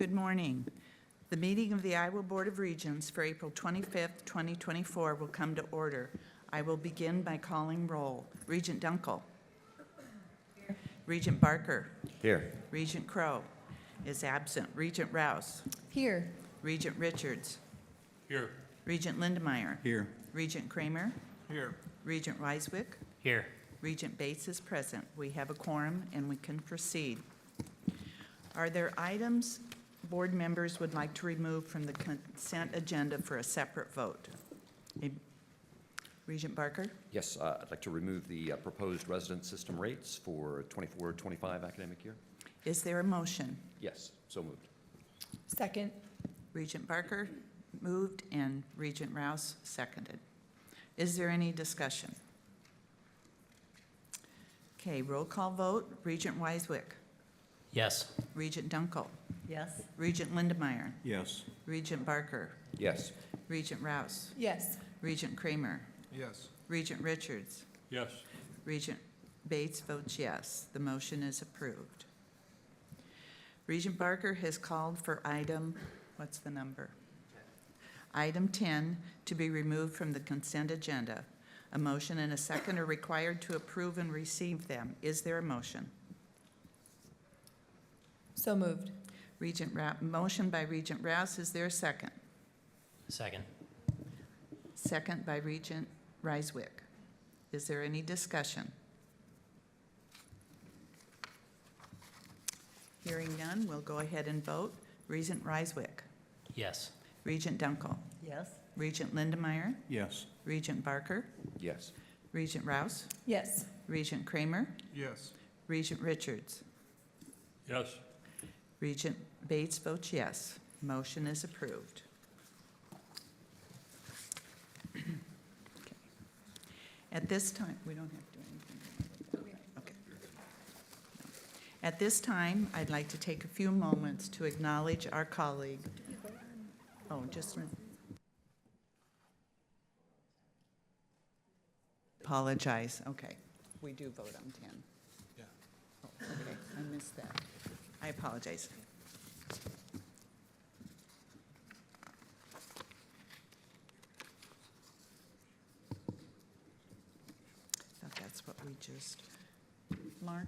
Good morning. The meeting of the Iowa Board of Regents for April 25th, 2024 will come to order. I will begin by calling roll. Regent Dunkel. Here. Regent Barker. Here. Regent Crow is absent. Regent Rouse. Here. Regent Richards. Here. Regent Lindemeyer. Here. Regent Kramer. Here. Regent Weiswick. Here. Regent Bates is present. We have a quorum and we can proceed. Are there items board members would like to remove from the consent agenda for a separate vote? Regent Barker? Yes, I'd like to remove the proposed resident system rates for 24-25 academic year. Is there a motion? Yes, so moved. Second. Regent Barker moved and Regent Rouse seconded. Is there any discussion? Okay, roll call vote. Regent Weiswick. Yes. Regent Dunkel. Yes. Regent Lindemeyer. Yes. Regent Barker. Yes. Regent Rouse. Yes. Regent Kramer. Yes. Regent Richards. Yes. Regent Bates votes yes. The motion is approved. Regent Barker has called for item, what's the number? Item 10 to be removed from the consent agenda. A motion and a second are required to approve and receive them. Is there a motion? So moved. Motion by Regent Rouse. Is there a second? Second. Second by Regent Weiswick. Is there any discussion? Hearing none, we'll go ahead and vote. Regent Weiswick. Yes. Regent Dunkel. Yes. Regent Lindemeyer. Yes. Regent Barker. Yes. Regent Rouse. Yes. Regent Kramer. Yes. Regent Richards. Yes. Regent Bates votes yes. Motion is approved. Okay. At this time, we don't have to do anything. Okay. At this time, I'd like to take a few moments to acknowledge our colleague. Oh, just apologize. Okay. We do vote on 10. Yeah. Oh, okay. I missed that. I apologize. I thought that's what we just, Mark?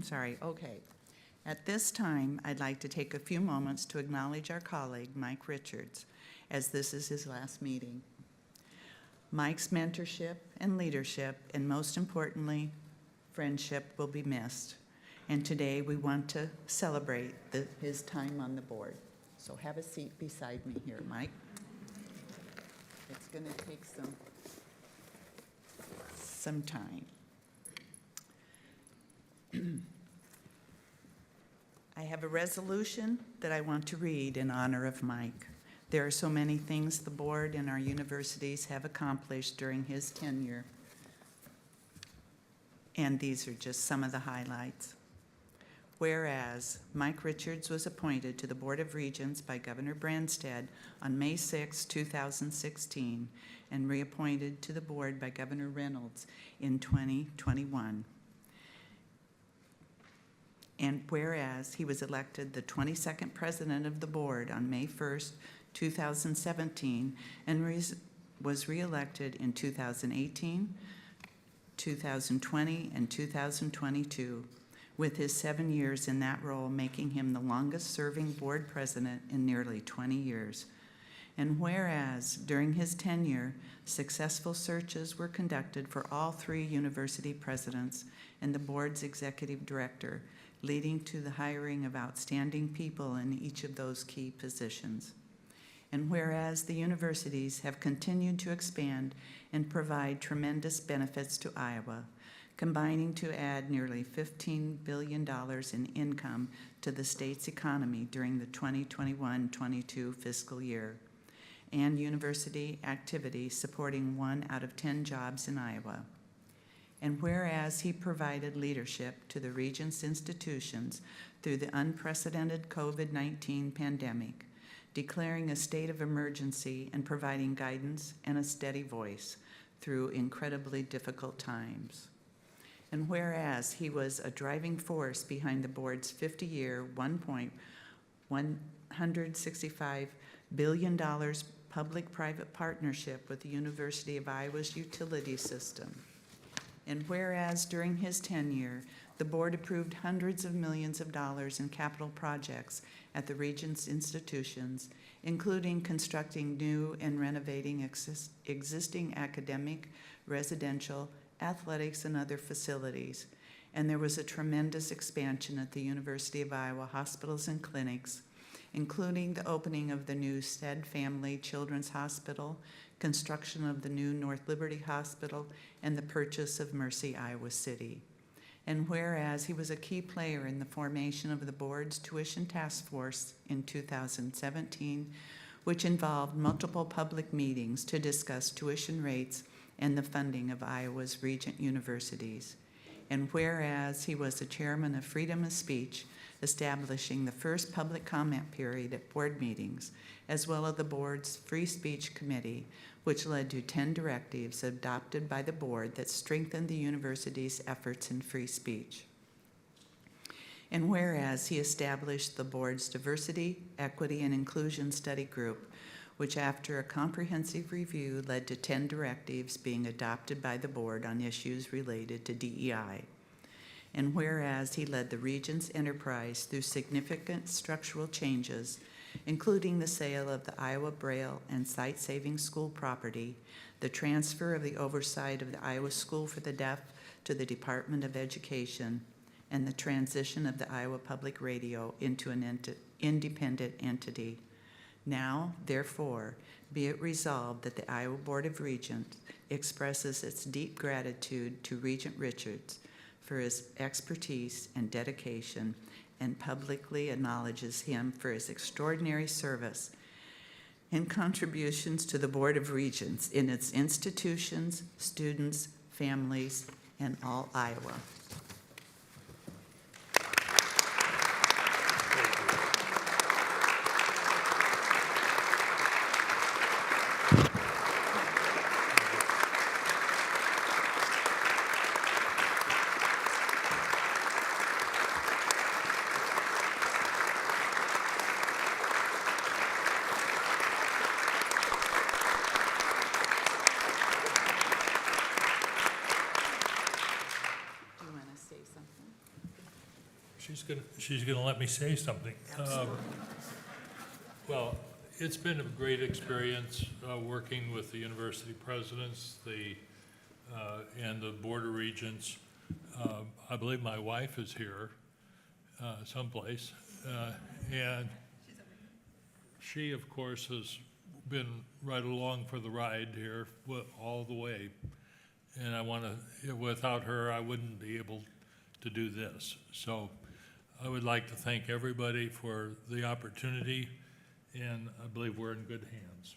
Sorry, okay. At this time, I'd like to take a few moments to acknowledge our colleague, Mike Richards, as this is his last meeting. Mike's mentorship and leadership, and most importantly, friendship, will be missed. And today we want to celebrate his time on the board. So have a seat beside me here, Mike. It's going to take some time. I have a resolution that I want to read in honor of Mike. There are so many things the board and our universities have accomplished during his tenure, and these are just some of the highlights. Whereas Mike Richards was appointed to the Board of Regents by Governor Branstad on May 6, 2016, and reappointed to the board by Governor Reynolds in 2021. And whereas he was elected the 22nd president of the board on May 1st, 2017, and was reelected in 2018, 2020, and 2022, with his 7 years in that role making him the longest-serving board president in nearly 20 years. And whereas during his tenure, successful searches were conducted for all 3 university presidents and the board's executive director, leading to the hiring of outstanding people in each of those key positions. And whereas the universities have continued to expand and provide tremendous benefits to Iowa, combining to add nearly $15 billion in income to the state's economy during the 2021-22 fiscal year, and university activity supporting 1 out of 10 jobs in Iowa. And whereas he provided leadership to the Regents institutions through the unprecedented COVID-19 pandemic, declaring a state of emergency and providing guidance and a steady voice through incredibly difficult times. And whereas he was a driving force behind the board's 50-year, $165 billion public-private partnership with the University of Iowa's utility system. And whereas during his tenure, the board approved hundreds of millions of dollars in capital projects at the Regents institutions, including constructing new and renovating existing academic, residential, athletics, and other facilities. And there was a tremendous expansion at the University of Iowa hospitals and clinics, including the opening of the new Stead Family Children's Hospital, construction of the new North Liberty Hospital, and the purchase of Mercy, Iowa City. And whereas he was a key player in the formation of the board's tuition task force in 2017, which involved multiple public meetings to discuss tuition rates and the funding of Iowa's Regent universities. And whereas he was the chairman of Freedom of Speech, establishing the first public comment period at board meetings, as well as the board's Free Speech Committee, which led to 10 directives adopted by the board that strengthened the university's efforts in free speech. And whereas he established the board's Diversity, Equity, and Inclusion Study Group, which after a comprehensive review led to 10 directives being adopted by the board on issues related to DEI. And whereas he led the Regents enterprise through significant structural changes, including the sale of the Iowa Braille and Sight-Saving School property, the transfer of the oversight of the Iowa School for the Deaf to the Department of Education, and the transition of the Iowa Public Radio into an independent entity. Now, therefore, be it resolved that the Iowa Board of Regents expresses its deep gratitude to Regent Richards for his expertise and dedication, and publicly acknowledges him for his extraordinary service and contributions to the Board of Regents in its institutions, students, families, and all Iowa. Do you want to say something? She's gonna let me say something. Well, it's been a great experience working with the university presidents, and the Board of Regents. I believe my wife is here someplace, and she, of course, has been right along for the ride here all the way. And without her, I wouldn't be able to do this. So I would like to thank everybody for the opportunity, and I believe we're in good hands.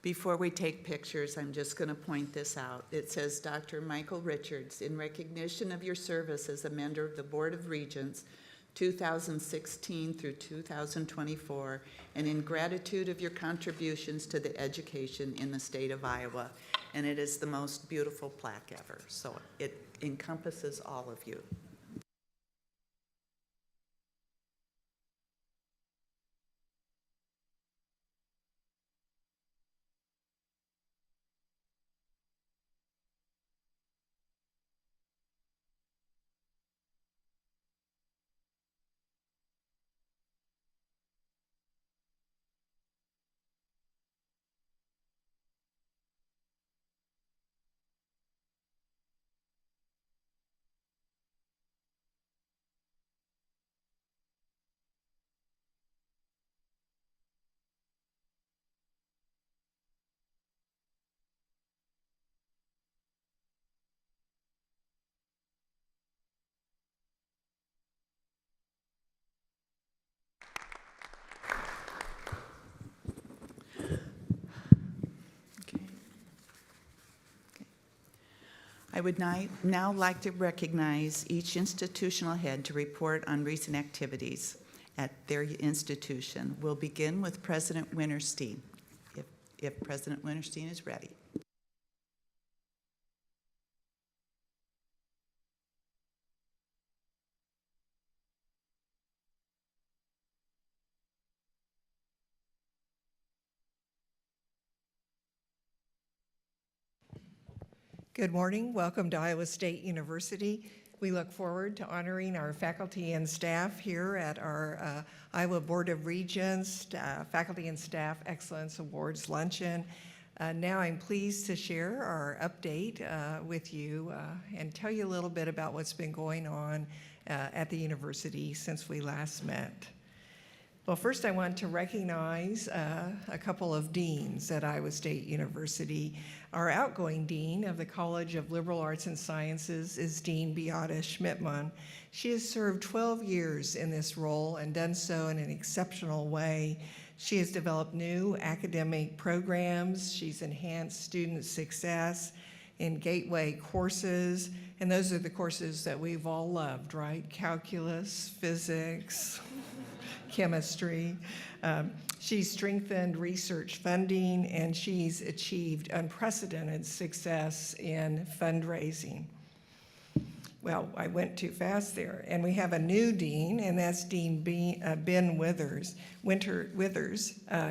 Before we take pictures, I'm just going to point this out. It says, Dr. Michael Richards, in recognition of your service as a member of the Board of Regents, 2016 through 2024, and in gratitude of your contributions to the education in the state of Iowa. And it is the most beautiful plaque ever, so it encompasses all of you. I would now like to recognize each institutional head to report on recent activities at their institution. We'll begin with President Wintersteen, if President Wintersteen is ready. Good morning. Welcome to Iowa State University. We look forward to honoring our faculty and staff here at our Iowa Board of Regents Faculty and Staff Excellence Awards Luncheon. Now I'm pleased to share our update with you and tell you a little bit about what's been going on at the university since we last met. Well, first I want to recognize a couple of deans at Iowa State University. Our outgoing dean of the College of Liberal Arts and Sciences is Dean Beata Schmidtmann. She has served 12 years in this role and done so in an exceptional way. She has developed new academic programs. She's enhanced student success in gateway courses, and those are the courses that we've all loved, right? Calculus, physics, chemistry. She's strengthened research funding, and she's achieved unprecedented success in fundraising. Well, I went too fast there. And we have a new dean, and that's Dean Ben Withers.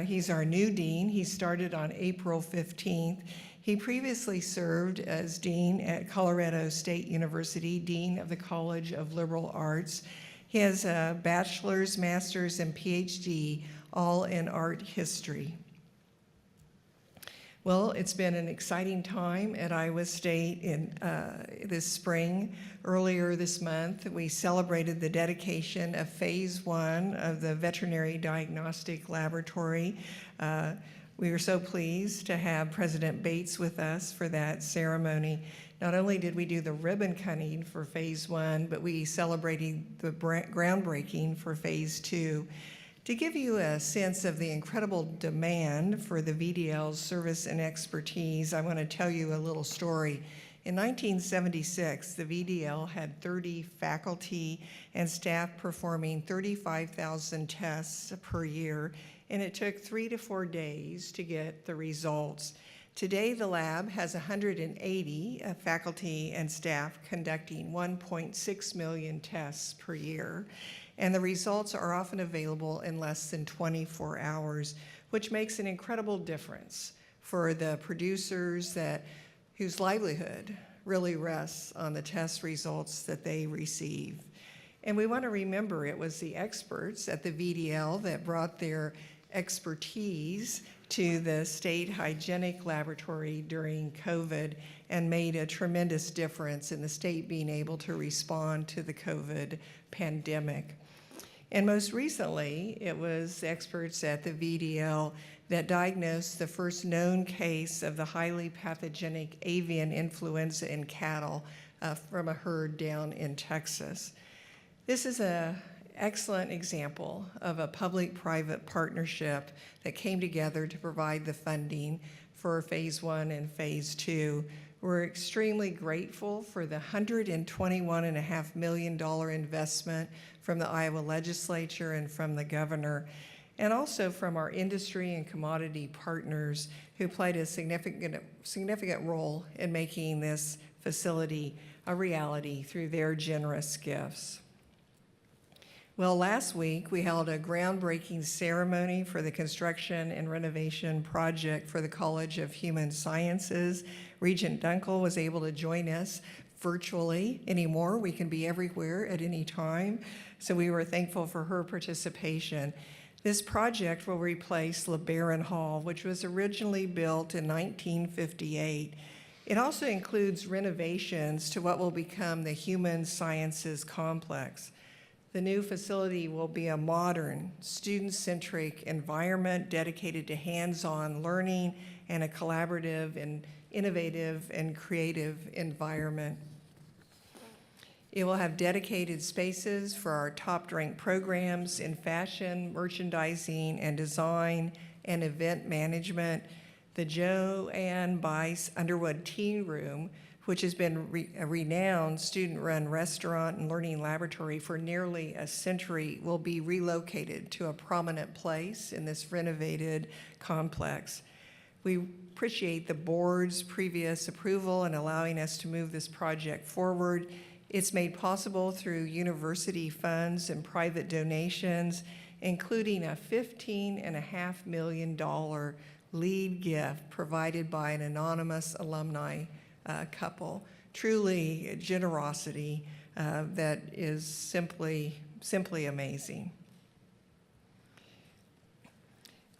He's our new dean. He started on April 15th. He previously served as dean at Colorado State University, dean of the College of Liberal Arts. He has a bachelor's, master's, and PhD, all in art history. Well, it's been an exciting time at Iowa State in this spring. Earlier this month, we celebrated the dedication of Phase 1 of the Veterinary Diagnostic Laboratory. We were so pleased to have President Bates with us for that ceremony. Not only did we do the ribbon cutting for Phase 1, but we celebrated the groundbreaking for Phase 2. To give you a sense of the incredible demand for the VDL's service and expertise, I want to tell you a little story. In 1976, the VDL had 30 faculty and staff performing 35,000 tests per year, and it took 3 to 4 days to get the results. Today, the lab has 180 faculty and staff conducting 1.6 million tests per year, and the results are often available in less than 24 hours, which makes an incredible difference for the producers whose livelihood really rests on the test results that they receive. And we want to remember it was the experts at the VDL that brought their expertise to the state hygienic laboratory during COVID and made a tremendous difference in the state being able to respond to the COVID pandemic. And most recently, it was experts at the VDL that diagnosed the first known case of the highly pathogenic avian influenza in cattle from a herd down in Texas. This is an excellent example of a public-private partnership that came together to provide the funding for Phase 1 and Phase 2. We're extremely grateful for the $121.5 million investment from the Iowa legislature and from the governor, and also from our industry and commodity partners who played a significant role in making this facility a reality through their generous gifts. Well, last week we held a groundbreaking ceremony for the construction and renovation project for the College of Human Sciences. Regent Dunkel was able to join us virtually anymore. We can be everywhere at any time, so we were thankful for her participation. This project will replace LeBaron Hall, which was originally built in 1958. It also includes renovations to what will become the Human Sciences Complex. The new facility will be a modern, student-centric environment dedicated to hands-on learning and a collaborative and innovative and creative environment. It will have dedicated spaces for our top-ranked programs in fashion, merchandising, and design, and event management. The Joe Ann Bice Underwood Teen Room which has been a renowned student-run restaurant and learning laboratory for nearly a century, will be relocated to a prominent place in this renovated complex. We appreciate the board's previous approval in allowing us to move this project forward. It's made possible through university funds and private donations, including a $15.5 million lead gift provided by an anonymous alumni couple. Truly generosity that is simply amazing.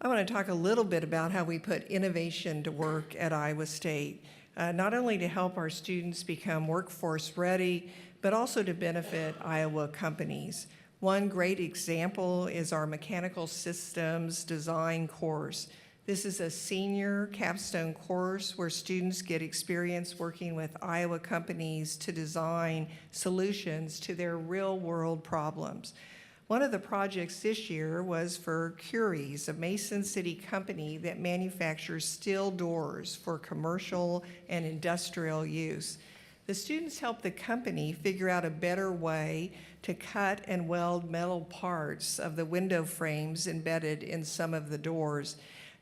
I want to talk a little bit about how we put innovation to work at Iowa State, not only to help our students become workforce ready, but also to benefit Iowa companies. One great example is our mechanical systems design course. This is a senior capstone course where students get experience working with Iowa companies to design solutions to their real-world problems. One of the projects this year was for Curies, a Mason City company that manufactures steel doors for commercial and industrial use. The students helped the company figure out a better way to cut and weld metal parts of the window frames embedded in some of the doors.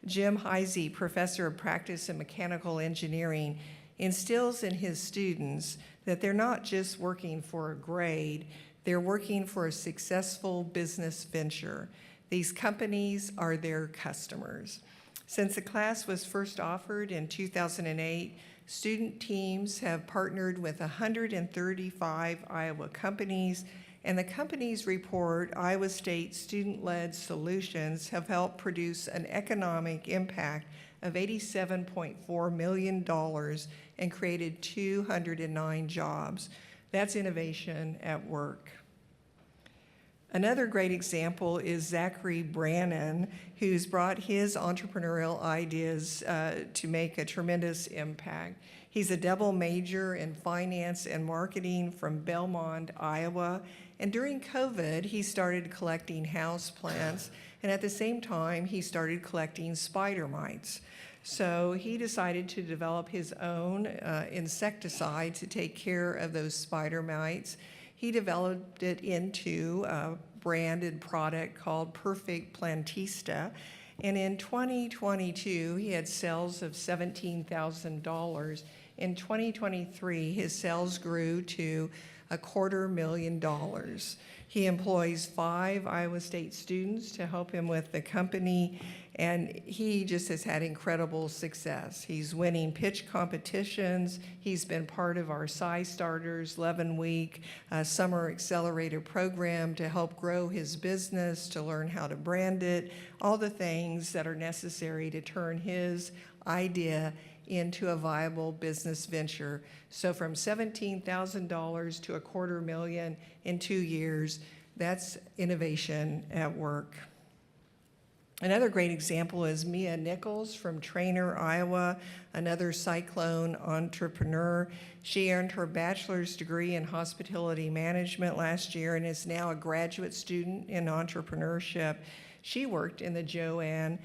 Jim Heisey, professor of practice in mechanical engineering, instills in his students that they're not just working for a grade, they're working for a successful business venture. These companies are their customers. Since the class was first offered in 2008, student teams have partnered with 135 Iowa companies, and the companies report Iowa State student-led solutions have helped produce an economic impact of $87.4 million and created 209 jobs. That's innovation at work. Another great example is Zachary Brannon, who's brought his entrepreneurial ideas to make a tremendous impact. He's a double major in finance and marketing from Belmont, Iowa, and during COVID, he started collecting house plants, and at the same time, he started collecting spider mites. So he decided to develop his own insecticide to take care of those spider mites. He developed it into a branded product called Perfect Plantista. And in 2022, he had sales of $17,000. In 2023, his sales grew to $250,000. He employs 5 Iowa State students to help him with the company, and he just has had incredible success. He's winning pitch competitions. He's been part of our SciStarters 11-week summer accelerator program to help grow his business, to learn how to brand it, all the things that are necessary to turn his idea into a viable business venture. So from $17,000 to $250,000 in 2 years, that's innovation at work. Another great example is Mia Nichols from Trainer, Iowa, another Cyclone entrepreneur. She earned her bachelor's degree in hospitality management last year and is now a graduate student in entrepreneurship. She worked in the Joanne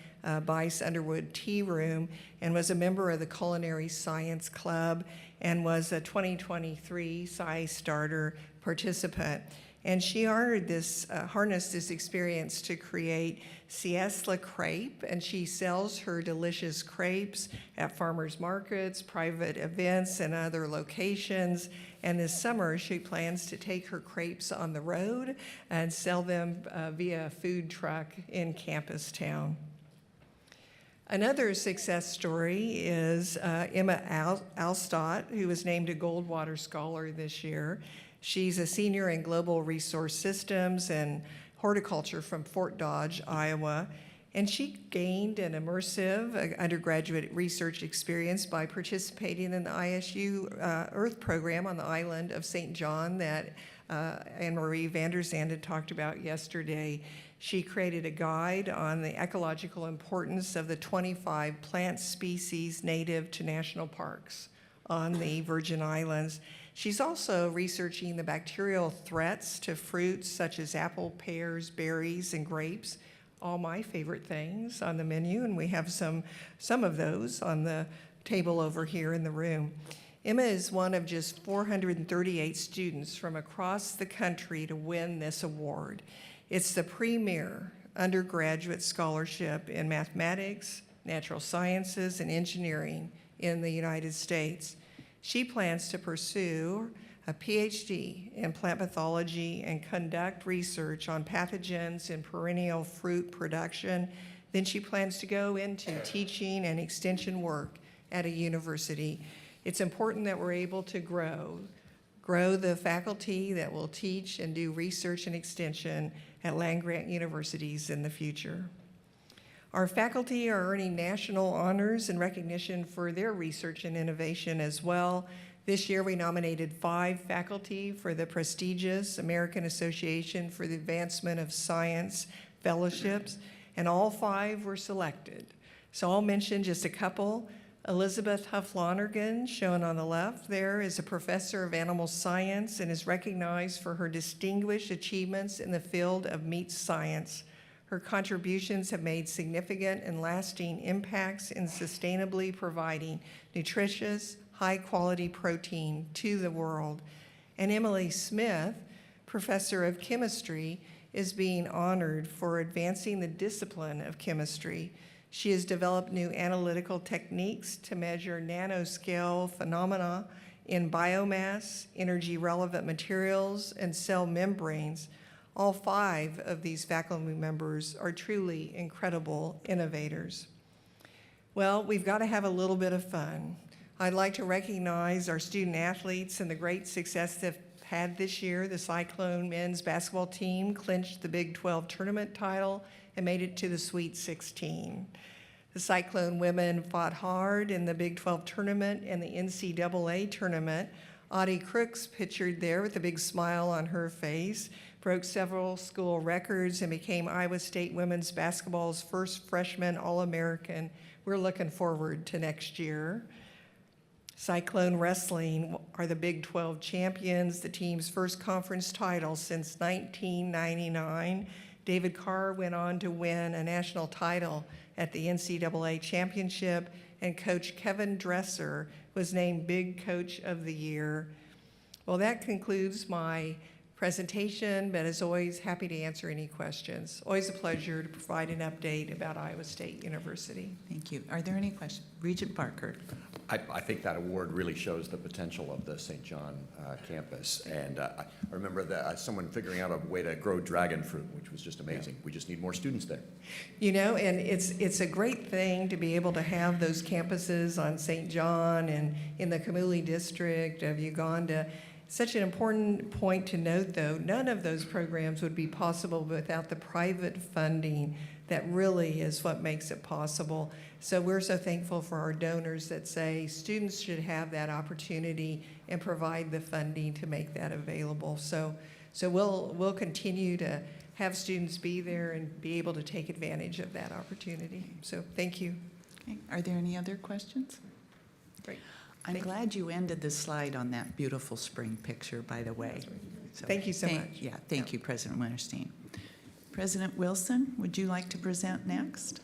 Bice Underwood Tea Room and was a member of the Culinary Science Club and was a 2023 SciStarter participant. And she harnessed this experience to create Siesla Crepe, and she sells her delicious crepes at farmers markets, private events, and other locations. And this summer, she plans to take her crepes on the road and sell them via a food truck in Campus Town. Another success story is Emma Alstott, who was named a Goldwater Scholar this year. She's a senior in global resource systems and horticulture from Fort Dodge, Iowa, and she gained an immersive undergraduate research experience by participating in the ISU Earth program on the island of St. John that Anne-Marie Vanderzand had talked about yesterday. She created a guide on the ecological importance of the 25 plant species native to national parks on the Virgin Islands. She's also researching the bacterial threats to fruits such as apple, pears, berries, and grapes, all my favorite things on the menu, and we have some of those on the table over here in the room. Emma is one of just 438 students from across the country to win this award. It's the premier undergraduate scholarship in mathematics, natural sciences, and engineering in the United States. She plans to pursue a PhD in plant pathology and conduct research on pathogens in perennial fruit production. Then she plans to go into teaching and extension work at a university. It's important that we're able to grow the faculty that will teach and do research and extension at land-grant universities in the future. Our faculty are earning national honors and recognition for their research and innovation as well. This year, we nominated 5 faculty for the prestigious American Association for the Advancement of Science fellowships, and all 5 were selected. So I'll mention just a couple. Elizabeth Huff-Lonergan, shown on the left there, is a professor of animal science and is recognized for her distinguished achievements in the field of meat science. Her contributions have made significant and lasting impacts in sustainably providing nutritious, high-quality protein to the world. And Emily Smith, professor of chemistry, is being honored for advancing the discipline of chemistry. She has developed new analytical techniques to measure nanoscale phenomena in biomass, energy-relevant materials, and cell membranes. All 5 of these faculty members are truly incredible innovators. Well, we've got to have a little bit of fun. I'd like to recognize our student athletes and the great success they've had this year. The Cyclone men's basketball team clinched the Big 12 tournament title and made it to the Sweet 16. The Cyclone women fought hard in the Big 12 tournament and the NCAA tournament. Audie Crooks pictured there with a big smile on her face, broke several school records, and became Iowa State women's basketball's first freshman All-American. We're looking forward to next year. Cyclone Wrestling are the Big 12 champions, the team's first conference title since 1999. David Carr went on to win a national title at the NCAA championship, and Coach Kevin Dresser was named Big Coach of the Year. Well, that concludes my presentation, but as always, happy to answer any questions. Always a pleasure to provide an update about Iowa State University. Thank you. Are there any questions? Regent Barker. I think that award really shows the potential of the St. John campus. And I remember that someone figuring out a way to grow dragon fruit, which was just amazing. We just need more students there. You know, and it's a great thing to be able to have those campuses on St. John and in the Kamuli district of Uganda. Such an important point to note, though, none of those programs would be possible without the private funding that really is what makes it possible. So we're so thankful for our donors that say students should have that opportunity and provide the funding to make that available. So we'll continue to have students be there and be able to take advantage of that opportunity. So thank you. Okay. Are there any other questions? Great. I'm glad you ended the slide on that beautiful spring picture, by the way. So Thank you so much. Yeah, thank you, President Wintersteen. President Wilson, would you like to present next?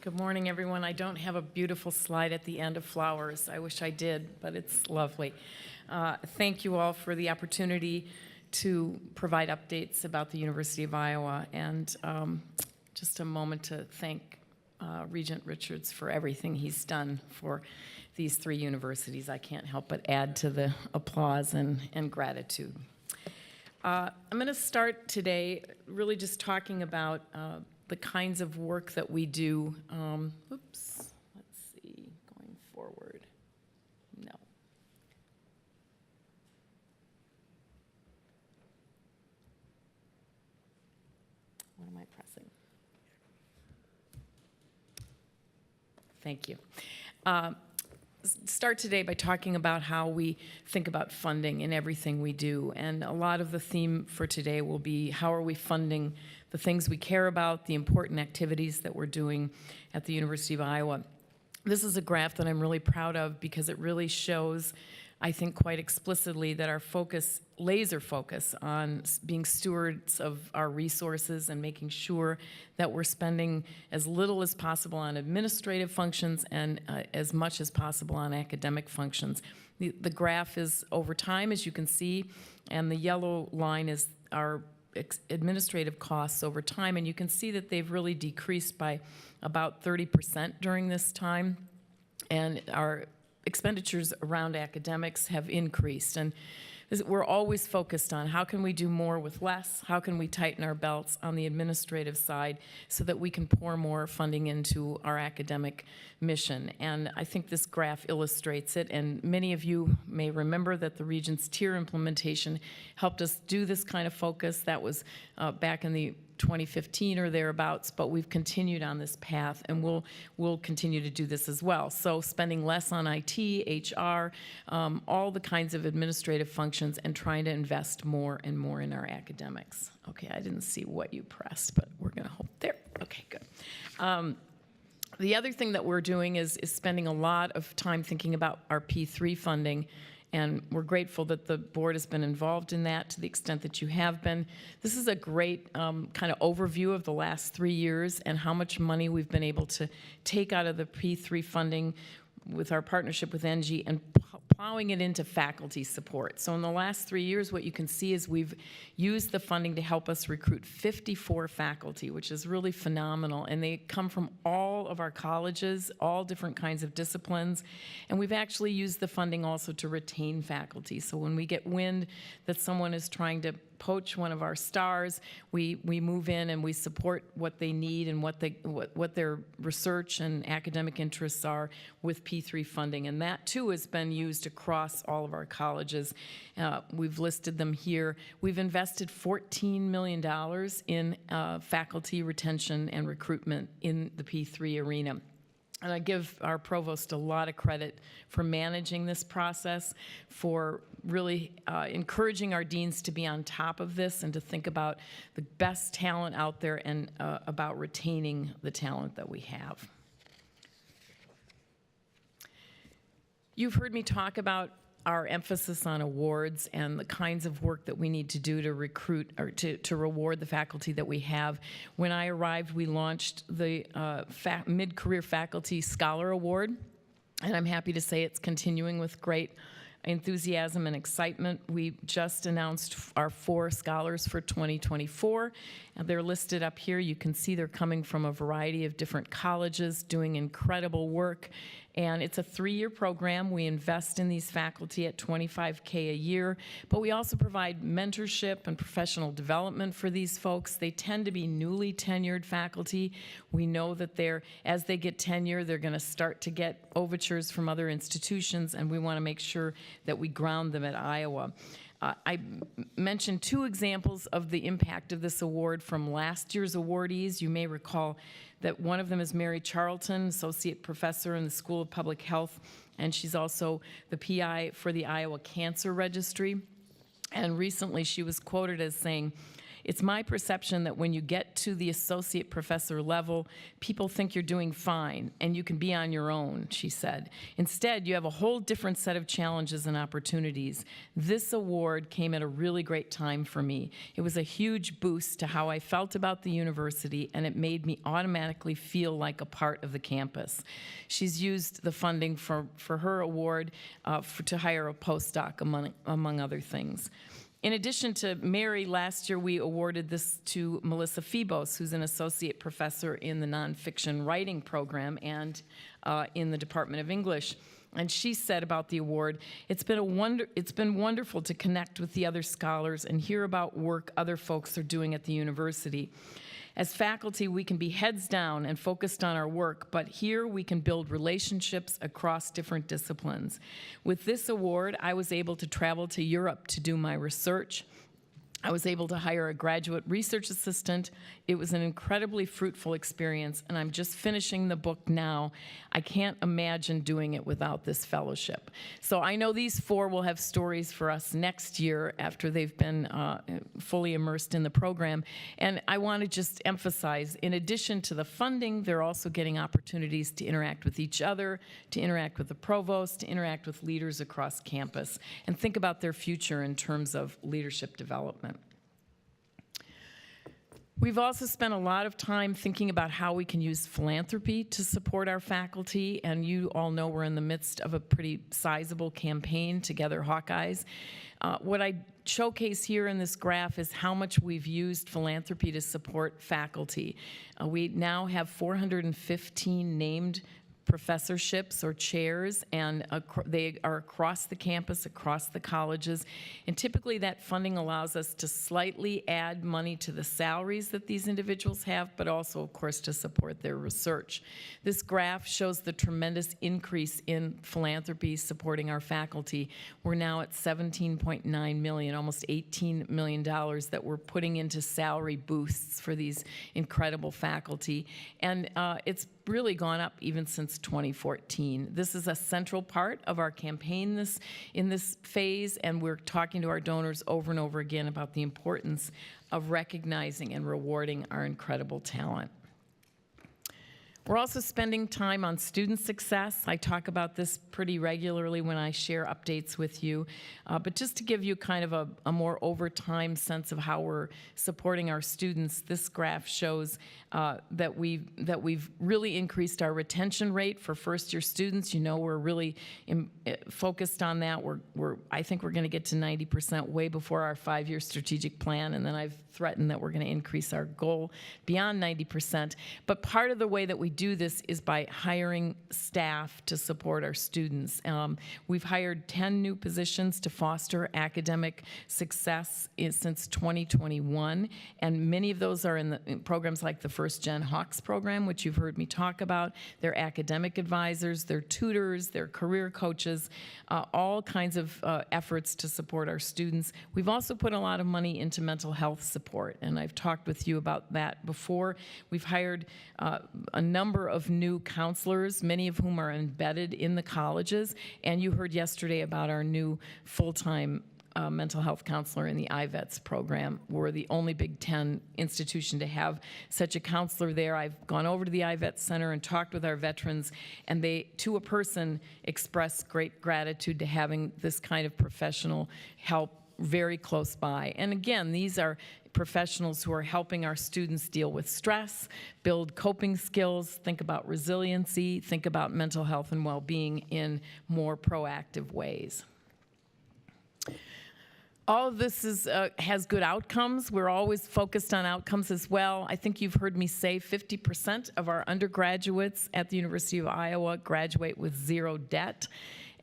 Good morning, everyone. I don't have a beautiful slide at the end of flowers. I wish I did, but it's lovely. Thank you all for the opportunity to provide updates about the University of Iowa, and just a moment to thank Regent Richards for everything he's done for these 3 universities. I can't help but add to the applause and gratitude. I'm going to start today really just talking about the kinds of work that we do. Let's see, going forward. No. What am I pressing? Thank you. Start today by talking about how we think about funding in everything we do. And a lot of the theme for today will be how are we funding the things we care about, the important activities that we're doing at the University of Iowa. This is a graph that I'm really proud of because it really shows I think quite explicitly that our focus, laser focus on being stewards of our resources and making sure that we're spending as little as possible on administrative functions and as much as possible on academic functions. The graph is over time, as you can see, and the yellow line is our administrative costs over time, and you can see that they've really decreased by about 30% during this time, and our expenditures around academics have increased. And we're always focused on how can we do more with less, how can we tighten our belts on the administrative side so that we can pour more funding into our academic mission. And I think this graph illustrates it, and many of you may remember that the Regents tier implementation helped us do this kind of focus. That was back in the 2015 or thereabouts, but we've continued on this path, and we'll continue to do this as well. So spending less on IT, HR, all the kinds of administrative functions, and trying to invest more and more in our academics. Okay, I didn't see what you pressed, but we're going to hope there. Okay, good. The other thing that we're doing is spending a lot of time thinking about our P3 funding, and we're grateful that the board has been involved in that to the extent that you have been. This is a great kind of overview of the last 3 years and how much money we've been able to take out of the P3 funding with our partnership with NG and plowing it into faculty support. So in the last 3 years, what you can see is we've used the funding to help us recruit 54 faculty, which is really phenomenal. And they come from all of our colleges, all different kinds of disciplines. And we've actually used the funding also to retain faculty. So when we get wind that someone is trying to poach one of our stars, we move in and we support what they need and what their research and academic interests are with P3 funding. And that too has been used across all of our colleges. We've listed them here. We've invested $14 million in faculty retention and recruitment in the P3 arena. And I give our provost a lot of credit for managing this process, for really encouraging our deans to be on top of this and to think about the best talent out there and about retaining the talent that we have. You've heard me talk about our emphasis on awards and the kinds of work that we need to do to recruit or to reward the faculty that we have. When I arrived, we launched the Mid-Career Faculty Scholar Award, and I'm happy to say it's continuing with great enthusiasm and excitement. We just announced our 4 scholars for 2024, and they're listed up here. You can see they're coming from a variety of different colleges doing incredible work. And it's a 3-year program. We invest in these faculty at $25K a year, but we also provide mentorship and professional development for these folks. They tend to be newly tenured faculty. We know that as they get tenure, they're going to start to get overtures from other institutions, and we want to make sure that we ground them at Iowa. I mentioned 2 examples of the impact of this award from last year's awardees. You may recall that one of them is Mary Charlton, Associate Professor in the School of Public Health, and she's also the PI for the Iowa Cancer Registry. And recently she was quoted as saying, "It's my perception that when you get to the associate professor level, people think you're doing fine and you can be on your own," she said. "Instead, you have a whole different set of challenges and opportunities. This award came at a really great time for me. It was a huge boost to how I felt about the university, and it made me automatically feel like a part of the campus." She's used the funding for her award to hire a postdoc, among other things. In addition to Mary, last year we awarded this to Melissa Phoebos, who's an associate professor in the nonfiction writing program and in the Department of English. And she said about the award, it's been wonderful to connect with the other scholars and hear about work other folks are doing at the university. As faculty, we can be heads down and focused on our work, but here we can build relationships across different disciplines. With this award, I was able to travel to Europe to do my research. I was able to hire a graduate research assistant. It was an incredibly fruitful experience, and I'm just finishing the book now. I can't imagine doing it without this fellowship. So I know these 4 will have stories for us next year after they've been fully immersed in the program. And I want to just emphasize, in addition to the funding, they're also getting opportunities to interact with each other, to interact with the provost, to interact with leaders across campus, and think about their future in terms of leadership development. We've also spent a lot of time thinking about how we can use philanthropy to support our faculty, and you all know we're in the midst of a pretty sizable campaign, Together Hawkeyes. What I showcase here in this graph is how much we've used philanthropy to support faculty. We now have 415 named professorships or chairs, and they are across the campus, across the colleges. And typically that funding allows us to slightly add money to the salaries that these individuals have, but also, of course, to support their research. This graph shows the tremendous increase in philanthropy supporting our faculty. We're now at $17.9 million, almost $18 million that we're putting into salary boosts for these incredible faculty. And it's really gone up even since 2014. This is a central part of our campaign in this phase, and we're talking to our donors over and over again about the importance of recognizing and rewarding our incredible talent. We're also spending time on student success. I talk about this pretty regularly when I share updates with you. But just to give you kind of a more over time sense of how we're supporting our students, this graph shows that we've really increased our retention rate for first-year students. You know, we're really focused on that. I think we're going to get to 90% way before our 5-year strategic plan, and then I've threatened that we're going to increase our goal beyond 90%. But part of the way that we do this is by hiring staff to support our students. We've hired 10 new positions to foster academic success since 2021, and many of those are in programs like the First Gen Hawks program, which you've heard me talk about. They're academic advisors, they're tutors, they're career coaches, all kinds of efforts to support our students. We've also put a lot of money into mental health support, and I've talked with you about that before. We've hired a number of new counselors, many of whom are embedded in the colleges, and you heard yesterday about our new full-time mental health counselor in the IVETS program. We're the only Big Ten institution to have such a counselor there. I've gone over to the IVETS Center and talked with our veterans, and they, to a person, express great gratitude to having this kind of professional help very close by. And again, these are professionals who are helping our students deal with stress, build coping skills, think about resiliency, think about mental health and well-being in more proactive ways. All of this has good outcomes. We're always focused on outcomes as well. I think you've heard me say 50% of our undergraduates at the University of Iowa graduate with zero debt.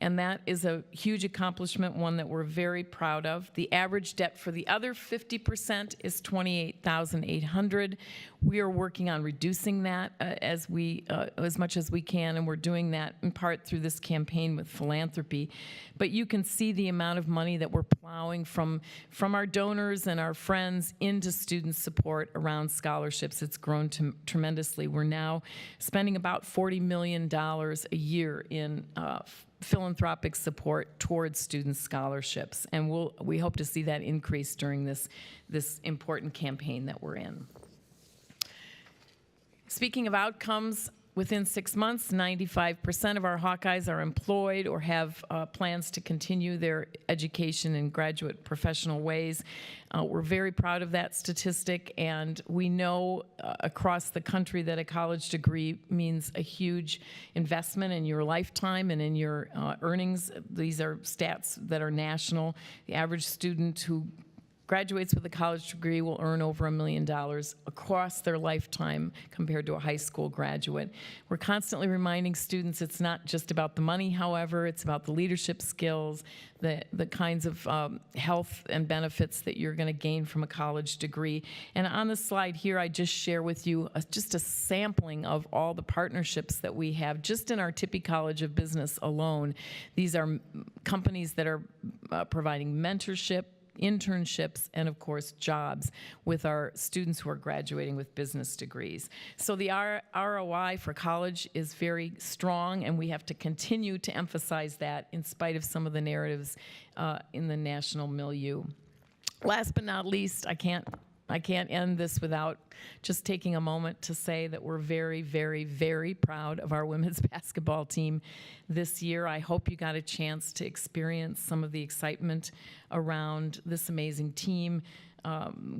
And that is a huge accomplishment, one that we're very proud of. The average debt for the other 50% is $28,800. We are working on reducing that as much as we can, and we're doing that in part through this campaign with philanthropy. But you can see the amount of money that we're plowing from our donors and our friends into student support around scholarships. It's grown tremendously. We're now spending about $40 million a year in philanthropic support towards student scholarships, and we hope to see that increase during this important campaign that we're in. Speaking of outcomes, within 6 months, 95% of our Hawkeyes are employed or have plans to continue their education in graduate professional ways. We're very proud of that statistic, and we know across the country that a college degree means a huge investment in your lifetime and in your earnings. These are stats that are national. The average student who graduates with a college degree will earn over $1 million across their lifetime compared to a high school graduate. We're constantly reminding students it's not just about the money, however, it's about the leadership skills, the kinds of health and benefits that you're going to gain from a college degree. And on the slide here, I just share with you just a sampling of all the partnerships that we have just in our Tippie College of Business alone. These are companies that are providing mentorship, internships, and of course, jobs with our students who are graduating with business degrees. So the ROI for college is very strong, and we have to continue to emphasize that in spite of some of the narratives in the national milieu. Last but not least, I can't end this without just taking a moment to say that we're very, very, very proud of our women's basketball team this year. I hope you got a chance to experience some of the excitement around this amazing team.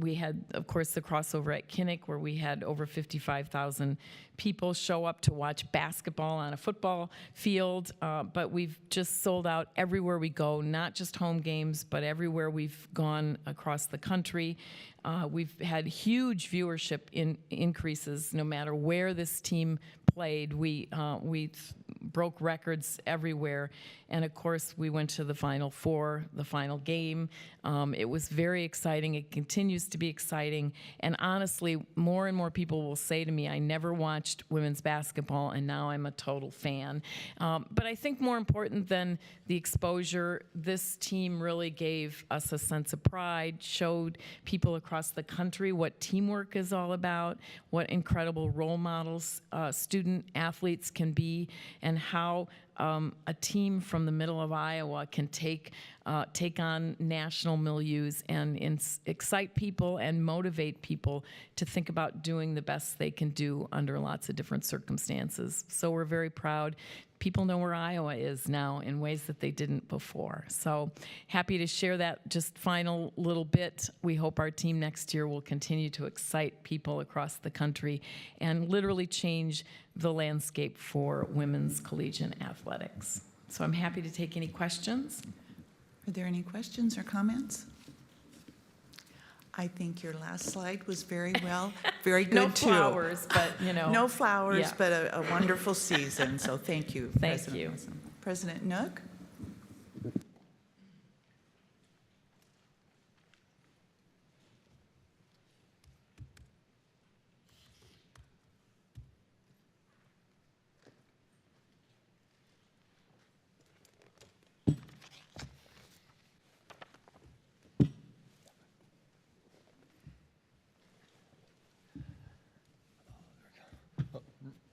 We had, of course, the crossover at Kinnick, where we had over 55,000 people show up to watch basketball on a football field. But we've just sold out everywhere we go, not just home games, but everywhere we've gone across the country. We've had huge viewership increases no matter where this team played. We broke records everywhere. And of course, we went to the Final Four, the final game. It was very exciting. It continues to be exciting. And honestly, more and more people will say to me, I never watched women's basketball, and now I'm a total fan. But I think more important than the exposure, this team really gave us a sense of pride, showed people across the country what teamwork is all about, what incredible role models student athletes can be, and how a team from the middle of Iowa can take on national milieus and excite people and motivate people to think about doing the best they can do under lots of different circumstances. So we're very proud. People know where Iowa is now in ways that they didn't before. So happy to share that just final little bit. We hope our team next year will continue to excite people across the country and literally change the landscape for women's collegiate athletics. So I'm happy to take any questions. Are there any questions or comments? I think your last slide was very good No too. flowers, but you know. No flowers, Yeah. but a wonderful season, so thank you. Thank President you. Wilson. President Nook?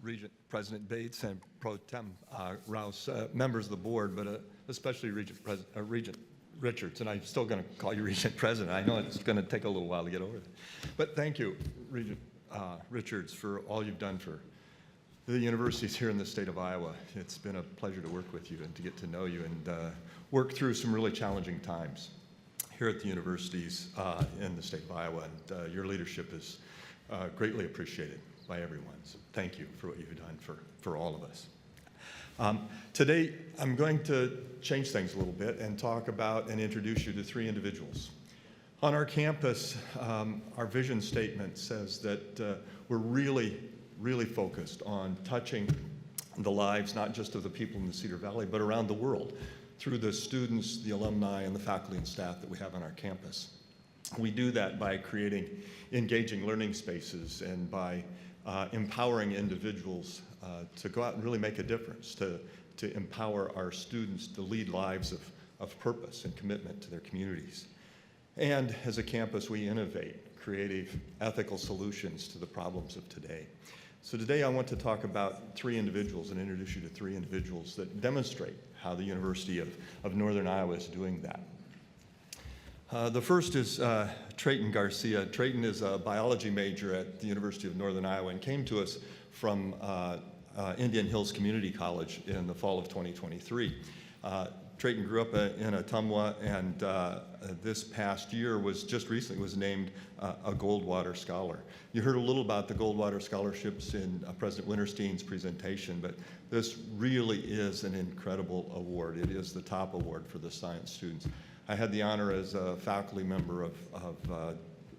Regent President Bates and Pro Tem Rouse, members of the board, but especially Regent Richards, and I'm still going to call you Regent President. I know it's going to take a little while to get over it. But thank you, Regent Richards, for all you've done for the universities here in the state of Iowa. It's been a pleasure to work with you and to get to know you and work through some really challenging times here at the universities in the state of Iowa. And your leadership is greatly appreciated by everyone. So thank you for what you've done for all of us. Today, I'm going to change things a little bit and talk about and introduce you to three individuals. On our campus, our vision statement says that we're really focused on touching the lives not just of the people in the Cedar Valley, but around the world through the students, the alumni, and the faculty and staff that we have on our campus. We do that by creating engaging learning spaces and by empowering individuals to go out and really make a difference, to empower our students to lead lives of purpose and commitment to their communities. And as a campus, we innovate creative, ethical solutions to the problems of today. So today I want to talk about three individuals and introduce you to three individuals that demonstrate how the University of Northern Iowa is doing that. The first is Trayton Garcia. Trayton is a biology major at the University of Northern Iowa and came to us from Indian Hills Community College in the fall of 2023. Trayton grew up in Ottumwa, and this past year just recently was named a Goldwater Scholar. You heard a little about the Goldwater Scholarships in President Wintersteen's presentation, but this really is an incredible award. It is the top award for the science students. I had the honor as a faculty member of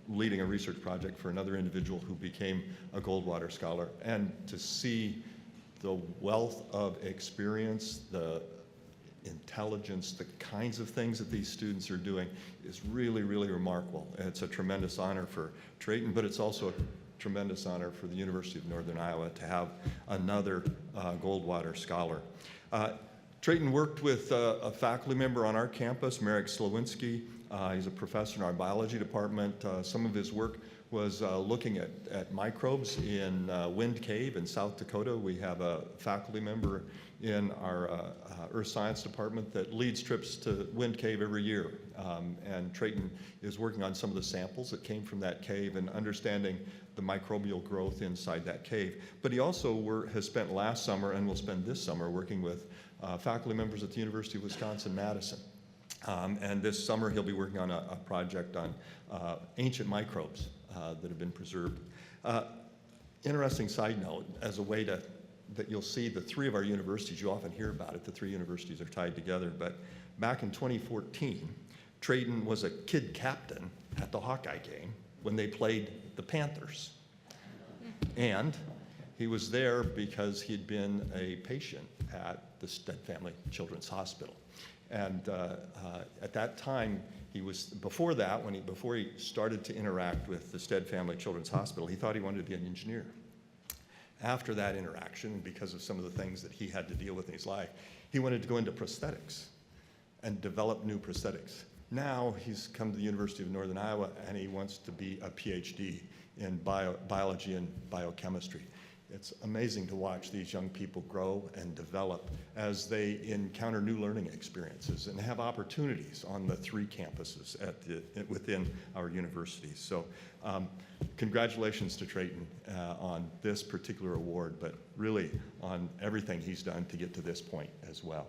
leading a research project for another individual who became a Goldwater Scholar, and to see the wealth of experience, the intelligence, the kinds of things that these students are doing is really remarkable. It's a tremendous honor for Trayton, but it's also a tremendous honor for the University of Northern Iowa to have another Goldwater Scholar. Trayton worked with a faculty member on our campus, Marek Slowinski. He's a professor in our biology department. Some of his work was looking at microbes in Wind Cave in South Dakota. We have a faculty member in our earth science department that leads trips to Wind Cave every year. And Trayton is working on some of the samples that came from that cave and understanding the microbial growth inside that cave. But he also has spent last summer and will spend this summer working with faculty members at the University of Wisconsin-Madison. And this summer he'll be working on a project on ancient microbes that have been preserved. Interesting side note, as a way that you'll see the three of our universities, you often hear about it, the three universities are tied together, but back in 2014, Trayton was a kid captain at the Hawkeye game when they played the Panthers. And he was there because he'd been a patient at the Stead Family Children's Hospital. And at that time, before he started to interact with the Stead Family Children's Hospital, he thought he wanted to be an engineer. After that interaction, because of some of the things that he had to deal with in his life, he wanted to go into prosthetics and develop new prosthetics. Now he's come to the University of Northern Iowa and he wants to be a PhD in biology and biochemistry. It's amazing to watch these young people grow and develop as they encounter new learning experiences and have opportunities on the three campuses within our universities. So congratulations to Trayton on this particular award, but really on everything he's done to get to this point as well.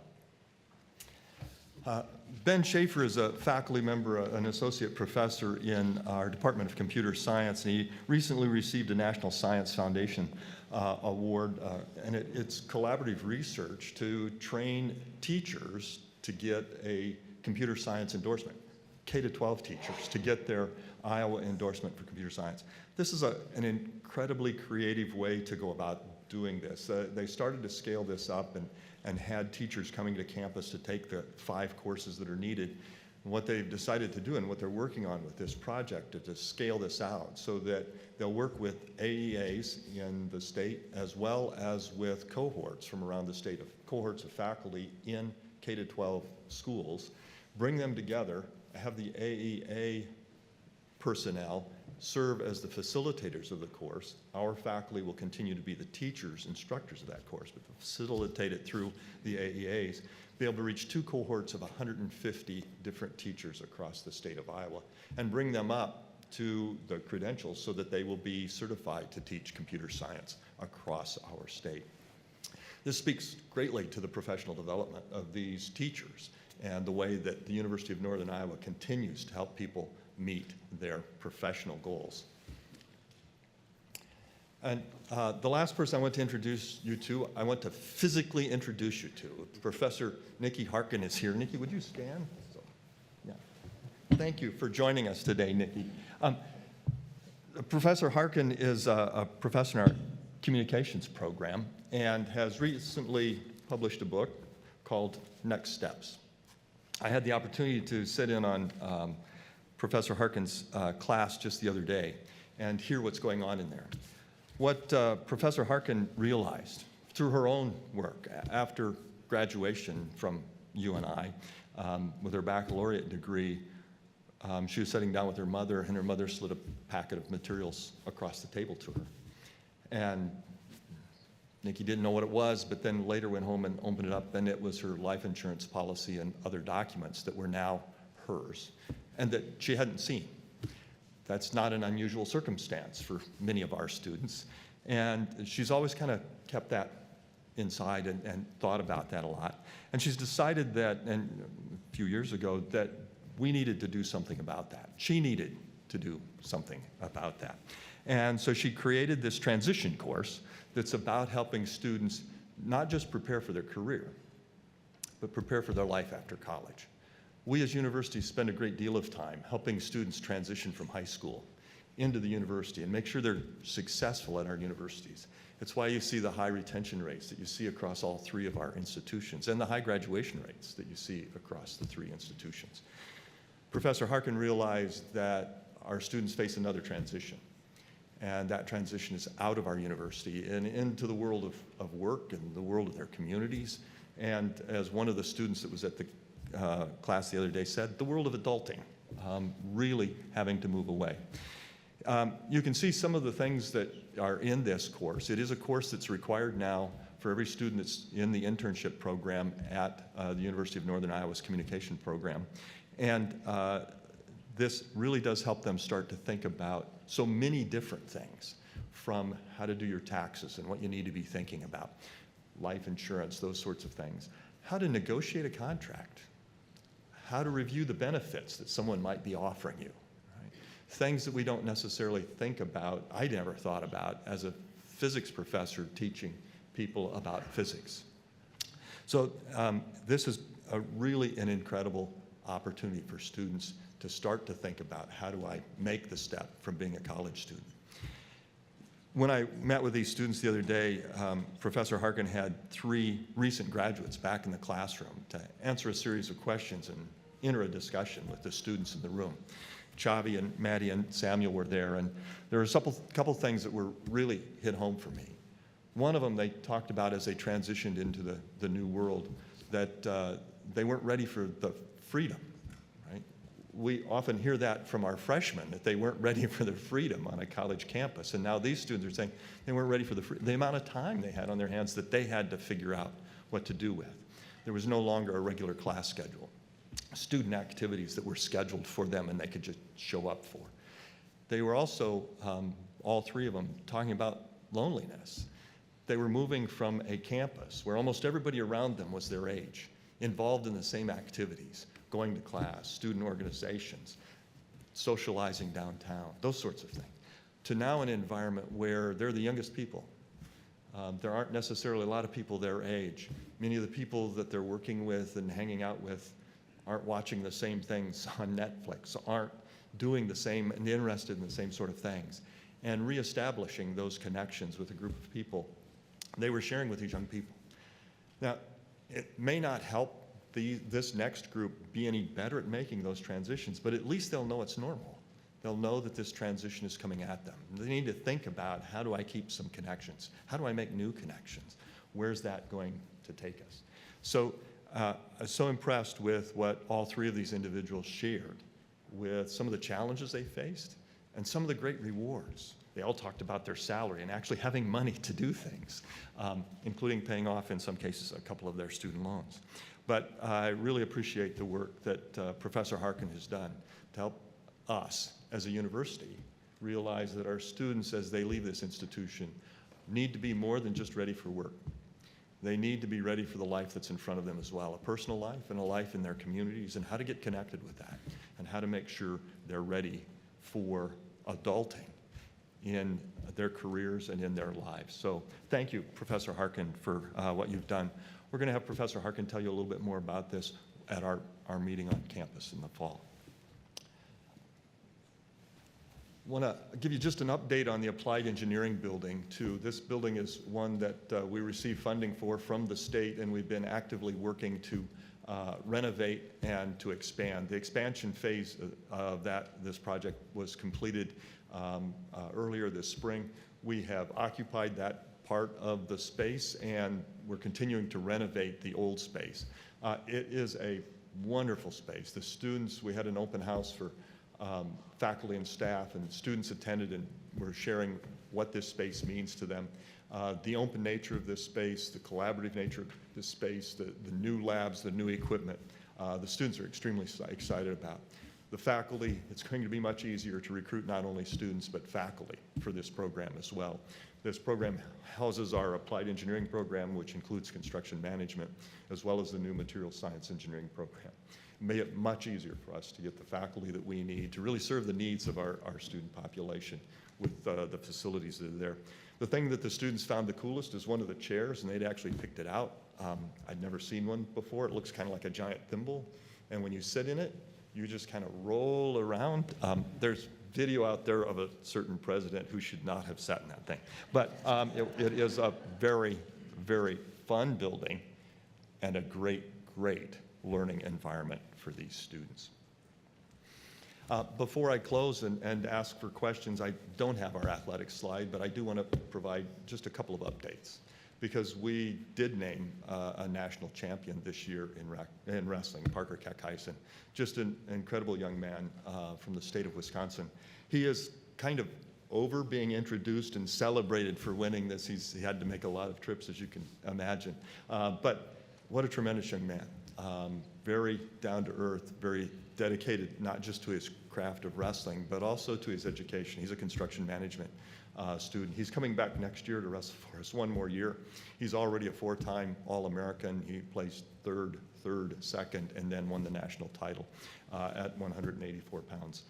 Ben Schaefer is a faculty member, an associate professor in our Department of Computer Science, and he recently received a National Science Foundation award, and it's collaborative research to train teachers to get a computer science endorsement, K-12 teachers to get their Iowa endorsement for computer science. This is an incredibly creative way to go about doing this. They started to scale this up and had teachers coming to campus to take the 5 courses that are needed. And what they've decided to do and what they're working on with this project is to scale this out so that they'll work with AEAs in the state as well as with cohorts from around the state, cohorts of faculty in K-12 schools, bring them together, have the AEA personnel serve as the facilitators of the course. Our faculty will continue to be the teachers, instructors of that course, but facilitate it through the AEAs, be able to reach 2 cohorts of 150 different teachers across the state of Iowa and bring them up to the credentials so that they will be certified to teach computer science across our state. This speaks greatly to the professional development of these teachers and the way that the University of Northern Iowa continues to help people meet their professional goals. And the last person I want to introduce you to, I want to physically introduce you to. Professor Nikki Harkin is here. Nikki, would you stand? So, yeah. Thank you for joining us today, Nikki. Professor Harkin is a professor in our communications program and has recently published a book called Next Steps. I had the opportunity to sit in on Professor Harkin's class just the other day and hear what's going on in there. What Professor Harkin realized through her own work after graduation from UNI with her baccalaureate degree, she was sitting down with her mother and her mother slid a packet of materials across the table to her. And Nikki didn't know what it was, but then later went home and opened it up and it was her life insurance policy and other documents that were now hers and that she hadn't seen. That's not an unusual circumstance for many of our students. And she's always kind of kept that inside and thought about that a lot. And she's decided that, and a few years ago, that we needed to do something about that. She needed to do something about that. And so she created this transition course that's about helping students not just prepare for their career, but prepare for their life after college. We as universities spend a great deal of time helping students transition from high school into the university and make sure they're successful at our universities. It's why you see the high retention rates that you see across all 3 of our institutions and the high graduation rates that you see across the 3 institutions. Professor Harkin realized that our students face another transition, and that transition is out of our university and into the world of work and the world of their communities And as one of the students that was at the class the other day said, the world of adulting, really having to move away. You can see some of the things that are in this course. It is a course that's required now for every student that's in the internship program at the University of Northern Iowa's communication program. And this really does help them start to think about so many different things, from how to do your taxes and what you need to be thinking about, life insurance, those sorts of things, how to negotiate a contract, how to review the benefits that someone might be offering you, right? Things that we don't necessarily think about, I never thought about as a physics professor teaching people about physics. So this is really an incredible opportunity for students to start to think about, how do I make the step from being a college student? When I met with these students the other day, Professor Harkin had 3 recent graduates back in the classroom to answer a series of questions and enter a discussion with the students in the room. Chavi and Maddie and Samuel were there, and there were a couple things that were really hit home for me. One of them they talked about as they transitioned into the new world, that they weren't ready for the freedom, right? We often hear that from our freshmen, that they weren't ready for the freedom on a college campus. And now these students are saying they weren't ready for the amount of time they had on their hands that they had to figure out what to do with. There was no longer a regular class schedule, student activities that were scheduled for them and they could just show up for. They were also, all 3 of them, talking about loneliness. They were moving from a campus where almost everybody around them was their age, involved in the same activities, going to class, student organizations, socializing downtown, those sorts of things, to now an environment where they're the youngest people. There aren't necessarily a lot of people their age. Many of the people that they're working with and hanging out with aren't watching the same things on Netflix, aren't doing the same and interested in the same sort of things. And reestablishing those connections with a group of people they were sharing with these young people. Now, it may not help this next group be any better at making those transitions, but at least they'll know it's normal. They'll know that this transition is coming at them. They need to think about, how do I keep some connections? How do I make new connections? Where's that going to take us? So I was so impressed with what all 3 of these individuals shared, with some of the challenges they faced and some of the great rewards. They all talked about their salary and actually having money to do things, including paying off, in some cases, a couple of their student loans. But I really appreciate the work that Professor Harkin has done to help us as a university realize that our students, as they leave this institution, need to be more than just ready for work. They need to be ready for the life that's in front of them as well, a personal life and a life in their communities, and how to get connected with that, and how to make sure they're ready for adulting in their careers and in their lives. So thank you, Professor Harkin, for what you've done. We're going to have Professor Harkin tell you a little bit more about this at our meeting on campus in the fall. I want to give you just an update on the Applied Engineering building, too. This building is one that we received funding for from the state, and we've been actively working to renovate and to expand. The expansion phase of this project was completed earlier this spring. We have occupied that part of the space, and we're continuing to renovate the old space. It is a wonderful space. The students, we had an open house for faculty and staff, and students attended and were sharing what this space means to them. The open nature of this space, the collaborative nature of this space, the new labs, the new equipment, the students are extremely excited about. The faculty, it's going to be much easier to recruit not only students but faculty for this program as well. This program houses our applied engineering program, which includes construction management, as well as the new material science engineering program. Made it much easier for us to get the faculty that we need to really serve the needs of our student population with the facilities that are there. The thing that the students found the coolest is one of the chairs, and they'd actually picked it out. I'd never seen one before. It looks kind of like a giant thimble, and when you sit in it, you just kind of roll around. There's video out there of a certain president who should not have sat in that thing. But it is a very, very fun building and a great, great learning environment for these students. Before I close and ask for questions, I don't have our athletics slide, but I do want to provide just a couple of updates. because we did name a national champion this year in wrestling, Parker Kekheisen, just an incredible young man from the state of Wisconsin. He is kind of over being introduced and celebrated for winning this. He had to make a lot of trips, as you can imagine. But what a tremendous young man. Very down to earth, very dedicated not just to his craft of wrestling, but also to his education. He's a construction management student. He's coming back next year to wrestle for us one more year. He's already a 4-time All-American. He placed third, second, and then won the national title at 184 pounds.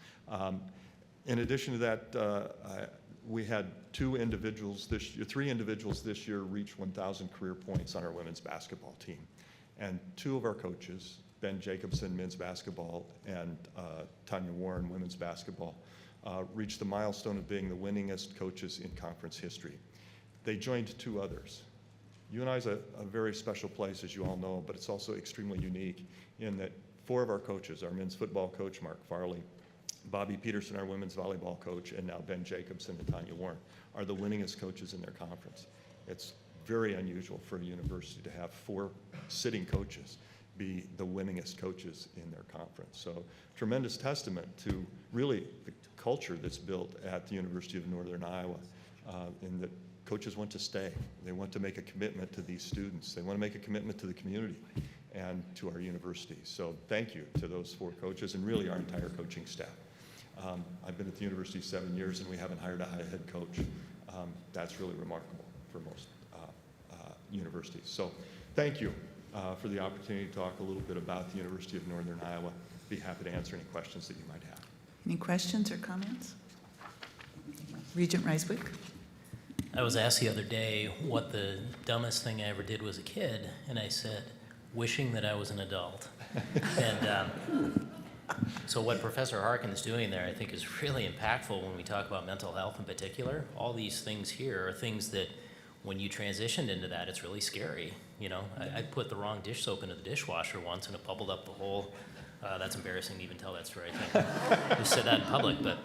In addition to that, we had 3 individuals this year reach 1,000 career points on our women's basketball team. And 2 of our coaches, Ben Jacobson, men's basketball, and Tanya Warren, women's basketball, reached the milestone of being the winningest coaches in conference history. They joined 2 others. UNI is a very special place, as you all know, but it's also extremely unique in that 4 of our coaches, our men's football coach, Mark Farley, Bobby Peterson, our women's volleyball coach, and now Ben Jacobson and Tanya Warren, are the winningest coaches in their conference. It's very unusual for a university to have 4 sitting coaches be the winningest coaches in their conference. So tremendous testament to really the culture that's built at the University of Northern Iowa, in that coaches want to stay. They want to make a commitment to these students. They want to make a commitment to the community and to our university. So thank you to those 4 coaches and really our entire coaching staff. I've been at the university 7 years and we haven't hired a head coach. That's really remarkable for most universities. So thank you for the opportunity to talk a little bit about the University of Northern Iowa. Be happy to answer any questions that you might have. Any questions or comments? Regent Reiswick? I was asked the other day what the dumbest thing I ever did was a kid, and I said, wishing that I was an adult. And so what Professor Harkin is doing there, I think, is really impactful when we talk about mental health in particular. All these things here are things that when you transitioned into that, it's really scary. You know, I put the wrong dish soap into the dishwasher once and it bubbled up the whole, that's embarrassing to even tell that story. I think we said that in public, but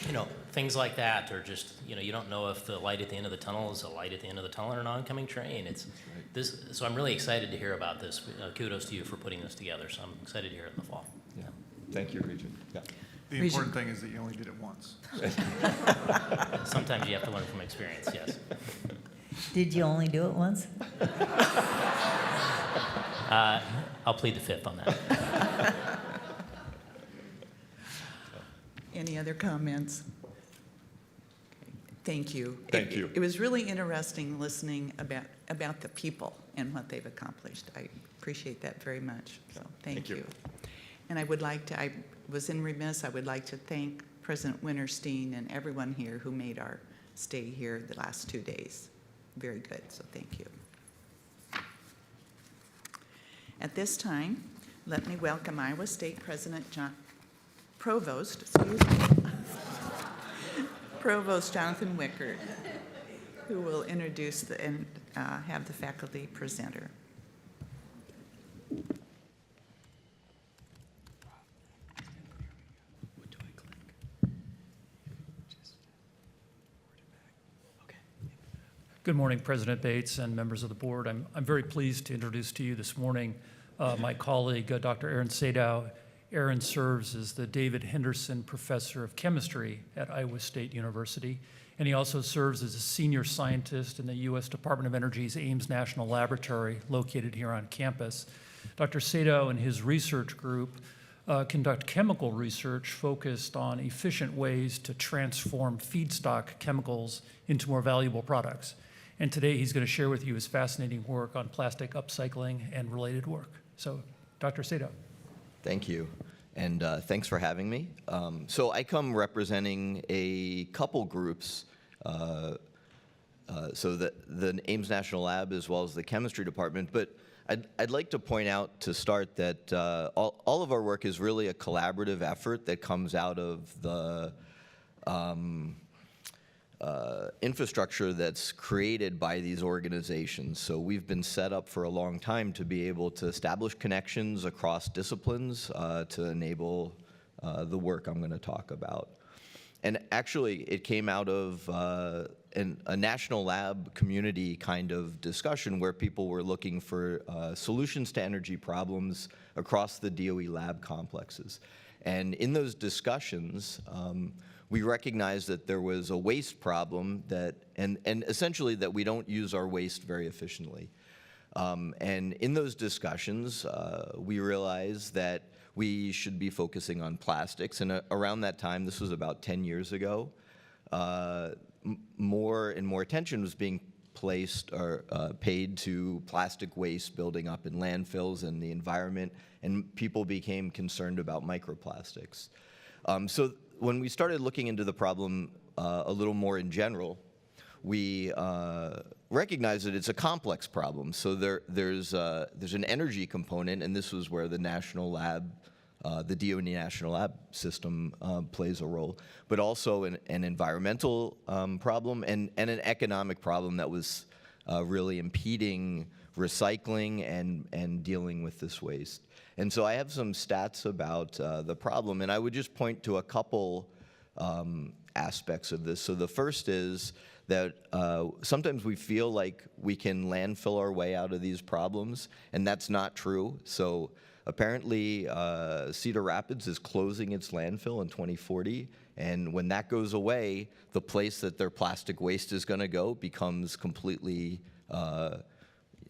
you know, things like that are just, you know, you don't know if the light at the end of the tunnel is a light at the end of the tunnel or an oncoming train. It's this, so I'm really excited to hear about this. Kudos to you for putting this together. So I'm excited to hear it in the fall. Yeah. Thank you, Regent. Yeah. The important thing is that you only did it once. Sometimes you have to learn from experience, yes. Did you only do it once? I'll plead the 5th on that. Any other comments? Thank you. Thank you. It was really interesting listening about the people and what they've accomplished. I appreciate that very much, so thank you. And I would like to thank President Wintersteen and everyone here who made our stay here the last 2 days. Very good, so thank you. At this time, let me welcome Iowa State Provost Jonathan Wickard, who will introduce and have the faculty presenter. Good morning, President Bates and members of the board. I'm very pleased to introduce to you this morning my colleague, Dr. Aaron Sadow. Aaron serves as the David Henderson Professor of Chemistry at Iowa State University, and he also serves as a senior scientist in the U.S. Department of Energy's Ames National Laboratory located here on campus. Dr. Sadow and his research group conduct chemical research focused on efficient ways to transform feedstock chemicals into more valuable products. And today he's going to share with you his fascinating work on plastic upcycling and related work. So, Dr. Sadow. Thank you, and thanks for having me. So I come representing a couple groups, so the Ames National Lab as well as the chemistry department, but I'd like to point out to start that all of our work is really a collaborative effort that comes out of the infrastructure that's created by these organizations. So we've been set up for a long time to be able to establish connections across disciplines to enable the work I'm going to talk about. And actually, it came out of a national lab community kind of discussion where people were looking for solutions to energy problems across the DOE lab complexes. And in those discussions, we recognized that there was a waste problem and essentially that we don't use our waste very efficiently. And in those discussions, we realized that we should be focusing on plastics. And around that time, this was about 10 years ago, more and more attention was being placed or paid to plastic waste building up in landfills and the environment, and people became concerned about microplastics. So when we started looking into the problem a little more in general, we recognized that it's a complex problem. So there's an energy component, and this was where the national lab, the DOE National Lab system plays a role, but also an environmental problem and an economic problem that was really impeding recycling and dealing with this waste. And so I have some stats about the problem, and I would just point to a couple aspects of this. So the first is that sometimes we feel like we can landfill our way out of these problems, and that's not true. So apparently Cedar Rapids is closing its landfill in 2040, and when that goes away, the place that their plastic waste is going to go becomes completely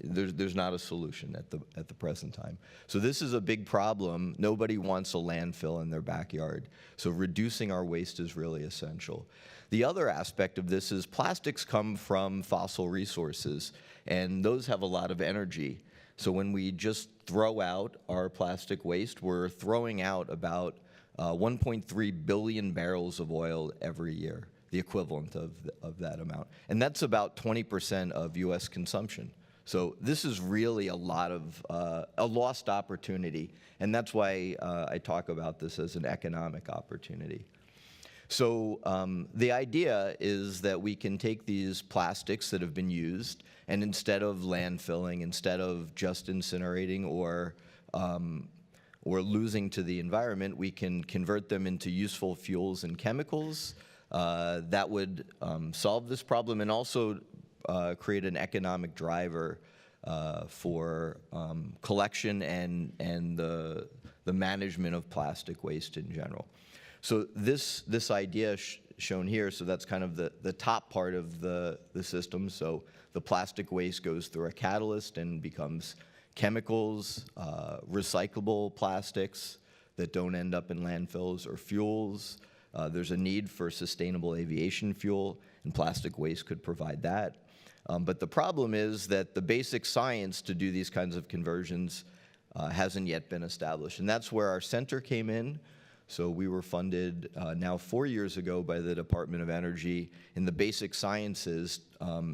there's not a solution at the present time. So this is a big problem. Nobody wants a landfill in their backyard. So reducing our waste is really essential. The other aspect of this is plastics come from fossil resources, and those have a lot of energy. So when we just throw out our plastic waste, we're throwing out about 1.3 billion barrels of oil every year, the equivalent of that amount. And that's about 20% of US consumption. So this is really a lot of a lost opportunity, and that's why I talk about this as an economic opportunity. So the idea is that we can take these plastics that have been used, and instead of landfilling, instead of just incinerating or losing to the environment, we can convert them into useful fuels and chemicals that would solve this problem and also create an economic driver for collection and the management of plastic waste in general. So this idea shown here, so that's kind of the top part of the system. So the plastic waste goes through a catalyst and becomes chemicals, recyclable plastics that don't end up in landfills, or fuels. There's a need for sustainable aviation fuel, and plastic waste could provide that. But the problem is that the basic science to do these kinds of conversions hasn't yet been established. And that's where our center came in. So we were funded now 4 years ago by the Department of Energy in the basic sciences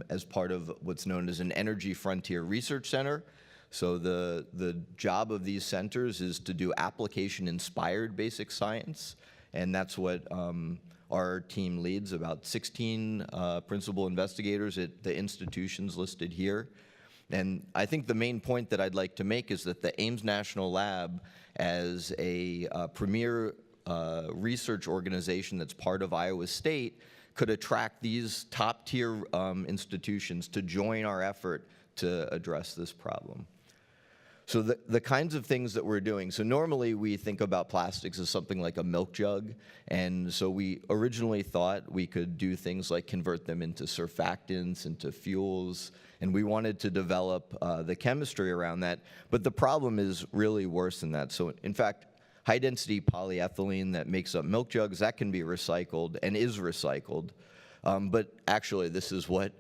as part of what's known as an Energy Frontier Research Center. So the job of these centers is to do application-inspired basic science, and that's what our team leads, about 16 principal investigators at the institutions listed here. And I think the main point that I'd like to make is that the Ames National Lab, as a premier research organization that's part of Iowa State, could attract these top-tier institutions to join our effort to address this problem. So the kinds of things that we're doing, so normally we think about plastics as something like a milk jug, and so we originally thought we could do things like convert them into surfactants, into fuels, and we wanted to develop the chemistry around that, but the problem is really worse than that. So in fact, high-density polyethylene that makes up milk jugs, that can be recycled and is recycled, but actually this is what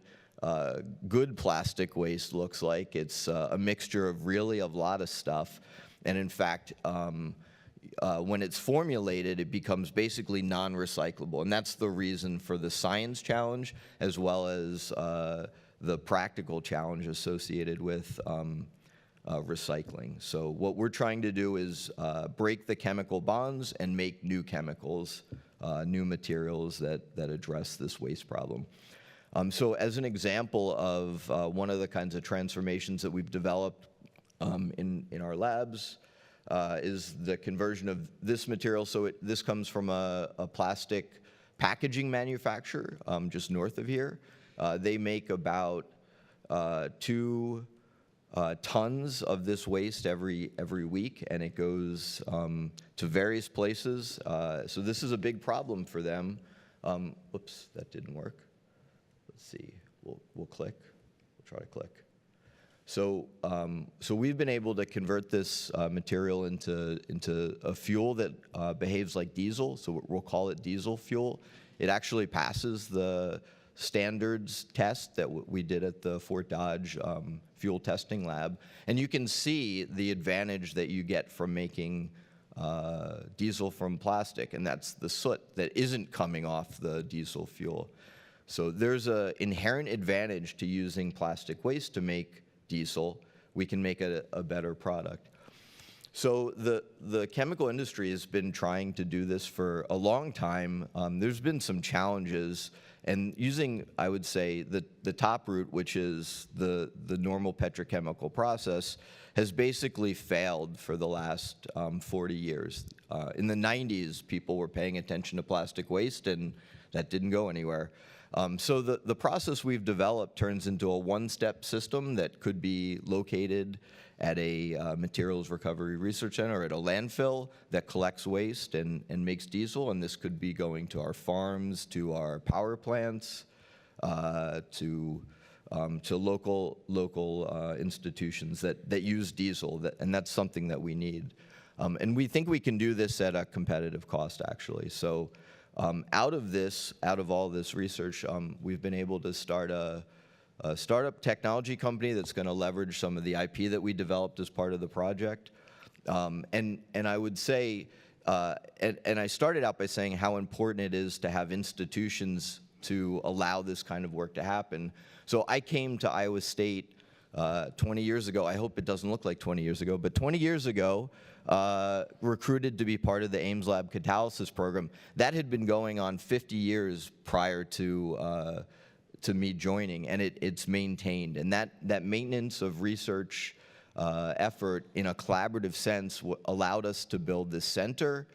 good plastic waste looks like. It's a mixture of really a lot of stuff, and in fact, when it's formulated, it becomes basically non-recyclable, and that's the reason for the science challenge as well as the practical challenge associated with recycling. So what we're trying to do is break the chemical bonds and make new chemicals, new materials that address this waste problem. So as an example of one of the kinds of transformations that we've developed in our labs is the conversion of this material. So this comes from a plastic packaging manufacturer just north of here. They make about 2 tons of this waste every week, and it goes to various places. So this is a big problem for them. Whoops, that didn't work. Let's see. We'll click. We'll try to click. So we've been able to convert this material into a fuel that behaves like diesel. So we'll call it diesel fuel. It actually passes the standards test that we did at the Fort Dodge fuel testing lab. And you can see the advantage that you get from making diesel from plastic, and that's the soot that isn't coming off the diesel fuel. So there's an inherent advantage to using plastic waste to make diesel. We can make a better product. So the chemical industry has been trying to do this for a long time. There's been some challenges, and using, I would say, the top route, which is the normal petrochemical process, has basically failed for the last 40 years. In the 90s, people were paying attention to plastic waste, and that didn't go anywhere. So the process we've developed turns into a one-step system that could be located at a materials recovery research center or at a landfill that collects waste and makes diesel. And this could be going to our farms, to our power plants, to local institutions that use diesel, and that's something that we need. And we think we can do this at a competitive cost, actually. So out of all this research, we've been able to start a startup technology company that's going to leverage some of the IP that we developed as part of the project. And I would say, and I started out by saying how important it is to have institutions to allow this kind of work to happen. So I came to Iowa State 20 years ago. I hope it doesn't look like 20 years ago, but 20 years ago, recruited to be part of the Ames Lab Catalysis program. That had been going on 50 years prior to me joining, and it's maintained. And that maintenance of research effort in a collaborative sense allowed us to build this center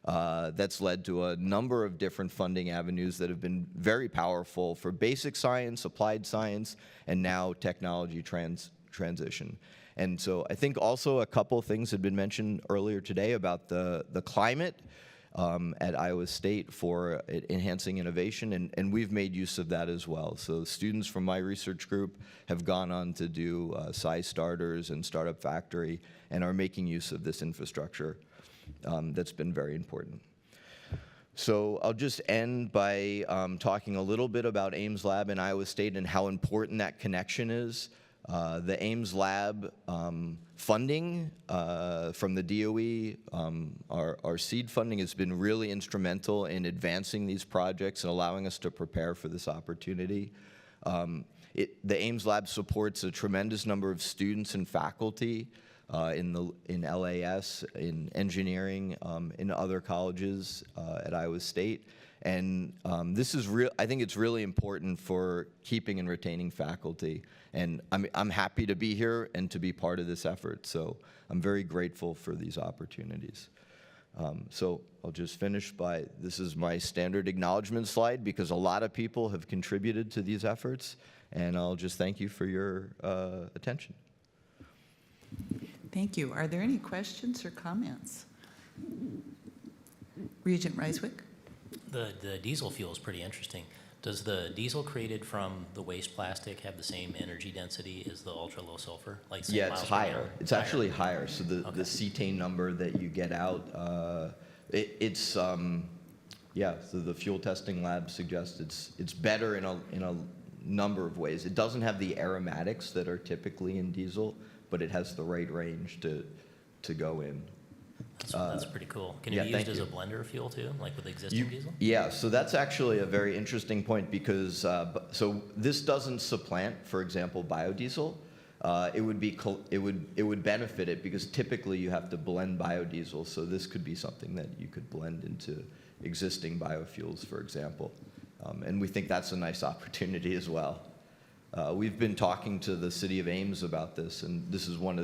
that's led to a number of different funding avenues that have been very powerful for basic science, applied science, and now technology transition. And so I think also a couple of things had been mentioned earlier today about the climate at Iowa State for enhancing innovation, and we've made use of that as well. So students from my research group have gone on to do SciStarters and Startup Factory and are making use of this infrastructure that's been very important. So I'll just end by talking a little bit about Ames Lab in Iowa State and how important that connection is. The Ames Lab funding from the DOE, our seed funding has been really instrumental in advancing these projects and allowing us to prepare for this opportunity. The Ames Lab supports a tremendous number of students and faculty in LAS, in engineering, in other colleges at Iowa State. And this is I think it's really important for keeping and retaining faculty. And I'm happy to be here and to be part of this effort. So I'm very grateful for these opportunities. So I'll just finish by, this is my standard acknowledgement slide because a lot of people have contributed to these efforts. And I'll just thank you for your attention. Thank you. Are there any questions or comments? Regent Reiswick? The diesel fuel is pretty interesting. Does the diesel created from the waste plastic have the same energy density as the ultra low sulfur? Like Yeah, it's higher. gallon? It's actually higher. So the cetane number that you get out, yeah. So the fuel testing lab suggests it's better in a number of ways. It doesn't have the aromatics that are typically in diesel, but it has the right range to go in. That's pretty cool. Can it be used as a blender fuel too, like with existing diesel? Yeah, so that's actually a very interesting point because, so this doesn't supplant, for example, biodiesel. It would benefit it because typically you have to blend biodiesel, so this could be something that you could blend into existing biofuels, for example. And we think that's a nice opportunity as well. We've been talking to the city of Ames about this, and this was one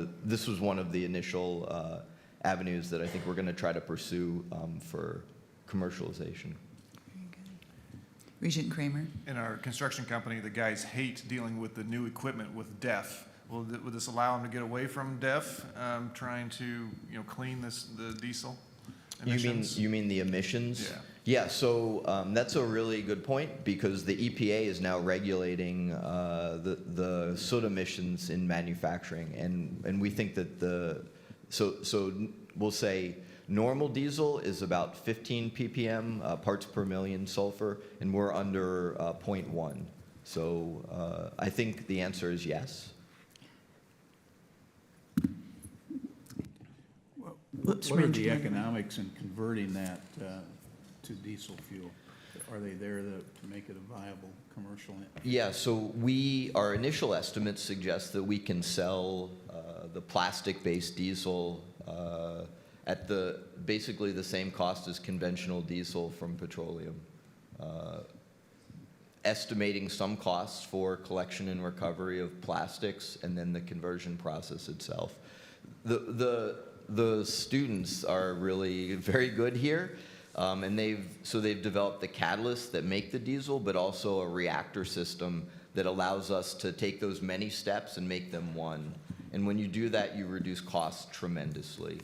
of the initial avenues that I think we're going to try to pursue for commercialization. Very good. Regent Kramer? In our construction company, the guys hate dealing with the new equipment with DEF. Would this allow them to get away from DEF, trying to, clean the diesel emissions? You mean the emissions? Yeah. Yeah, so that's a really good point because the EPA is now regulating the soot emissions in manufacturing, and we think that so we'll say normal diesel is about 15 ppm parts per million sulfur, and we're under 0.1. So I think the answer is yes. Whoops, What are Regent the Kramer. economics in converting that to diesel fuel? Are they there to make it a viable commercial? Yeah, so our initial estimates suggest that we can sell the plastic-based diesel at basically the same cost as conventional diesel from petroleum. Estimating some costs for collection and recovery of plastics and then the conversion process itself. The students are really very good here, and they've developed the catalysts that make the diesel, but also a reactor system that allows us to take those many steps and make them one. And when you do that, you reduce costs tremendously.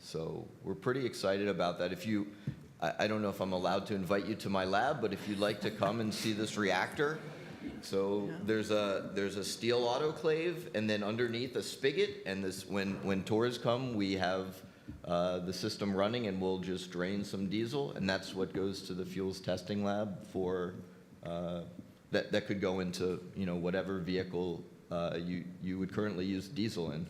So we're pretty excited about that. I don't know if I'm allowed to invite you to my lab, but if you'd like to come and see this reactor, so there's a steel autoclave, and then underneath a spigot, and when tours come, we have the system running, and we'll just drain some diesel, and that's what goes to the fuels testing lab for that could go into whatever vehicle you would currently use diesel in.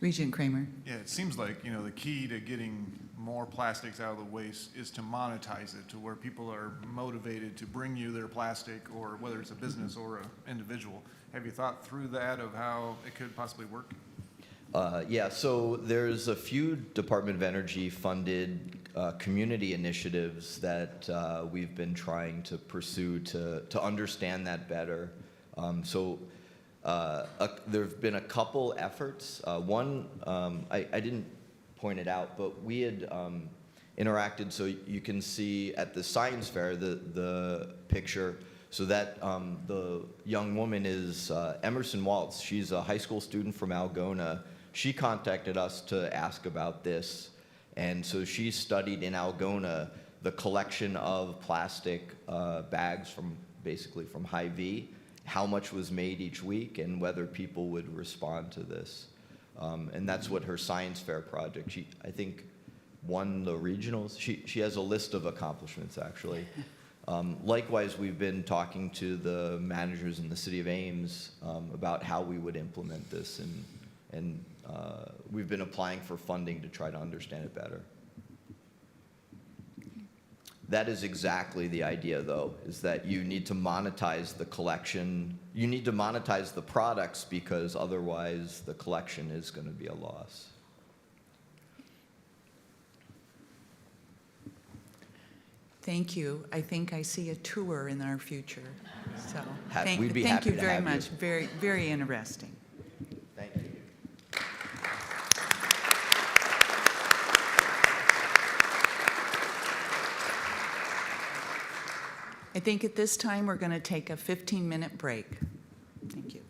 Regent Kramer? Yeah, it seems like, the key to getting more plastics out of the waste is to monetize it to where people are motivated to bring you their plastic, or whether it's a business or an individual. Have you thought through that of how it could possibly work? Yeah, so there's a few Department of Energy funded community initiatives that we've been trying to pursue to understand that better. There have been a couple efforts. One, I didn't point it out, but we had interacted, so you can see at the science fair the picture. So that the young woman is Emerson Waltz. She's a high school student from Algona. She contacted us to ask about this, and so she studied in Algona the collection of plastic bags from Hy-Vee, how much was made each week, and whether people would respond to this. And that's what her science fair project, she, I think, won the regionals. She has a list of accomplishments, actually. Likewise, we've been talking to the managers in the city of Ames about how we would implement this, and we've been applying for funding to try to understand it better. That is exactly the idea, though, is that you need to monetize the collection. You need to monetize the products, because otherwise the collection is going to be a loss. Thank you. I think I see a tour in our future. So We'd be thank happy you to very have you. much. Very, very interesting. Thank you. I think at this time we're going to take a 15-minute break. Thank you.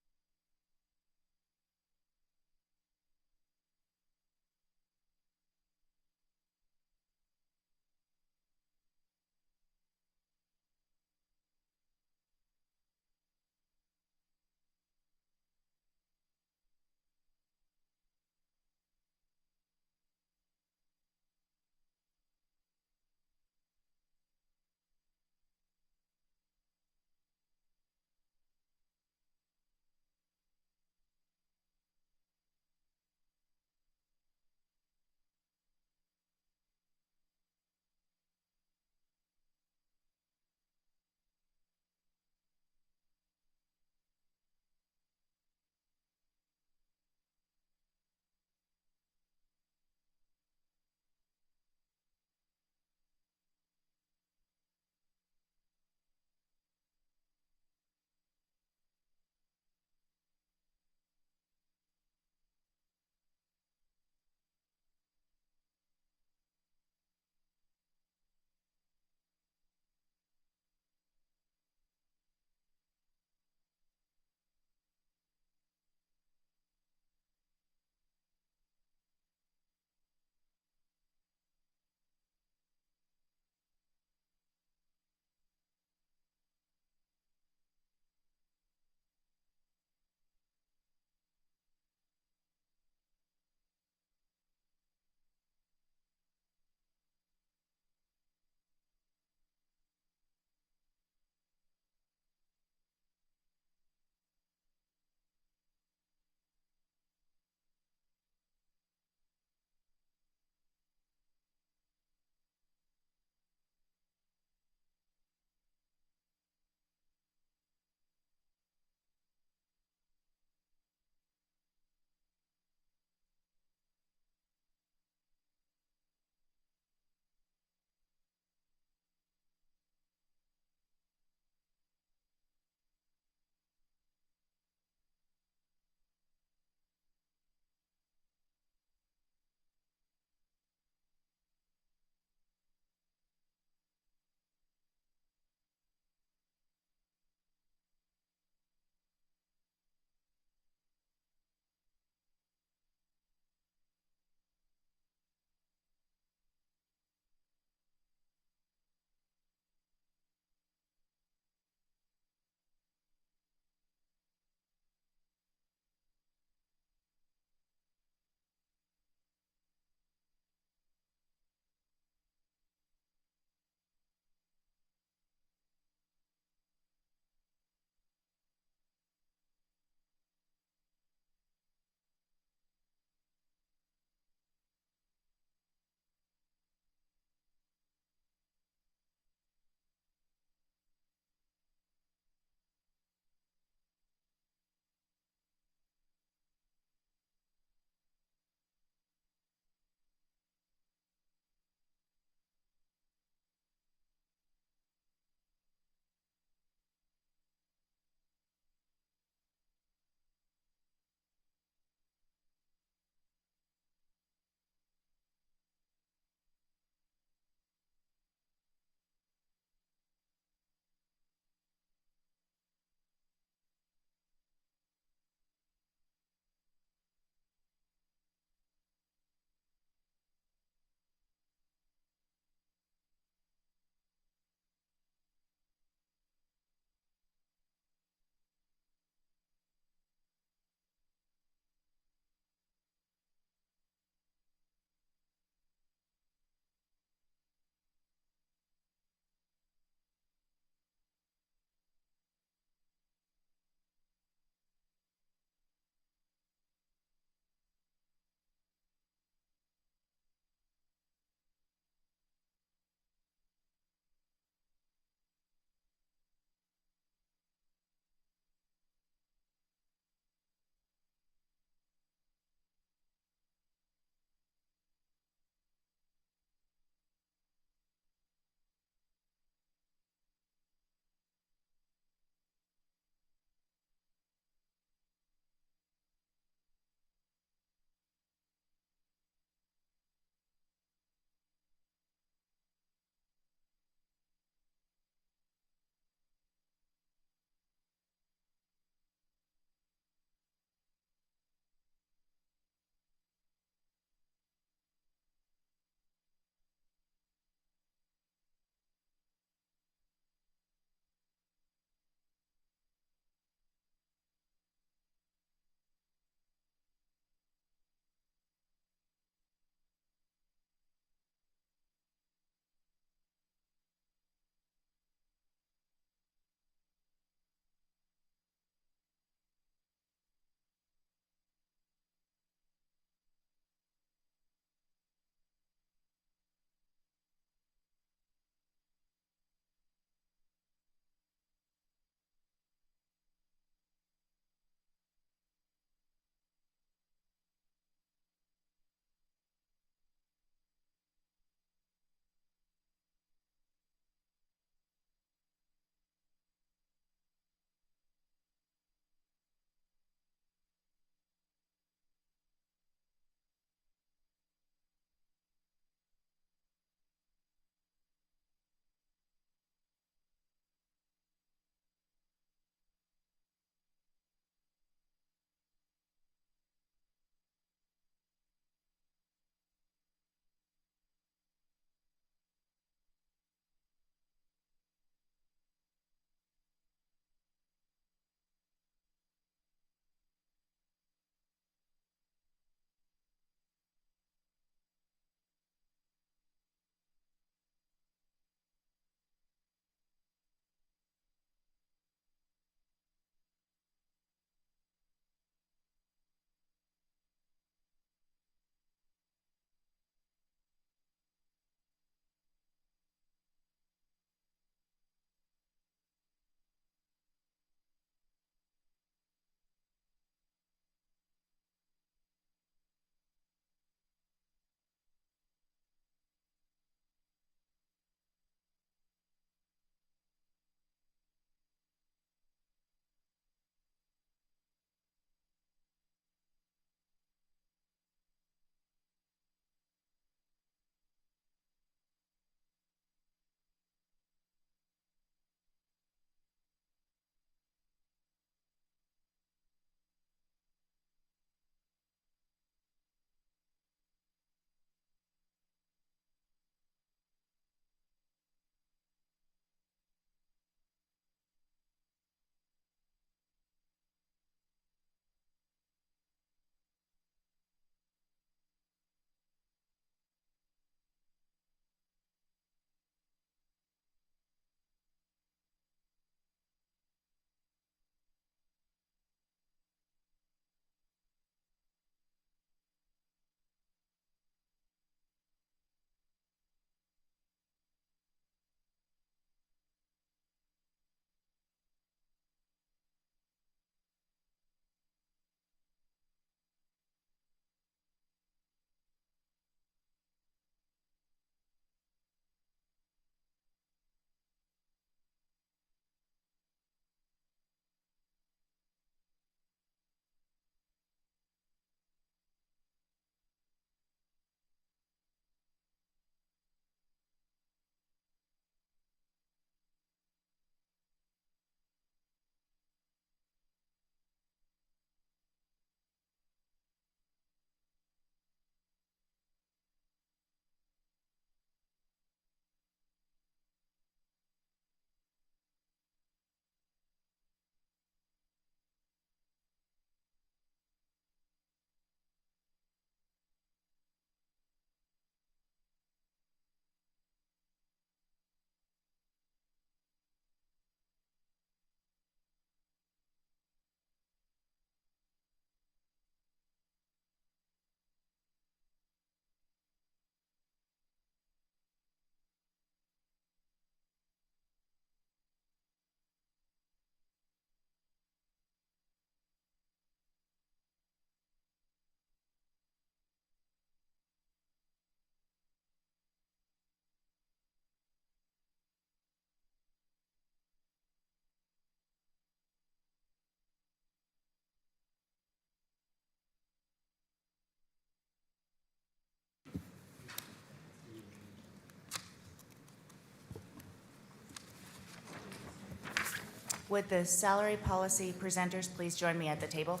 Would the salary policy presenters please join me at the table?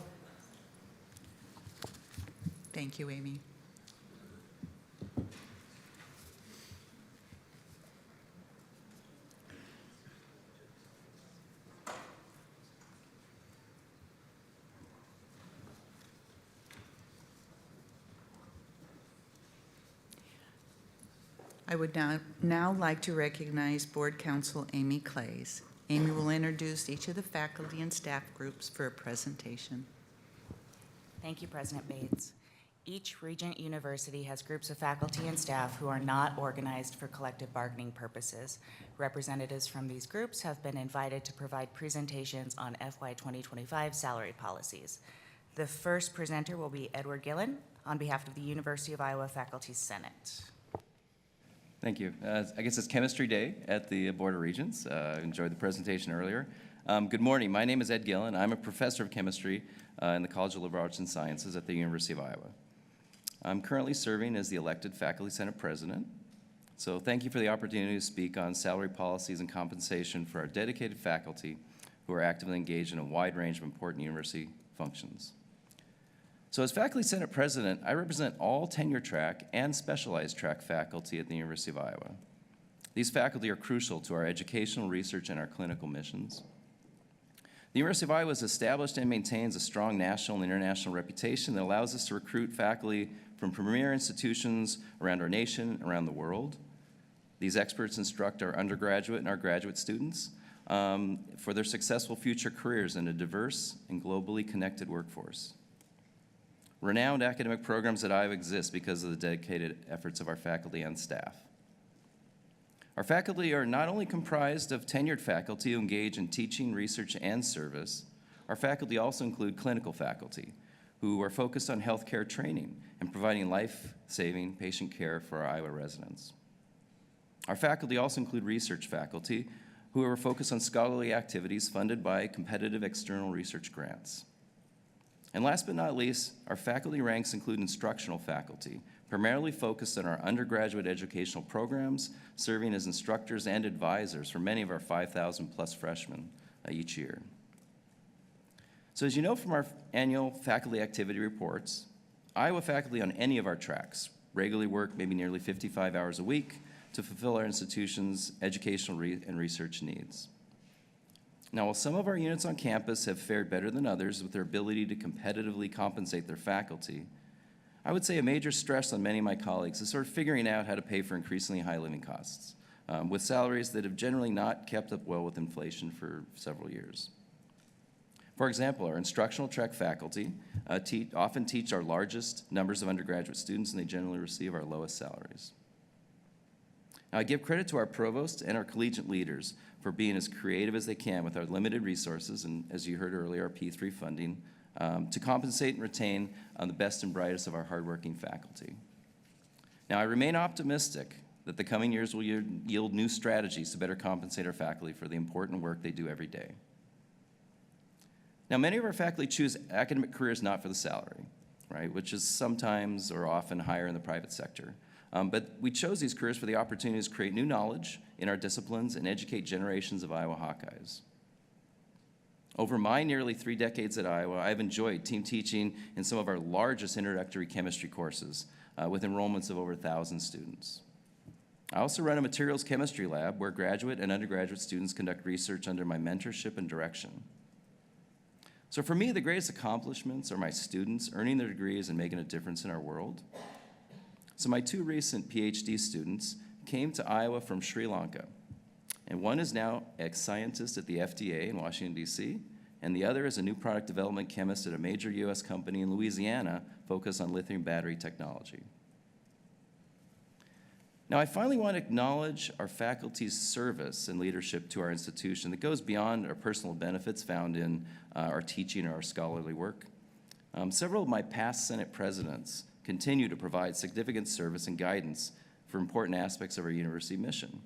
Thank you, Amy. I would now like to recognize Board Counsel Amy Clays. Amy will introduce each of the faculty and staff groups for a presentation. Thank you, President Bates. Each Regent University has groups of faculty and staff who are not organized for collective bargaining purposes. Representatives from these groups have been invited to provide presentations on FY 2025 salary policies. The first presenter will be Edward Gillen on behalf of the University of Iowa Faculty Senate. Thank you. I guess it's Chemistry Day at the Board of Regents. I enjoyed the presentation earlier. Good morning. My name is Ed Gillen. I'm a professor of chemistry in the College of Liberal Arts and Sciences at the University of Iowa. I'm currently serving as the elected Faculty Senate President. So thank you for the opportunity to speak on salary policies and compensation for our dedicated faculty who are actively engaged in a wide range of important university functions. So as Faculty Senate President, I represent all tenure track and specialized track faculty at the University of Iowa. These faculty are crucial to our educational research and our clinical missions. The University of Iowa has established and maintains a strong national and international reputation that allows us to recruit faculty from premier institutions around our nation, around the world. These experts instruct our undergraduate and our graduate students for their successful future careers in a diverse and globally connected workforce. Renowned academic programs at Iowa exist because of the dedicated efforts of our faculty and staff. Our faculty are not only comprised of tenured faculty who engage in teaching, research, and service, our faculty also include clinical faculty who are focused on healthcare training and providing life-saving patient care for our Iowa residents. Our faculty also include research faculty who are focused on scholarly activities funded by competitive external research grants. And last but not least, our faculty ranks include instructional faculty, primarily focused on our undergraduate educational programs, serving as instructors and advisors for many of our 5,000 plus freshmen each year. So as you know from our annual faculty activity reports, Iowa faculty on any of our tracks regularly work maybe nearly 55 hours a week to fulfill our institution's educational and research needs. Now, while some of our units on campus have fared better than others with their ability to competitively compensate their faculty, I would say a major stress on many of my colleagues is sort of figuring out how to pay for increasingly high living costs, with salaries that have generally not kept up well with inflation for several years. For example, our instructional track faculty often teach our largest numbers of undergraduate students, and they generally receive our lowest salaries. Now, I give credit to our provost and our collegiate leaders for being as creative as they can with our limited resources, and as you heard earlier, our P3 funding, to compensate and retain the best and brightest of our hardworking faculty. Now, I remain optimistic that the coming years will yield new strategies to better compensate our faculty for the important work they do every day. Now, many of our faculty choose academic careers not for the salary, right, which is sometimes or often higher in the private sector. But we chose these careers for the opportunities to create new knowledge in our disciplines and educate generations of Iowa Hawkeyes. Over my nearly 3 decades at Iowa, I've enjoyed team teaching in some of our largest introductory chemistry courses with enrollments of over 1,000 students. I also run a materials chemistry lab where graduate and undergraduate students conduct research under my mentorship and direction. So for me, the greatest accomplishments are my students earning their degrees and making a difference in our world. So my 2 recent PhD students came to Iowa from Sri Lanka, and one is now a scientist at the FDA in Washington, D.C., and the other is a new product development chemist at a major U.S. company in Louisiana focused on lithium battery technology. Now, I finally want to acknowledge our faculty's service and leadership to our institution that goes beyond our personal benefits found in our teaching or our scholarly work. Several of my past Senate presidents continue to provide significant service and guidance for important aspects of our university mission.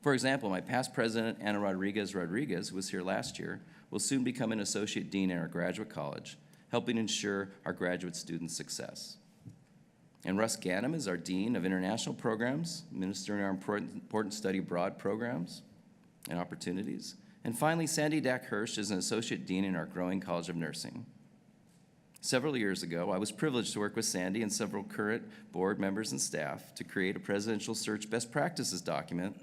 For example, my past president, Ana Rodriguez, who was here last year, will soon become an associate dean at our graduate college, helping ensure our graduate students' success. And Russ Ganem is our dean of international programs, ministering our important study abroad programs and opportunities. And finally, Sandy Dack Hirsch is an associate dean in our growing College of Nursing. Several years ago, I was privileged to work with Sandy and several current board members and staff to create a presidential search best practices document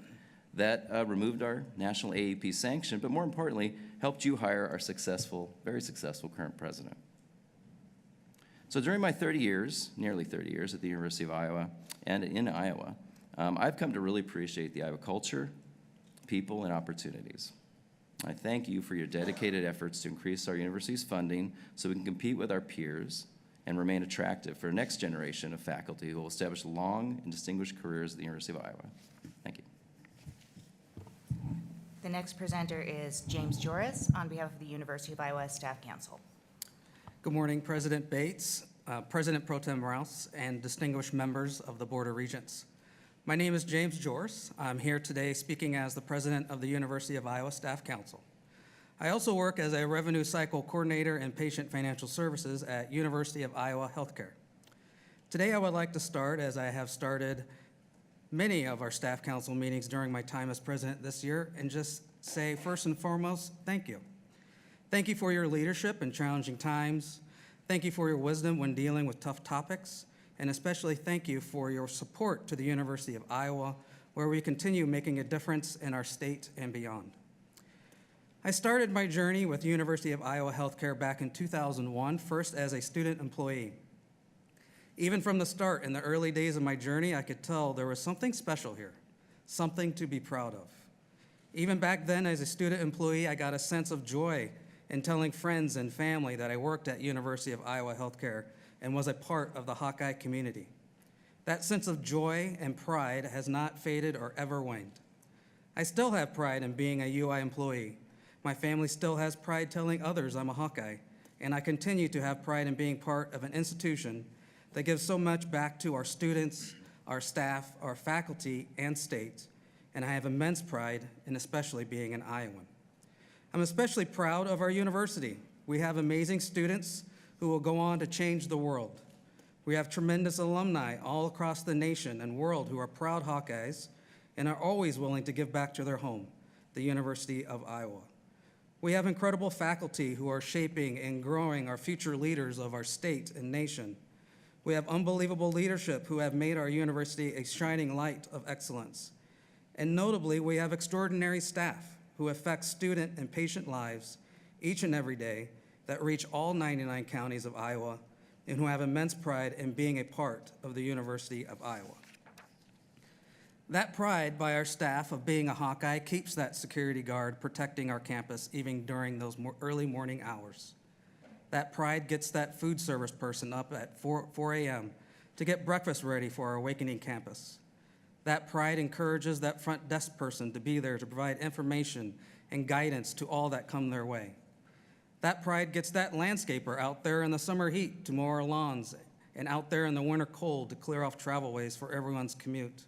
that removed our national AAP sanction, but more importantly, helped you hire our very successful current president. So during my 30 years, nearly 30 years at the University of Iowa and in Iowa, I've come to really appreciate the Iowa culture, people, and opportunities. I thank you for your dedicated efforts to increase our university's funding so we can compete with our peers and remain attractive for the next generation of faculty who will establish long and distinguished careers at the University of Iowa. Thank you. The next presenter is James Joris on behalf of the University of Iowa Staff Council. Good morning, President Bates, President Pro Tem Rouse, and distinguished members of the Board of Regents. My name is James Joris. I'm here today speaking as the President of the University of Iowa Staff Council. I also work as a Revenue Cycle Coordinator in Patient Financial Services at University of Iowa Healthcare. Today I would like to start, as I have started many of our Staff Council meetings during my time as President this year, and just say first and foremost, thank you. Thank you for your leadership in challenging times. Thank you for your wisdom when dealing with tough topics. And especially thank you for your support to the University of Iowa, where we continue making a difference in our state and beyond. I started my journey with University of Iowa Healthcare back in 2001, first as a student employee. Even from the start, in the early days of my journey, I could tell there was something special here, something to be proud of. Even back then, as a student employee, I got a sense of joy in telling friends and family that I worked at University of Iowa Healthcare and was a part of the Hawkeye community. That sense of joy and pride has not faded or ever waned. I still have pride in being a UI employee. My family still has pride telling others I'm a Hawkeye, and I continue to have pride in being part of an institution that gives so much back to our students, our staff, our faculty, and state, and I have immense pride in especially being an Iowan. I'm especially proud of our university. We have amazing students who will go on to change the world. We have tremendous alumni all across the nation and world who are proud Hawkeyes and are always willing to give back to their home, the University of Iowa. We have incredible faculty who are shaping and growing our future leaders of our state and nation. We have unbelievable leadership who have made our university a shining light of excellence. And notably, we have extraordinary staff who affect student and patient lives each and every day that reach all 99 counties of Iowa and who have immense pride in being a part of the University of Iowa. That pride by our staff of being a Hawkeye keeps that security guard protecting our campus even during those early morning hours. That pride gets that food service person up at 4 a.m. to get breakfast ready for our awakening campus. That pride encourages that front desk person to be there to provide information and guidance to all that come their way. That pride gets that landscaper out there in the summer heat to mow our lawns and out there in the winter cold to clear off travelways for everyone's commute.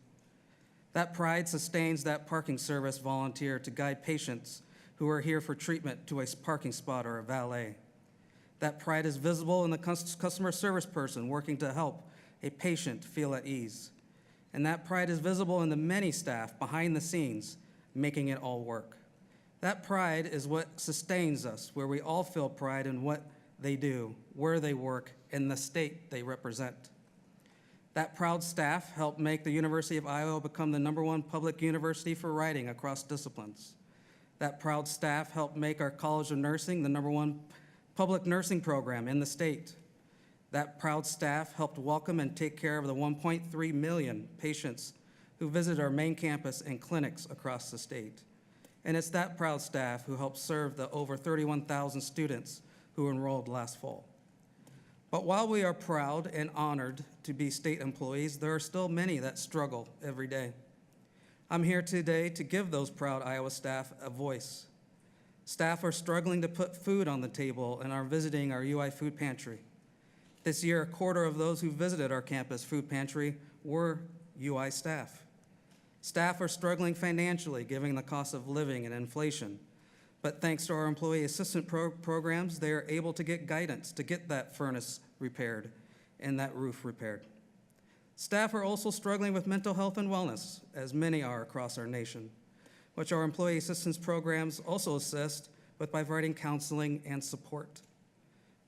That pride sustains that parking service volunteer to guide patients who are here for treatment to a parking spot or a valet. That pride is visible in the customer service person working to help a patient feel at ease. And that pride is visible in the many staff behind the scenes making it all work. That pride is what sustains us, where we all feel pride in what they do, where they work, and the state they represent. That proud staff helped make the University of Iowa become the #1 public university for writing across disciplines. That proud staff helped make our College of Nursing the #1 public nursing program in the state. That proud staff helped welcome and take care of the 1.3 million patients who visit our main campus and clinics across the state. And it's that proud staff who helped serve the over 31,000 students who enrolled last fall. But while we are proud and honored to be state employees, there are still many that struggle every day. I'm here today to give those proud Iowa staff a voice. Staff are struggling to put food on the table and are visiting our UI food pantry. This year, 1/4 of those who visited our campus food pantry were UI staff. Staff are struggling financially, given the cost of living and inflation. But thanks to our employee assistant programs, they are able to get guidance to get that furnace repaired and that roof repaired. Staff are also struggling with mental health and wellness, as many are across our nation. which our employee assistance programs also assist with by providing counseling and support.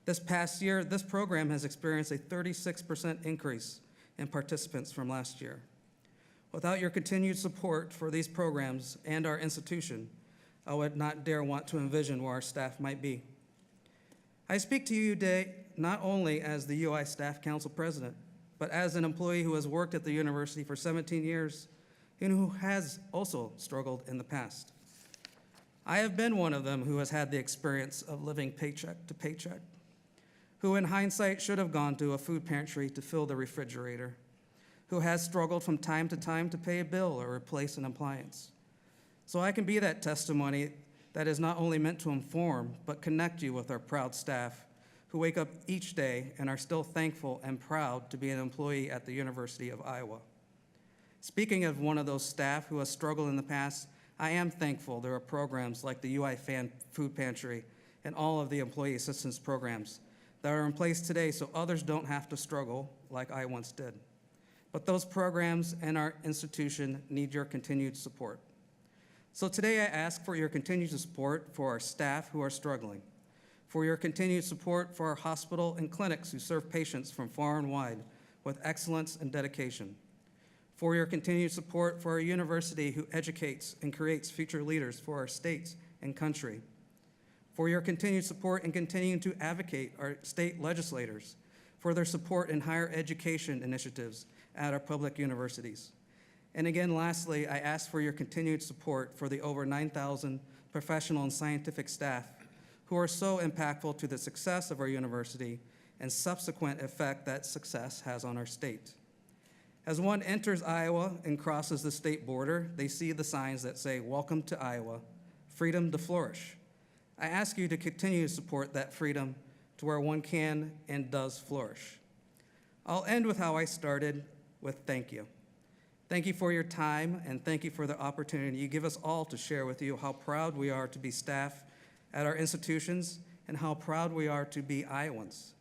This past year, this program has experienced a 36% increase in participants from last year. Without your continued support for these programs and our institution, I would not dare want to envision where our staff might be. I speak to you today not only as the UI Staff Council President, but as an employee who has worked at the university for 17 years and who has also struggled in the past. I have been one of them who has had the experience of living paycheck to paycheck, who in hindsight should have gone to a food pantry to fill the refrigerator, who has struggled from time to time to pay a bill or replace an appliance. So I can be that testimony that is not only meant to inform, but connect you with our proud staff who wake up each day and are still thankful and proud to be an employee at the University of Iowa. Speaking of one of those staff who has struggled in the past, I am thankful there are programs like the UI Food Pantry and all of the employee assistance programs that are in place today so others don't have to struggle like I once did. But those programs and our institution need your continued support. So today I ask for your continued support for our staff who are struggling, for your continued support for our hospital and clinics who serve patients from far and wide with excellence and dedication, for your continued support for our university who educates and creates future leaders for our states and country, for your continued support in continuing to advocate our state legislators for their support in higher education initiatives at our public universities. And again, lastly, I ask for your continued support for the over 9,000 professional and scientific staff who are so impactful to the success of our university and subsequent effect that success has on our state. As one enters Iowa and crosses the state border, they see the signs that say, "Welcome to Iowa, freedom to flourish." I ask you to continue to support that freedom to where one can and does flourish. I'll end with how I started, with thank you. Thank you for your time, and thank you for the opportunity you give us all to share with you how proud we are to be staff at our institutions and how proud we are to be Iowans.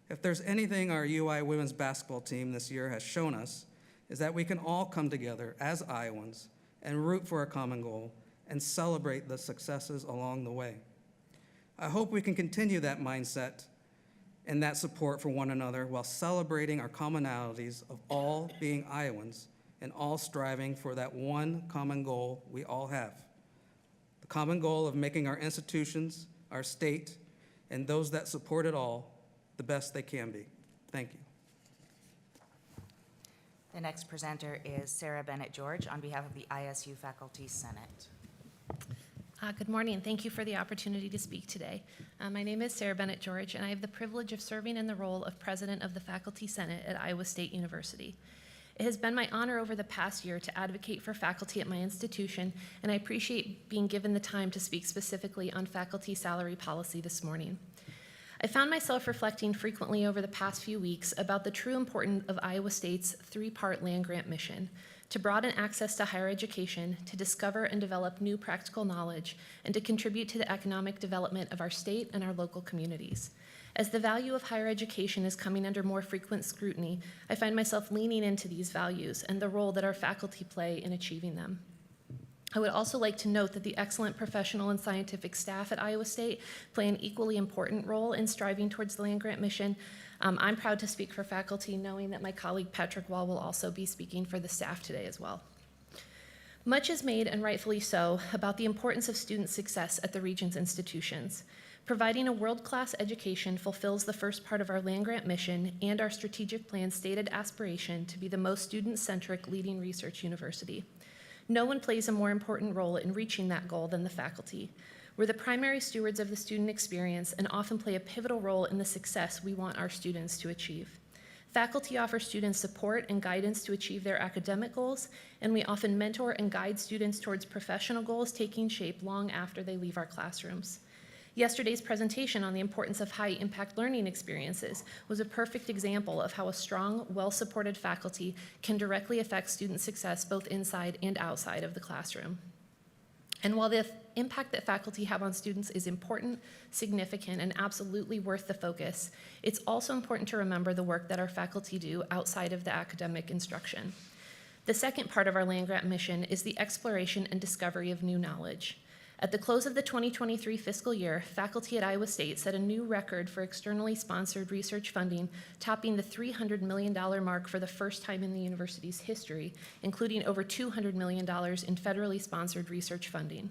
If there's anything our UI women's basketball team this year has shown us, is that we can all come together as Iowans and root for a common goal and celebrate the successes along the way. I hope we can continue that mindset and that support for one another while celebrating our commonalities of all being Iowans and all striving for that one common goal we all have. The common goal of making our institutions, our state, and those that support it all the best they can be. Thank you. The next presenter is Sarah Bennett-George on behalf of the ISU Faculty Senate. Good morning. Thank you for the opportunity to speak today. My name is Sarah Bennett-George, and I have the privilege of serving in the role of President of the Faculty Senate at Iowa State University. It has been my honor over the past year to advocate for faculty at my institution, and I appreciate being given the time to speak specifically on faculty salary policy this morning. I found myself reflecting frequently over the past few weeks about the true importance of Iowa State's three-part land-grant mission: to broaden access to higher education, to discover and develop new practical knowledge, and to contribute to the economic development of our state and our local communities. As the value of higher education is coming under more frequent scrutiny, I find myself leaning into these values and the role that our faculty play in achieving them. I would also like to note that the excellent professional and scientific staff at Iowa State play an equally important role in striving towards the land-grant mission. I'm proud to speak for faculty, knowing that my colleague Patrick Wall will also be speaking for the staff today as well. Much is made, and rightfully so, about the importance of student success at the Regents institutions. Providing a world-class education fulfills the first part of our land-grant mission and our strategic plan's stated aspiration to be the most student-centric leading research university. No one plays a more important role in reaching that goal than the faculty. We're the primary stewards of the student experience and often play a pivotal role in the success we want our students to achieve. Faculty offer students support and guidance to achieve their academic goals, and we often mentor and guide students towards professional goals taking shape long after they leave our classrooms. Yesterday's presentation on the importance of high-impact learning experiences was a perfect example of how a strong, well-supported faculty can directly affect student success both inside and outside of the classroom. And while the impact that faculty have on students is important, significant, and absolutely worth the focus, it's also important to remember the work that our faculty do outside of the academic instruction. The second part of our land-grant mission is the exploration and discovery of new knowledge. At the close of the 2023 fiscal year, faculty at Iowa State set a new record for externally sponsored research funding, topping the $300 million mark for the first time in the university's history, including over $200 million in federally sponsored research funding.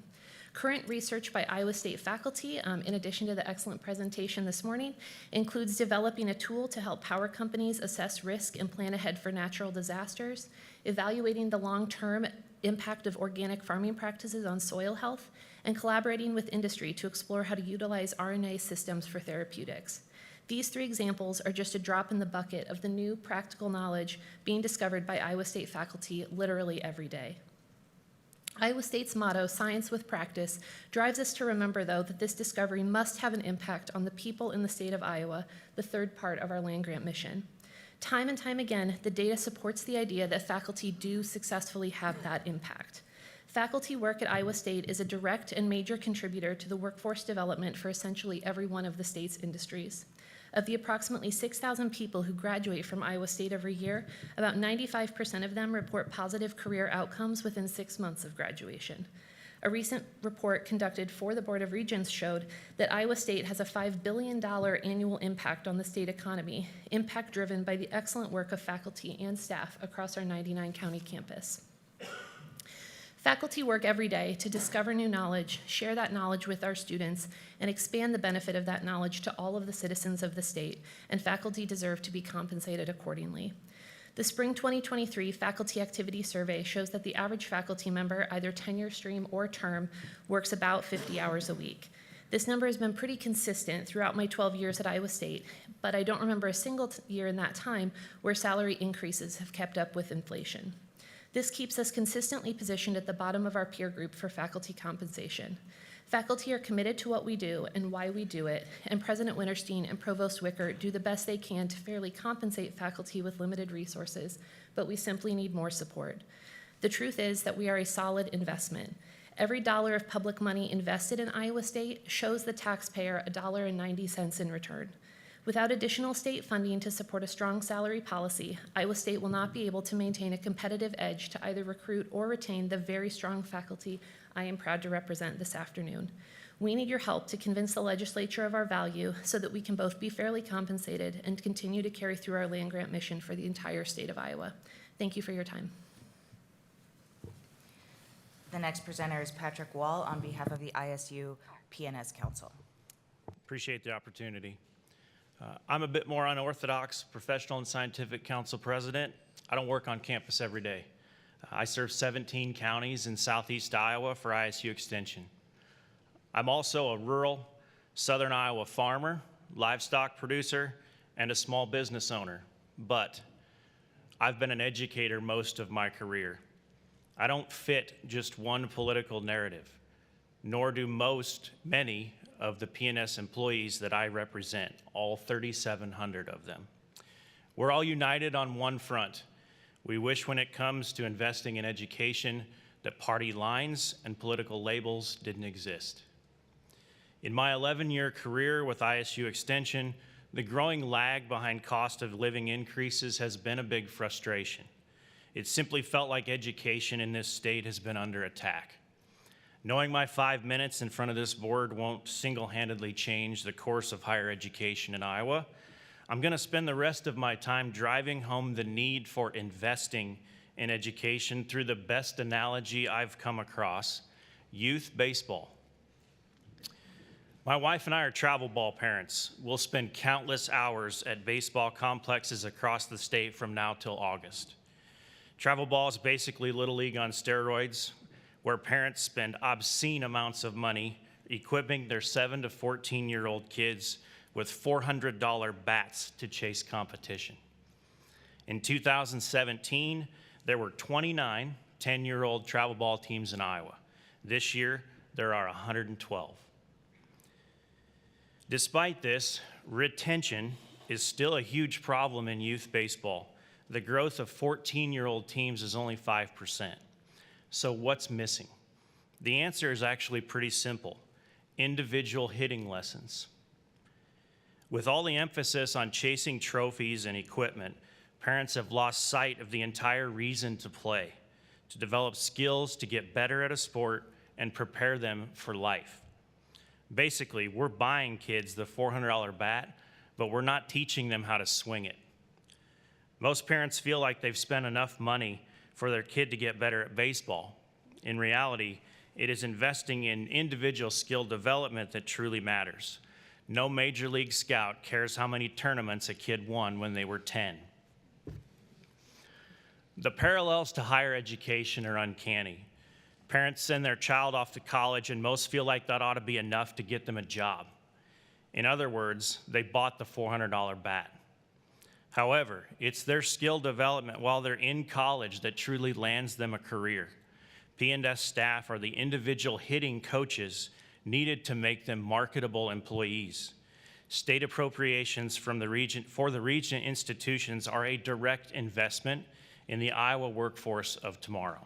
Current research by Iowa State faculty, in addition to the excellent presentation this morning, includes developing a tool to help power companies assess risk and plan ahead for natural disasters, evaluating the long-term impact of organic farming practices on soil health, and collaborating with industry to explore how to utilize RNA systems for therapeutics. These three examples are just a drop in the bucket of the new practical knowledge being discovered by Iowa State faculty literally every day. Iowa State's motto, Science with Practice, drives us to remember, though, that this discovery must have an impact on the people in the state of Iowa, the third part of our land-grant mission. Time and time again, the data supports the idea that faculty do successfully have that impact. Faculty work at Iowa State is a direct and major contributor to the workforce development for essentially every one of the state's industries. Of the approximately 6,000 people who graduate from Iowa State every year, about 95% of them report positive career outcomes within 6 months of graduation. A recent report conducted for the Board of Regents showed that Iowa State has a $5 billion annual impact on the state economy, impact driven by the excellent work of faculty and staff across our 99-county campus. Faculty work every day to discover new knowledge, share that knowledge with our students, and expand the benefit of that knowledge to all of the citizens of the state, and faculty deserve to be compensated accordingly. The Spring 2023 Faculty Activity Survey shows that the average faculty member, either tenure stream or term, works about 50 hours a week. This number has been pretty consistent throughout my 12 years at Iowa State, but I don't remember a single year in that time where salary increases have kept up with inflation. This keeps us consistently positioned at the bottom of our peer group for faculty compensation. Faculty are committed to what we do and why we do it, and President Wintersteen and Provost Wicker do the best they can to fairly compensate faculty with limited resources, but we simply need more support. The truth is that we are a solid investment. Every dollar of public money invested in Iowa State shows the taxpayer $1.90 in return. Without additional state funding to support a strong salary policy, Iowa State will not be able to maintain a competitive edge to either recruit or retain the very strong faculty I am proud to represent this afternoon. We need your help to convince the legislature of our value so that we can both be fairly compensated and continue to carry through our land-grant mission for the entire state of Iowa. Thank you for your time. The next presenter is Patrick Wall on behalf of the ISU PNS Council. Appreciate the opportunity. I'm a bit more unorthodox professional and scientific council president. I don't work on campus every day. I serve 17 counties in southeast Iowa for ISU Extension. I'm also a rural southern Iowa farmer, livestock producer, and a small business owner, but I've been an educator most of my career. I don't fit just one political narrative, nor do many of the PNS employees that I represent, all 3,700 of them. We're all united on one front. We wish when it comes to investing in education that party lines and political labels didn't exist. In my 11-year career with ISU Extension, the growing lag behind cost of living increases has been a big frustration. It simply felt like education in this state has been under attack. Knowing my 5 minutes in front of this board won't single-handedly change the course of higher education in Iowa, I'm going to spend the rest of my time driving home the need for investing in education through the best analogy I've come across, youth baseball. My wife and I are travel ball parents. We'll spend countless hours at baseball complexes across the state from now till August. Travel ball is basically Little League on steroids, where parents spend obscene amounts of money equipping their 7 to 14-year-old kids with $400 bats to chase competition. In 2017, there were 29 10-year-old travel ball teams in Iowa. This year, there are 112. Despite this, retention is still a huge problem in youth baseball. The growth of 14-year-old teams is only 5%. So what's missing? The answer is actually pretty simple: individual hitting lessons. With all the emphasis on chasing trophies and equipment, parents have lost sight of the entire reason to play, to develop skills to get better at a sport and prepare them for life. Basically, we're buying kids the $400 bat, but we're not teaching them how to swing it. Most parents feel like they've spent enough money for their kid to get better at baseball. In reality, it is investing in individual skill development that truly matters. No Major League scout cares how many tournaments a kid won when they were 10. The parallels to higher education are uncanny. Parents send their child off to college and most feel like that ought to be enough to get them a job. In other words, they bought the $400 bat. However, it's their skill development while they're in college that truly lands them a career. P&S staff are the individual hitting coaches needed to make them marketable employees. State appropriations for the Regent institutions are a direct investment in the Iowa workforce of tomorrow.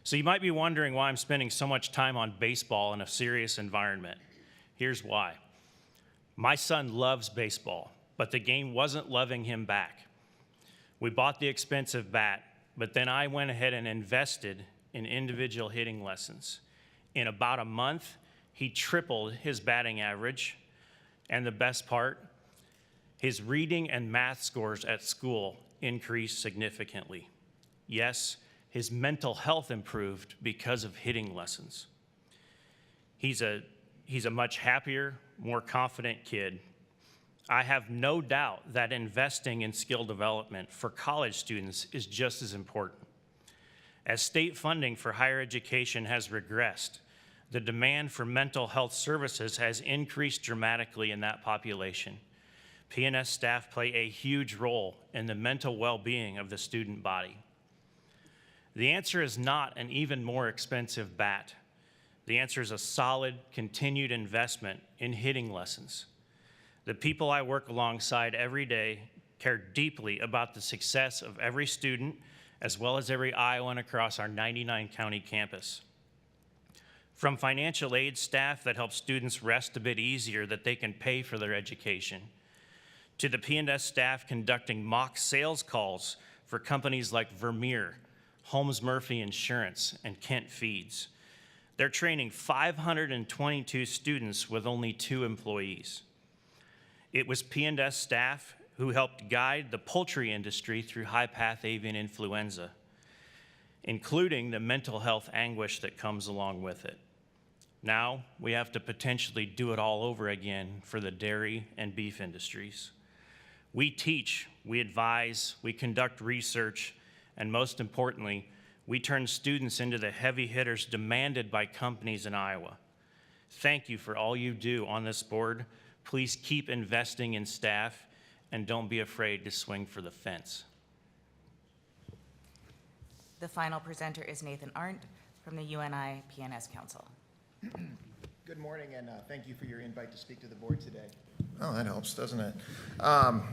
So you might be wondering why I'm spending so much time on baseball in a serious environment. Here's why. My son loves baseball, but the game wasn't loving him back. We bought the expensive bat, but then I went ahead and invested in individual hitting lessons. In about a month, he tripled his batting average, and the best part, his reading and math scores at school increased significantly. Yes, his mental health improved because of hitting lessons. He's a much happier, more confident kid. I have no doubt that investing in skill development for college students is just as important. As state funding for higher education has regressed, the demand for mental health services has increased dramatically in that population. P&S staff play a huge role in the mental well-being of the student body. The answer is not an even more expensive bat. The answer is a solid, continued investment in hitting lessons. The people I work alongside every day care deeply about the success of every student, as well as every Iowan across our 99-county campus. From financial aid staff that help students rest a bit easier that they can pay for their education, to the P&S staff conducting mock sales calls for companies like Vermeer, Holmes Murphy Insurance, and Kent Feeds. They're training 522 students with only 2 employees. It was P&S staff who helped guide the poultry industry through high-path avian influenza, including the mental health anguish that comes along with it. Now, we have to potentially do it all over again for the dairy and beef industries. We teach, we advise, we conduct research, and most importantly, we turn students into the heavy hitters demanded by companies in Iowa. Thank you for all you do on this board. Please keep investing in staff and don't be afraid to swing for the fence. The final presenter is Nathan Arndt from the UNI P&S Council. Good morning, and thank you for your invite to speak to the board today. Oh, that helps, doesn't it?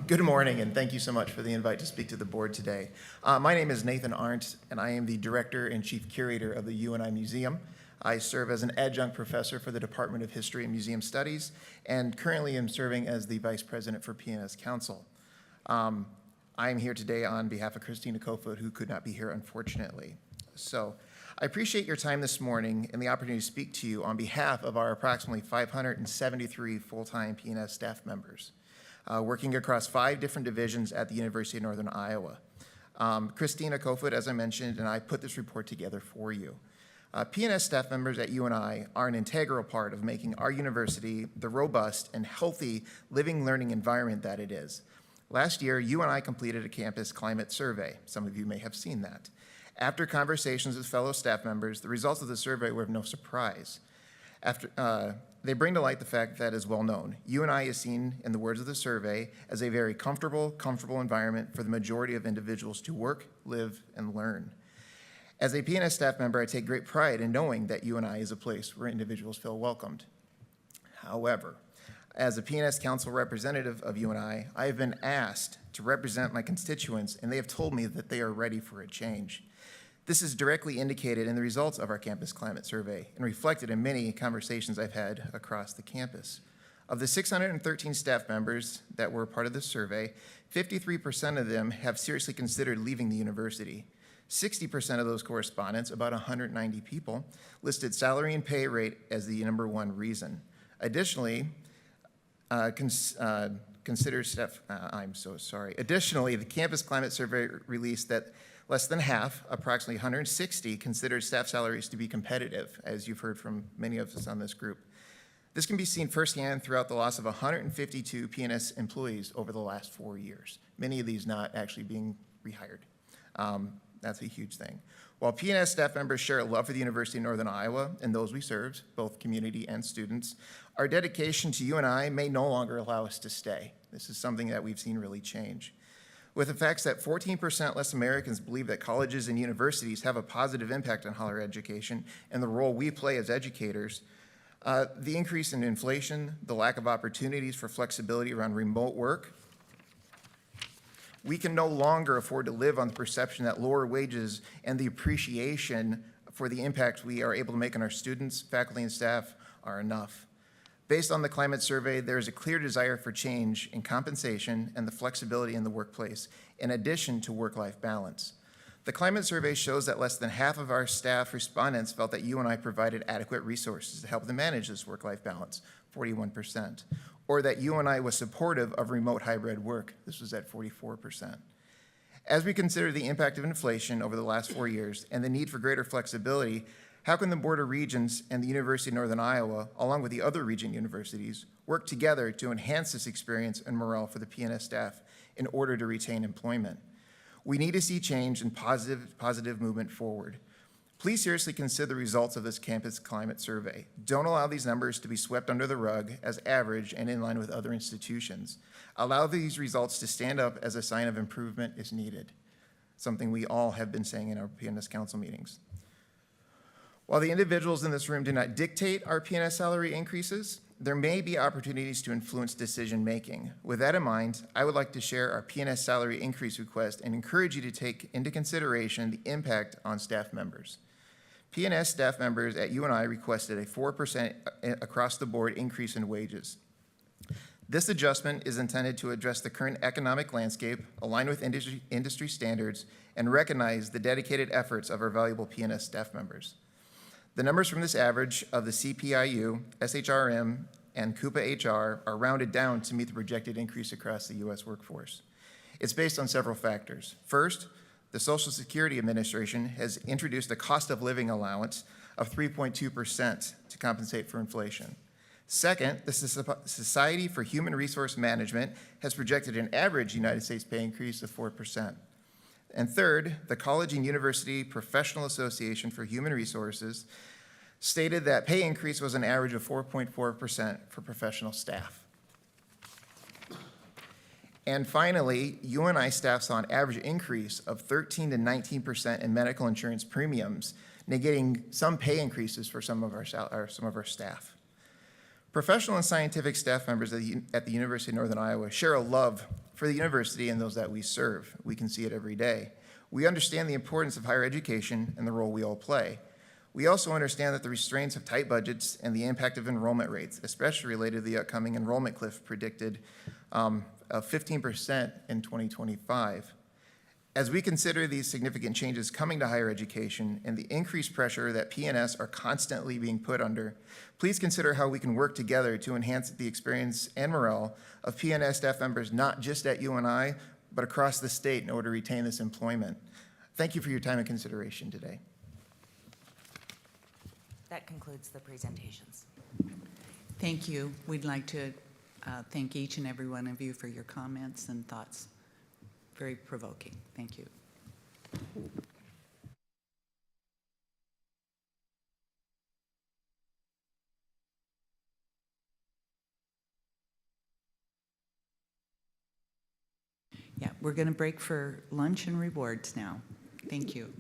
Good morning, and thank you so much for the invite to speak to the board today. My name is Nathan Arndt, and I am the Director and Chief Curator of the UNI Museum. I serve as an adjunct professor for the Department of History and Museum Studies, and currently am serving as the Vice President for P&S Council. I am here today on behalf of Christina Kofod, who could not be here, unfortunately. So I appreciate your time this morning and the opportunity to speak to you on behalf of our approximately 573 full-time P&S staff members, working across 5 different divisions at the University of Northern Iowa. Christina Kofod, as I mentioned, and I put this report together for you. P&S staff members at UNI are an integral part of making our university the robust and healthy living learning environment that it is. Last year, UNI completed a campus climate survey. Some of you may have seen that. After conversations with fellow staff members, the results of the survey were of no surprise. They bring to light the fact that is well known. UNI is seen, in the words of the survey, as a very comfortable environment for the majority of individuals to work, live, and learn. As a P&S staff member, I take great pride in knowing that UNI is a place where individuals feel welcomed. However, as a P&S Council representative of UNI, I have been asked to represent my constituents, and they have told me that they are ready for a change. This is directly indicated in the results of our campus climate survey and reflected in many conversations I've had across the campus. Of the 613 staff members that were part of this survey, 53% of them have seriously considered leaving the university. 60% of those correspondents, about 190 people, listed salary and pay rate as the number one reason. Additionally, Additionally, the Campus Climate Survey released that less than half, approximately 160, considered staff salaries to be competitive, as you've heard from many of us on this group. This can be seen firsthand throughout the loss of 152 P&S employees over the last 4 years, many of these not actually being rehired. That's a huge thing. While P&S staff members share a love for the University of Northern Iowa and those we serve, both community and students, our dedication to UNI may no longer allow us to stay. This is something that we've seen really change. With the facts that 14% less Americans believe that colleges and universities have a positive impact on higher education and the role we play as educators, the increase in inflation, the lack of opportunities for flexibility around remote work, we can no longer afford to live on the perception that lower wages and the appreciation for the impact we are able to make on our students, faculty, and staff are enough. Based on the climate survey, there is a clear desire for change in compensation and the flexibility in the workplace, in addition to work-life balance. The climate survey shows that less than half of our staff respondents felt that UNI provided adequate resources to help them manage this work-life balance, 41%, or that UNI was supportive of remote hybrid work. This was at 44%. As we consider the impact of inflation over the last 4 years and the need for greater flexibility, how can the Board of Regents and the University of Northern Iowa, along with the other Regent universities, work together to enhance this experience and morale for the P&S staff in order to retain employment? We need to see change and positive movement forward. Please seriously consider the results of this campus climate survey. Don't allow these numbers to be swept under the rug as average and in line with other institutions. Allow these results to stand up as a sign of improvement is needed, something we all have been saying in our P&S council meetings. While the individuals in this room do not dictate our P&S salary increases, there may be opportunities to influence decision-making. With that in mind, I would like to share our P&S salary increase request and encourage you to take into consideration the impact on staff members. P&S staff members at UNI requested a 4% across-the-board increase in wages. This adjustment is intended to address the current economic landscape, align with industry standards, and recognize the dedicated efforts of our valuable P&S staff members. The numbers from this average of the CPIU, SHRM, and Coupa HR are rounded down to meet the projected increase across the U.S. workforce. It's based on several factors. First, the Social Security Administration has introduced a cost of living allowance of 3.2% to compensate for inflation. Second, the Society for Human Resource Management has projected an average United States pay increase of 4%. And third, the College and University Professional Association for Human Resources stated that pay increase was an average of 4.4% for professional staff. And finally, UNI staff saw an average increase of 13 to 19% in medical insurance premiums, negating some pay increases for some of our staff. Professional and scientific staff members at the University of Northern Iowa share a love for the university and those that we serve. We can see it every day. We understand the importance of higher education and the role we all play. We also understand that the restraints of tight budgets and the impact of enrollment rates, especially related to the upcoming enrollment cliff predicted of 15% in 2025. As we consider these significant changes coming to higher education and the increased pressure that P&S are constantly being put under, please consider how we can work together to enhance the experience and morale of P&S staff members, not just at UNI, but across the state in order to retain this employment. Thank you for your time and consideration today. That concludes the presentations. Thank you. We'd like to thank each and every one of you for your comments and thoughts. Very provoking. Thank you. Yeah, we're going to break for lunch and rewards now. Thank you.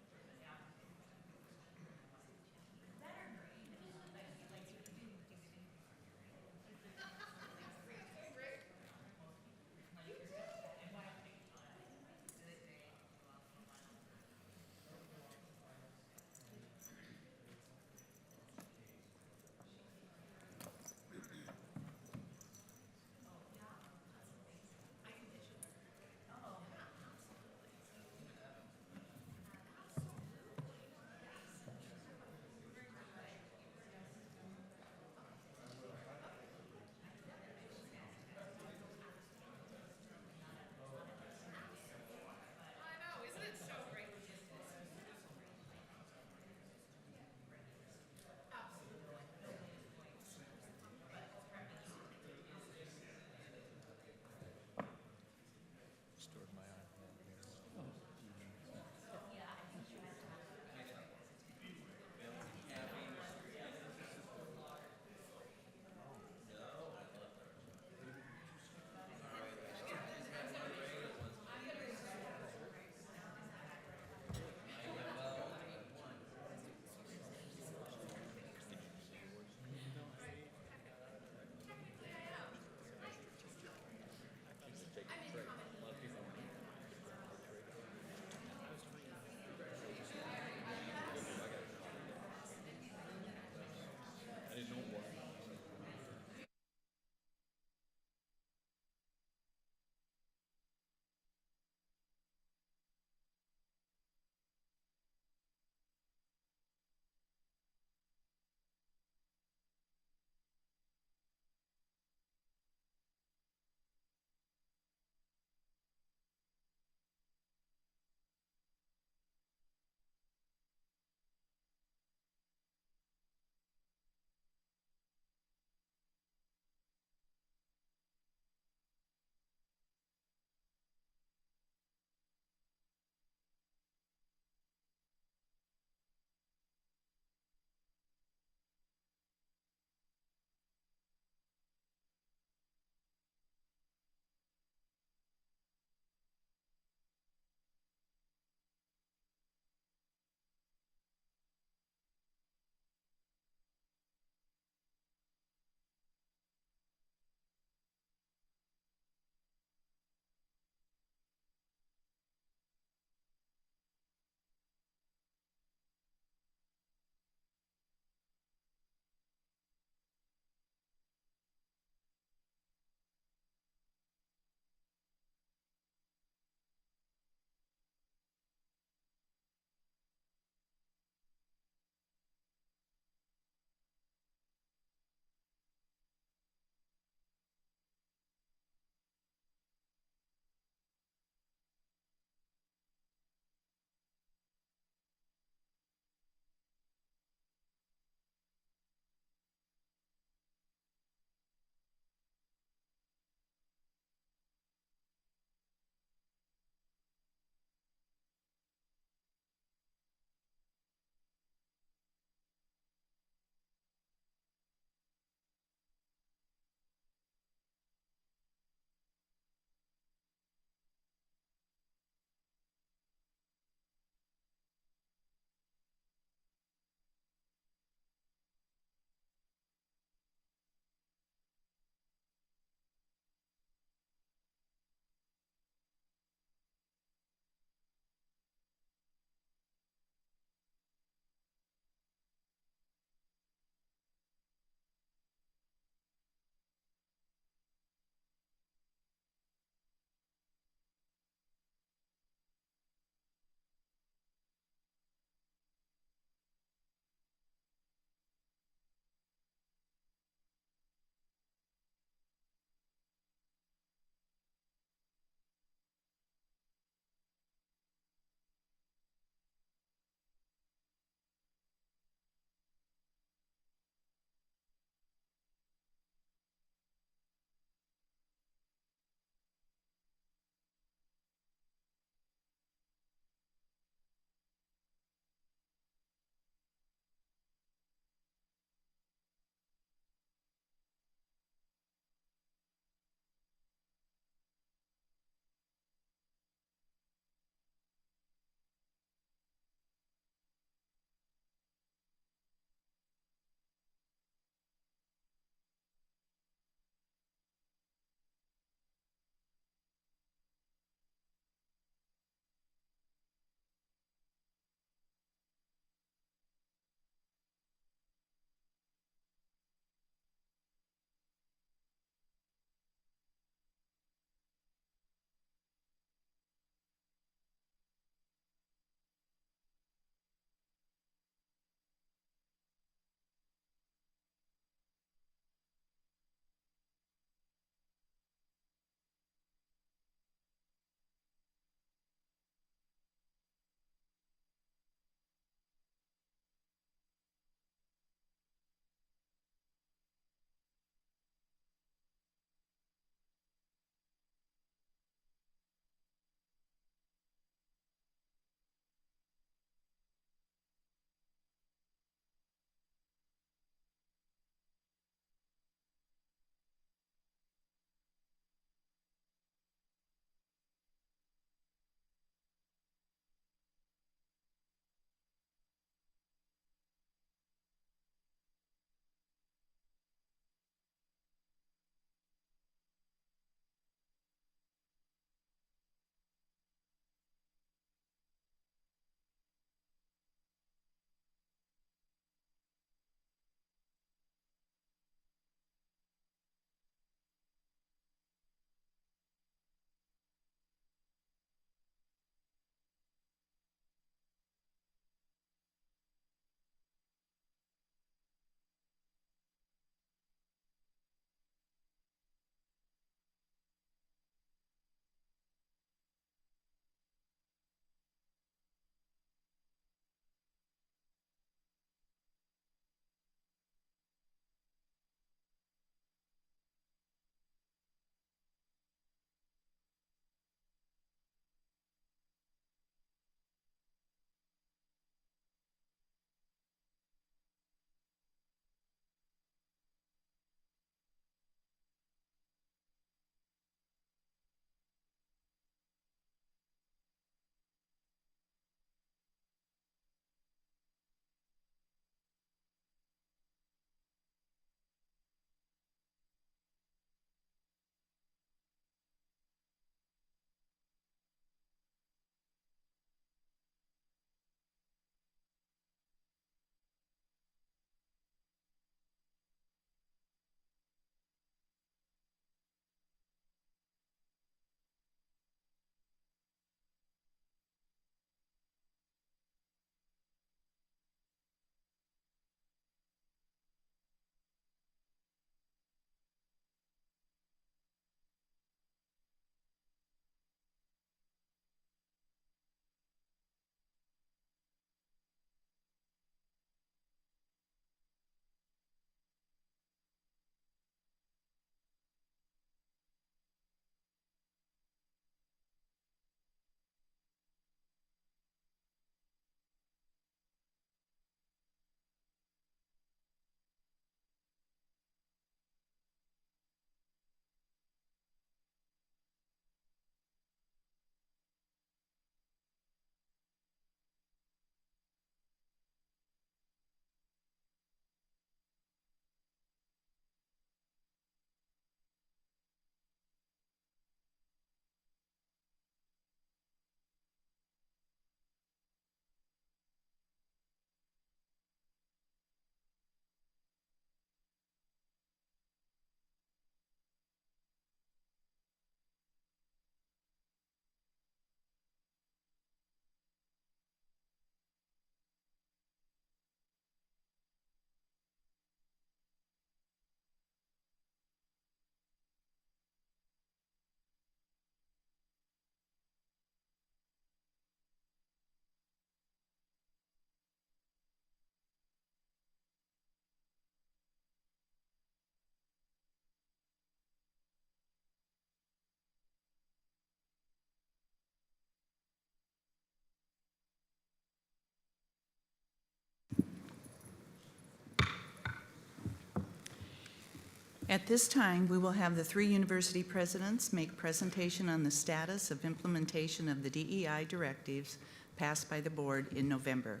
At this time, we will have the 3 university presidents make presentation on the status of implementation of the DEI directives passed by the board in November.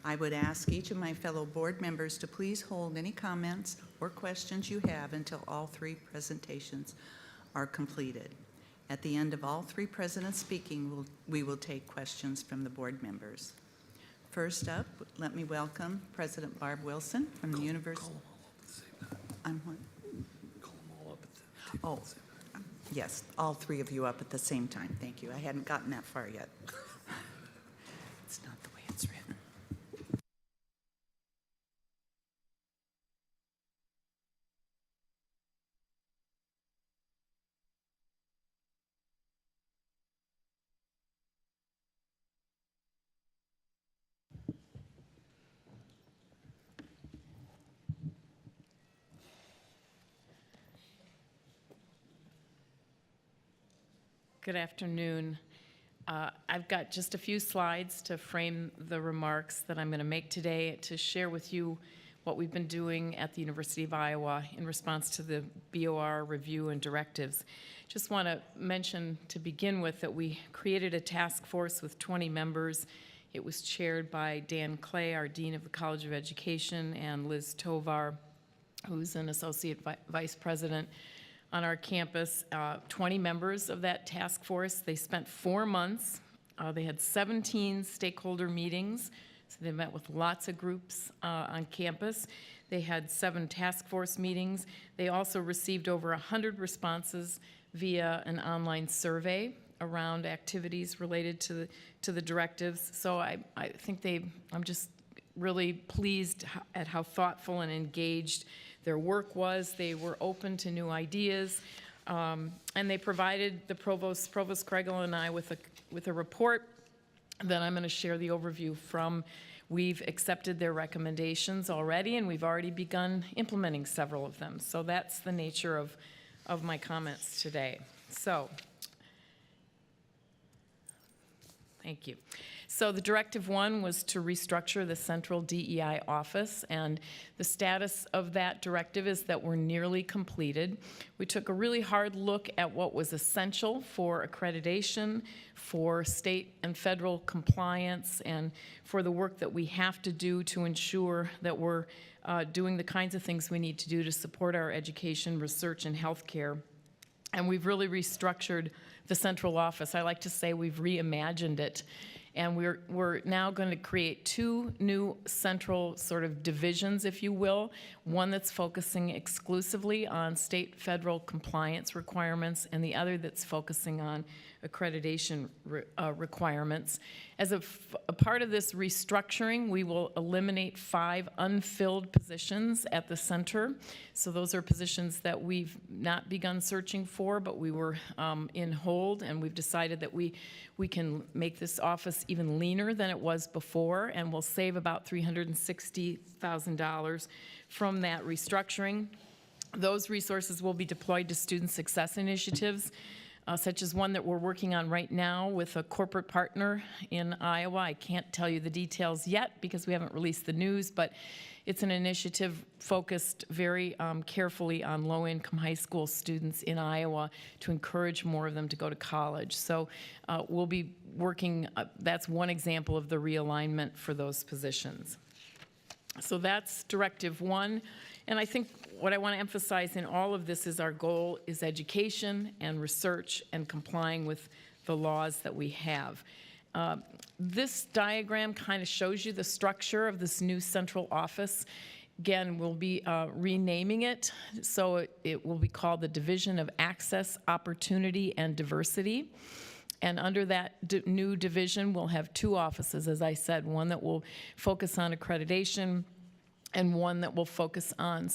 I would ask each of my fellow board members to please hold any comments or questions you have until all 3 presentations are completed. At the end of all 3 presidents speaking, we will take questions from the board members. First up, let me welcome President Barb Wilson from the University. I'm what? Oh, yes, all 3 of you up at the same time. Thank you. I hadn't gotten that far yet. It's not the way it's written. Good afternoon. I've got just a few slides to frame the remarks that I'm going to make today to share with you what we've been doing at the University of Iowa in response to the BOR review and directives. Just want to mention to begin with that we created a task force with 20 members. It was chaired by Dan Clay, our Dean of the College of Education, and Liz Tovar, who's an Associate Vice President on our campus. 20 members of that task force. They spent 4 months. They had 17 stakeholder meetings, so they met with lots of groups on campus. They had 7 task force meetings. They also received over 100 responses via an online survey around activities related to the directives. So I think I'm just really pleased at how thoughtful and engaged their work was. They were open to new ideas, and they provided the Provost Kregel and I with a report that I'm going to share the overview from. We've accepted their recommendations already, and we've already begun implementing several of them. So that's the nature of my comments today. So, thank you. So the Directive 1 was to restructure the central DEI office, and the status of that directive is that we're nearly completed. We took a really hard look at what was essential for accreditation, for state and federal compliance, and for the work that we have to do to ensure that we're doing the kinds of things we need to do to support our education, research, and healthcare. And we've really restructured the central office. I like to say we've reimagined it. And we're now going to create 2 new central sort of divisions, if you will. One that's focusing exclusively on state federal compliance requirements, and the other that's focusing on accreditation requirements. As a part of this restructuring, we will eliminate 5 unfilled positions at the center. So those are positions that we've not begun searching for, but we were in hold, and we've decided that we can make this office even leaner than it was before, and we'll save about $360,000 from that restructuring. Those resources will be deployed to student success initiatives, such as one that we're working on right now with a corporate partner in Iowa. I can't tell you the details yet because we haven't released the news, but it's an initiative focused very carefully on low-income high school students in Iowa to encourage more of them to go to college. So we'll be working, that's one example of the realignment for those positions. So that's Directive 1. And I think what I want to emphasize in all of this is our goal is education and research and complying with the laws that we have. This diagram kind of shows you the structure of this new central office. Again, we'll be renaming it, so it will be called the Division of Access, Opportunity, and Diversity. And under that new division, we'll have 2 offices, as I said, one that will focus on accreditation and one that will focus on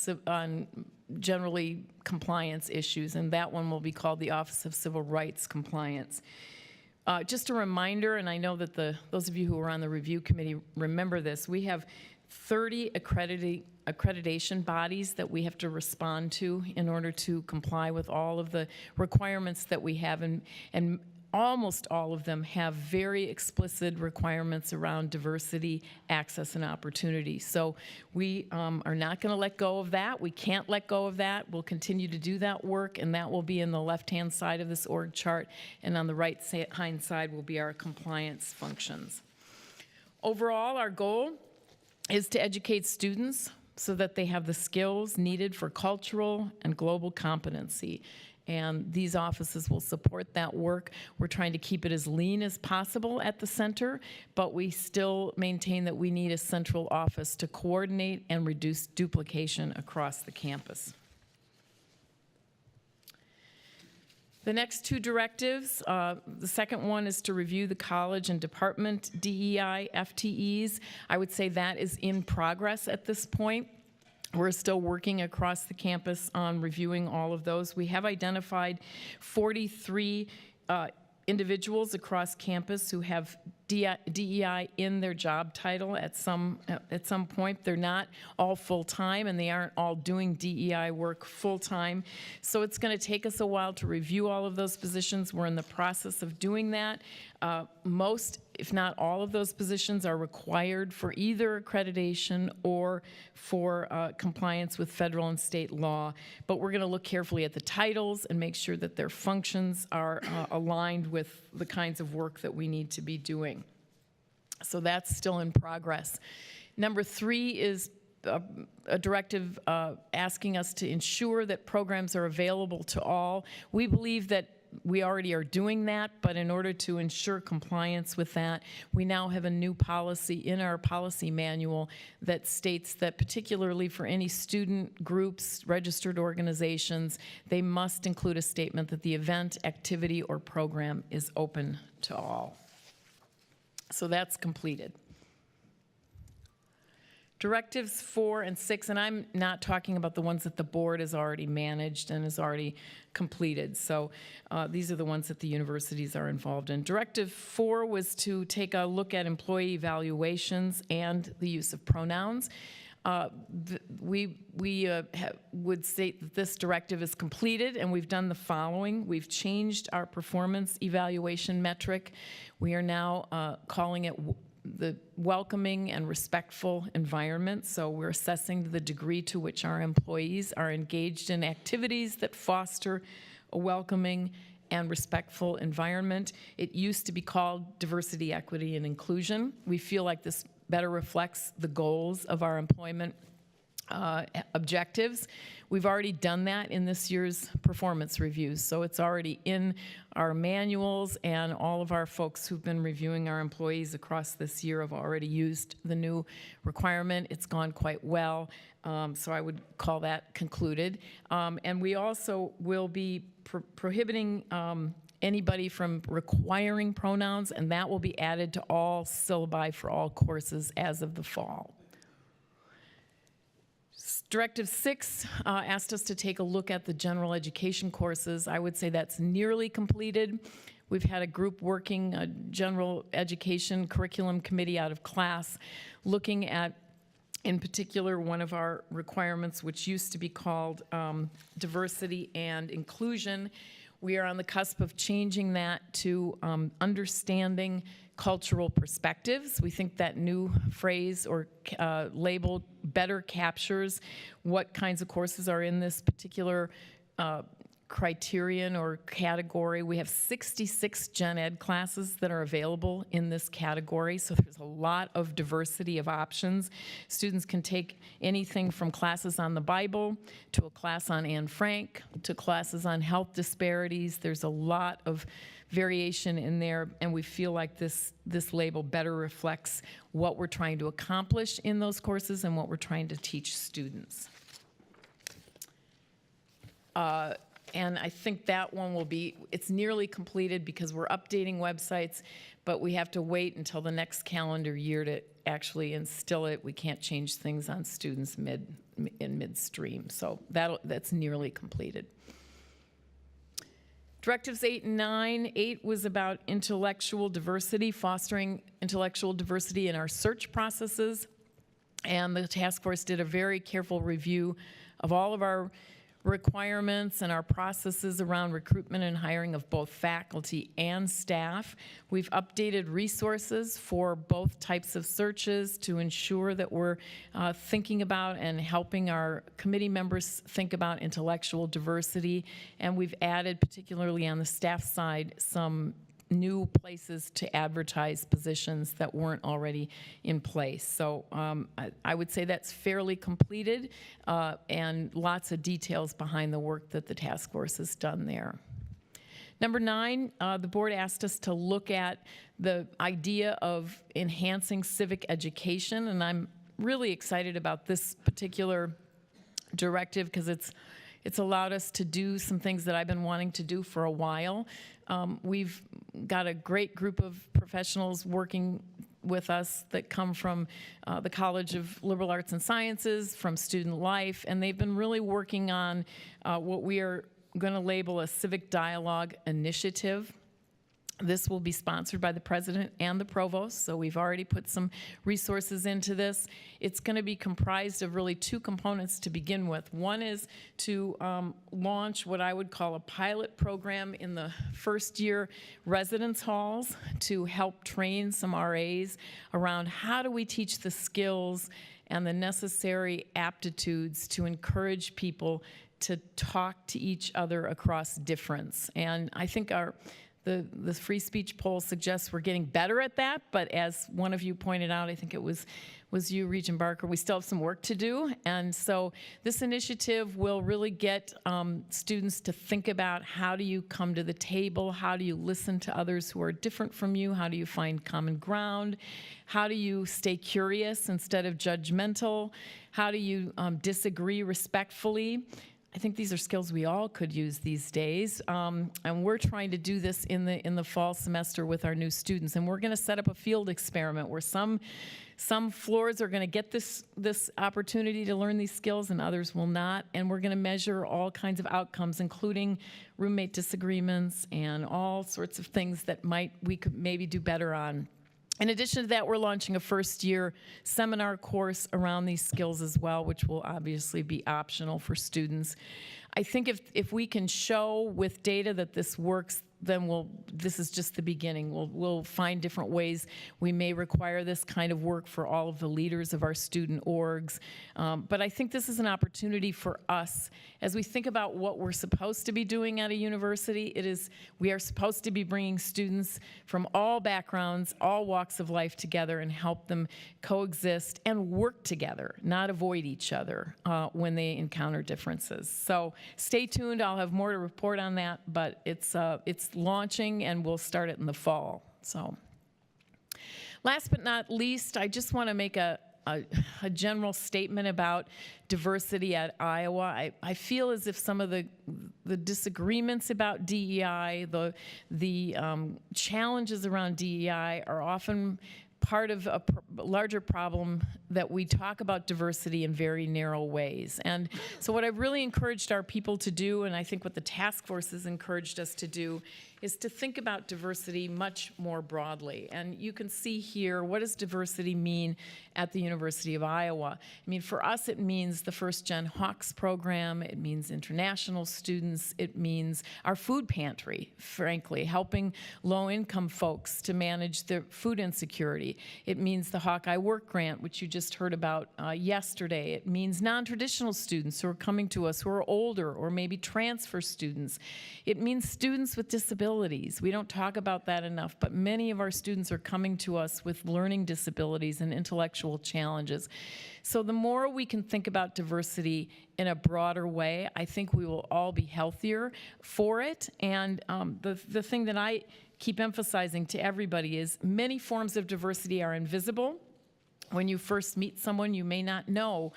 generally compliance issues, and that one will be called the Office of Civil Rights Compliance. Just a reminder, and I know that those of you who are on the review committee remember this, we have 30 accreditation bodies that we have to respond to in order to comply with all of the requirements that we have, and almost all of them have very explicit requirements around diversity, access, and opportunity. So we are not going to let go of that. We can't let go of that. We'll continue to do that work, and that will be in the left-hand side of this org chart, and on the right-hand side will be our compliance functions. Overall, our goal is to educate students so that they have the skills needed for cultural and global competency. And these offices will support that work. We're trying to keep it as lean as possible at the center, but we still maintain that we need a central office to coordinate and reduce duplication across the campus. The next two directives, the second one is to review the college and department DEI FTEs. I would say that is in progress at this point. We're still working across the campus on reviewing all of those. We have identified 43 individuals across campus who have DEI in their job title at some point. They're not all full-time, and they aren't all doing DEI work full-time. So it's going to take us a while to review all of those positions. We're in the process of doing that. Most, if not all of those positions are required for either accreditation or for compliance with federal and state law. But we're going to look carefully at the titles and make sure that their functions are aligned with the kinds of work that we need to be doing. So that's still in progress. Number 3 is a directive asking us to ensure that programs are available to all. We believe that we already are doing that, but in order to ensure compliance with that, we now have a new policy in our policy manual that states that particularly for any student groups, registered organizations, they must include a statement that the event, activity, or program is open to all. So that's completed. Directives 4 and 6, and I'm not talking about the ones that the board has already managed and has already completed. So these are the ones that the universities are involved in. Directive 4 was to take a look at employee evaluations and the use of pronouns. We would state that this directive is completed, and we've done the following. We've changed our performance evaluation metric. We are now calling it the welcoming and respectful environment. So we're assessing the degree to which our employees are engaged in activities that foster a welcoming and respectful environment. It used to be called diversity, equity, and inclusion. We feel like this better reflects the goals of our employment objectives. We've already done that in this year's performance reviews, so it's already in our manuals, and all of our folks who've been reviewing our employees across this year have already used the new requirement. It's gone quite well, so I would call that concluded. And we also will be prohibiting anybody from requiring pronouns, and that will be added to all syllabi for all courses as of the fall. Directive 6 asked us to take a look at the general education courses. I would say that's nearly completed. We've had a group working, a general education curriculum committee out of class, looking at, in particular, one of our requirements, which used to be called diversity and inclusion. We are on the cusp of changing that to understanding cultural perspectives. We think that new phrase or label better captures what kinds of courses are in this particular criterion or category. We have 66 gen ed classes that are available in this category, so there's a lot of diversity of options. Students can take anything from classes on the Bible to a class on Anne Frank to classes on health disparities. There's a lot of variation in there, and we feel like this label better reflects what we're trying to accomplish in those courses and what we're trying to teach students. And I think that one will be, it's nearly completed because we're updating websites, but we have to wait until the next calendar year to actually instill it. We can't change things on students in midstream, so that's nearly completed. Directives 8 and 9. 8 was about intellectual diversity, fostering intellectual diversity in our search processes. And the task force did a very careful review of all of our requirements and our processes around recruitment and hiring of both faculty and staff. We've updated resources for both types of searches to ensure that we're thinking about and helping our committee members think about intellectual diversity. And we've added, particularly on the staff side, some new places to advertise positions that weren't already in place. So I would say that's fairly completed, and lots of details behind the work that the task force has done there. Number 9, the board asked us to look at the idea of enhancing civic education, and I'm really excited about this particular directive because it's allowed us to do some things that I've been wanting to do for a while. We've got a great group of professionals working with us that come from the College of Liberal Arts and Sciences, from Student Life, and they've been really working on what we are going to label a civic dialogue initiative. This will be sponsored by the president and the provost, so we've already put some resources into this. It's going to be comprised of really 2 components to begin with. One is to launch what I would call a pilot program in the first-year residence halls to help train some RAs around how do we teach the skills and the necessary aptitudes to encourage people to talk to each other across difference. And I think the free speech poll suggests we're getting better at that, but as one of you pointed out, I think it was you, Regent Barker, we still have some work to do. And so this initiative will really get students to think about how do you come to the table, how do you listen to others who are different from you, how do you find common ground, how do you stay curious instead of judgmental, how do you disagree respectfully. I think these are skills we all could use these days, and we're trying to do this in the fall semester with our new students. And we're going to set up a field experiment where some floors are going to get this opportunity to learn these skills, and others will not. And we're going to measure all kinds of outcomes, including roommate disagreements and all sorts of things that we could maybe do better on. In addition to that, we're launching a first-year seminar course around these skills as well, which will obviously be optional for students. I think if we can show with data that this works, then this is just the beginning. We'll find different ways we may require this kind of work for all of the leaders of our student orgs. But I think this is an opportunity for us as we think about what we're supposed to be doing at a university. We are supposed to be bringing students from all backgrounds, all walks of life together and help them coexist and work together, not avoid each other when they encounter differences. So stay tuned. I'll have more to report on that, but it's launching, and we'll start it in the fall. So, last but not least, I just want to make a general statement about diversity at Iowa. I feel as if some of the disagreements about DEI, the challenges around DEI are often part of a larger problem that we talk about diversity in very narrow ways. And so what I've really encouraged our people to do, and I think what the task force has encouraged us to do, is to think about diversity much more broadly. And you can see here, what does diversity mean at the University of Iowa? I mean, for us, it means the First Gen Hawks program, it means international students, it means our food pantry, frankly, helping low-income folks to manage their food insecurity. It means the Hawkeye Work Grant, which you just heard about yesterday. It means non-traditional students who are coming to us who are older or maybe transfer students. It means students with disabilities. We don't talk about that enough, but many of our students are coming to us with learning disabilities and intellectual challenges. So the more we can think about diversity in a broader way, I think we will all be healthier for it. And the thing that I keep emphasizing to everybody is many forms of diversity are invisible. When you first meet someone, you may not know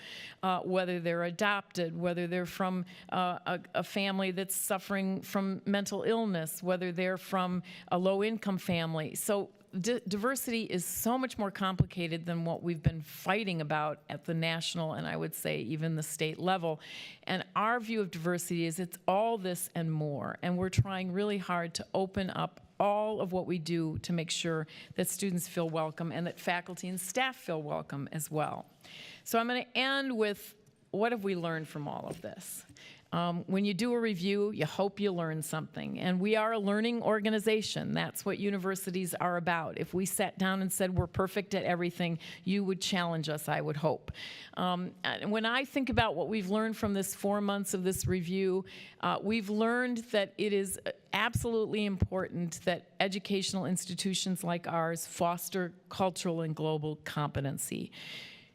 whether they're adopted, whether they're from a family that's suffering from mental illness, whether they're from a low-income family. So diversity is so much more complicated than what we've been fighting about at the national and I would say even the state level. And our view of diversity is it's all this and more. And we're trying really hard to open up all of what we do to make sure that students feel welcome and that faculty and staff feel welcome as well. So I'm going to end with what have we learned from all of this? When you do a review, you hope you learn something. And we are a learning organization. That's what universities are about. If we sat down and said we're perfect at everything, you would challenge us, I would hope. And when I think about what we've learned from this 4 months of this review, we've learned that it is absolutely important that educational institutions like ours foster cultural and global competency.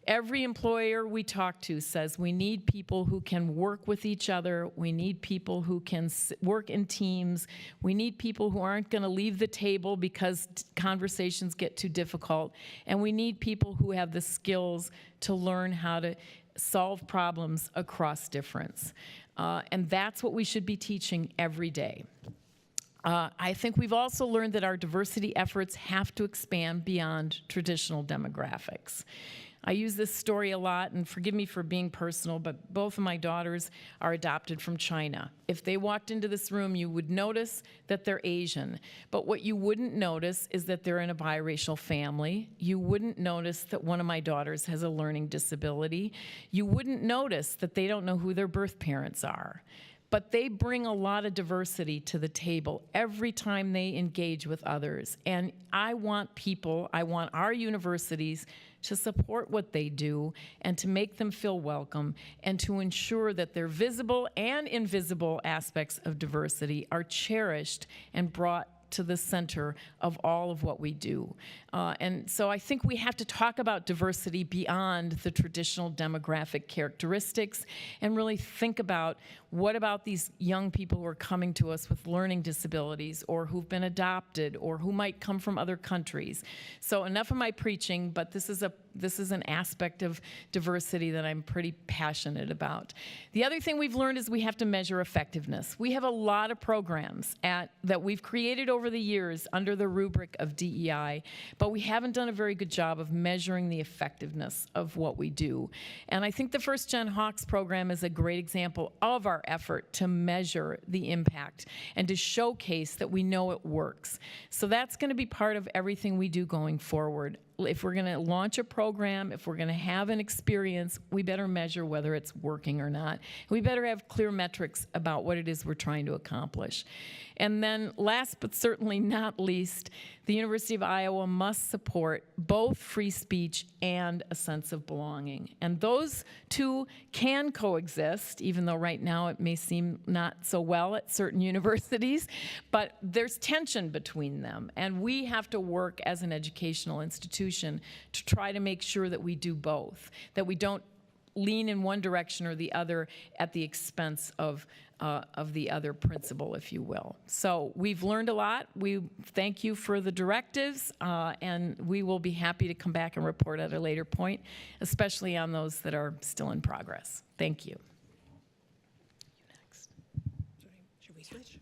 Every employer we talk to says we need people who can work with each other. We need people who can work in teams. We need people who aren't going to leave the table because conversations get too difficult. And we need people who have the skills to learn how to solve problems across difference. And that's what we should be teaching every day. I think we've also learned that our diversity efforts have to expand beyond traditional demographics. I use this story a lot, and forgive me for being personal, but both of my daughters are adopted from China. If they walked into this room, you would notice that they're Asian. But what you wouldn't notice is that they're in a biracial family. You wouldn't notice that one of my daughters has a learning disability. You wouldn't notice that they don't know who their birth parents are. But they bring a lot of diversity to the table every time they engage with others. And I want our universities to support what they do and to make them feel welcome and to ensure that their visible and invisible aspects of diversity are cherished and brought to the center of all of what we do. And so I think we have to talk about diversity beyond the traditional demographic characteristics and really think about what about these young people who are coming to us with learning disabilities or who've been adopted or who might come from other countries. So enough of my preaching, but this is an aspect of diversity that I'm pretty passionate about. The other thing we've learned is we have to measure effectiveness. We have a lot of programs that we've created over the years under the rubric of DEI, but we haven't done a very good job of measuring the effectiveness of what we do. And I think the First Gen Hawks program is a great example of our effort to measure the impact and to showcase that we know it works. So that's going to be part of everything we do going forward. If we're going to launch a program, if we're going to have an experience, we better measure whether it's working or not. We better have clear metrics about what it is we're trying to accomplish. And then last but certainly not least, the University of Iowa must support both free speech and a sense of belonging. And those two can coexist, even though right now it may seem not so well at certain universities, but there's tension between them. And we have to work as an educational institution to try to make sure that we do both, that we don't lean in one direction or the other at the expense of the other principle, if you will. So we've learned a lot. We thank you for the directives, and we will be happy to come back and report at a later point, especially on those that are still in progress. Thank you. Next. Should we switch?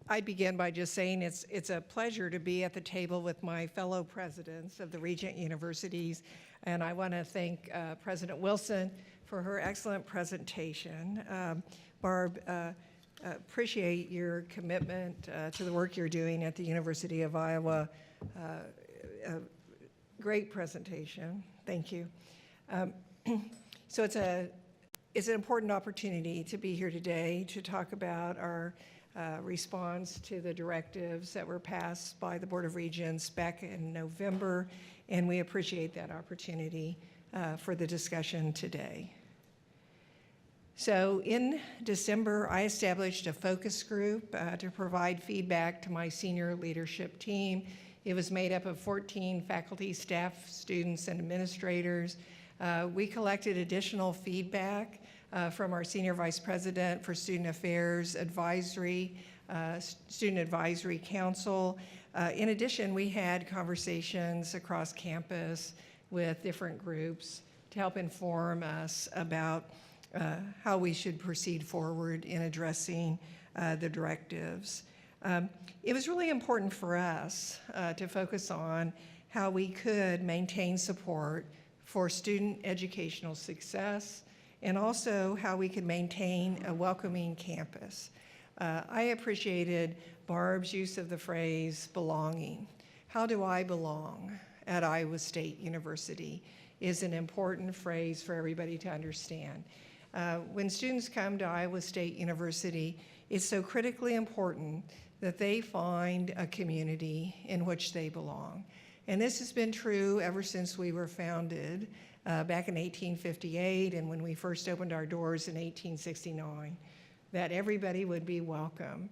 I'd begin by just saying it's a pleasure to be at the table with my fellow presidents of the Regent universities, and I want to thank President Wilson for her excellent presentation. Barb, appreciate your commitment to the work you're doing at the University of Iowa. Great presentation. Thank you. So it's an important opportunity to be here today to talk about our response to the directives that were passed by the Board of Regents back in November, and we appreciate that opportunity for the discussion today. So in December, I established a focus group to provide feedback to my senior leadership team. It was made up of 14 faculty, staff, students, and administrators. We collected additional feedback from our Senior Vice President for Student Affairs Student Advisory Council. In addition, we had conversations across campus with different groups to help inform us about how we should proceed forward in addressing the directives. It was really important for us to focus on how we could maintain support for student educational success, and also how we could maintain a welcoming campus. I appreciated Barb's use of the phrase belonging. How do I belong at Iowa State University is an important phrase for everybody to understand. When students come to Iowa State University, it's so critically important that they find a community in which they belong. And this has been true ever since we were founded back in 1858 and when we first opened our doors in 1869, that everybody would be welcome.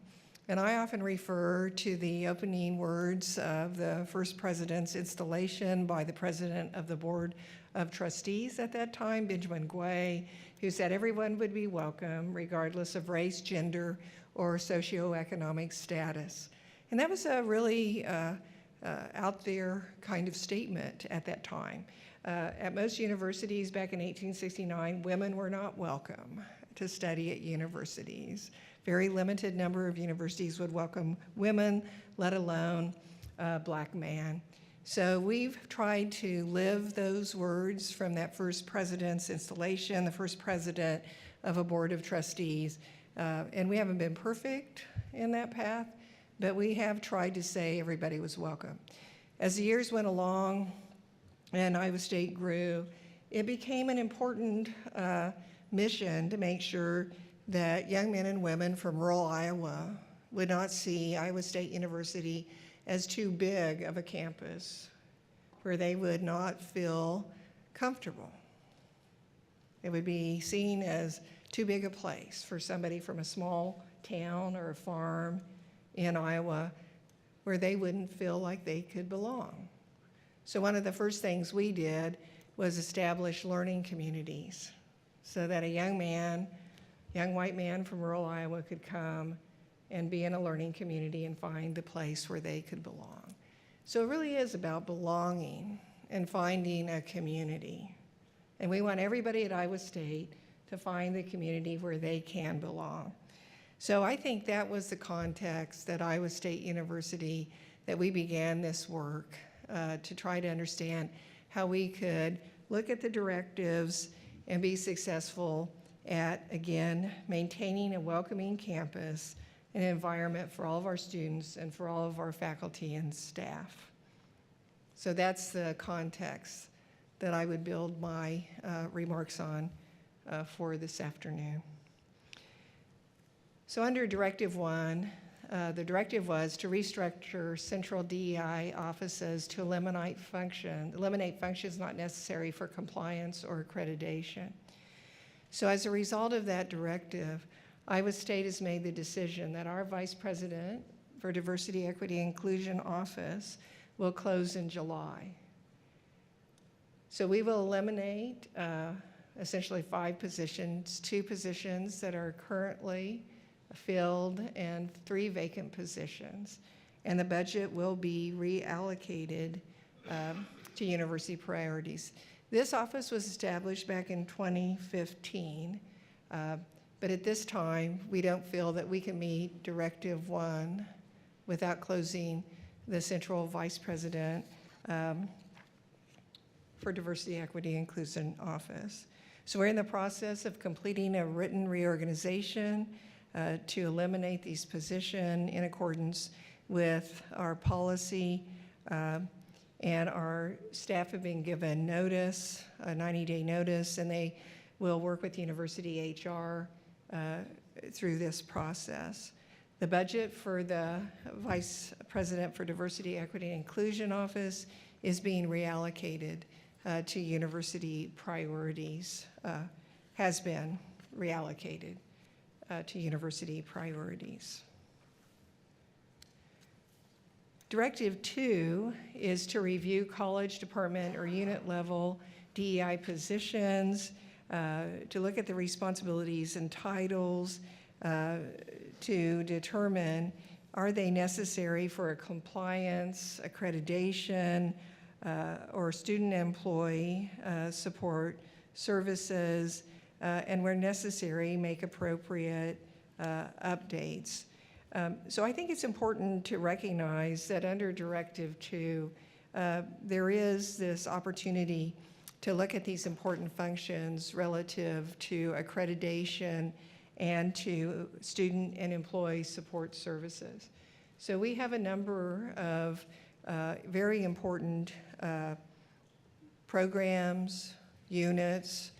And I often refer to the opening words of the first president's installation by the president of the Board of Trustees at that time, Benjamin Gway, who said everyone would be welcome regardless of race, gender, or socioeconomic status. And that was a really out there kind of statement at that time. At most universities back in 1869, women were not welcome to study at universities. Very limited number of universities would welcome women, let alone a black man. So we've tried to live those words from that first president's installation, the first president of a board of trustees. And we haven't been perfect in that path, but we have tried to say everybody was welcome. As the years went along and Iowa State grew, it became an important mission to make sure that young men and women from rural Iowa would not see Iowa State University as too big of a campus where they would not feel comfortable. It would be seen as too big a place for somebody from a small town or a farm in Iowa where they wouldn't feel like they could belong. So one of the first things we did was establish learning communities so that a young white man from rural Iowa could come and be in a learning community and find the place where they could belong. So it really is about belonging and finding a community. And we want everybody at Iowa State to find the community where they can belong. So I think that was the context that Iowa State University, that we began this work to try to understand how we could look at the directives and be successful at, again, maintaining a welcoming campus, an environment for all of our students and for all of our faculty and staff. So that's the context that I would build my remarks on for this afternoon. So under Directive 1, the directive was to restructure central DEI offices to eliminate functions not necessary for compliance or accreditation. So as a result of that directive, Iowa State has made the decision that our Vice President for Diversity, Equity, and Inclusion office will close in July. So we will eliminate essentially 5 positions, 2 positions that are currently filled and 3 vacant positions. And the budget will be reallocated to university priorities. This office was established back in 2015, but at this time, we don't feel that we can meet Directive 1 without closing the Central Vice President for Diversity, Equity, and Inclusion office. So we're in the process of completing a written reorganization to eliminate these positions in accordance with our policy, and our staff have been given notice, a 90-day notice, and they will work with university HR through this process. The budget for the Vice President for Diversity, Equity, and Inclusion office is being reallocated to university priorities, has been reallocated to university priorities. Directive 2 is to review college, department, or unit level DEI positions, to look at the responsibilities and titles, to determine are they necessary for a compliance, accreditation, or student employee support services, and where necessary, make appropriate updates. So I think it's important to recognize that under Directive 2, there is this opportunity to look at these important functions relative to accreditation and to student and employee support services. So we have a number of very important programs, units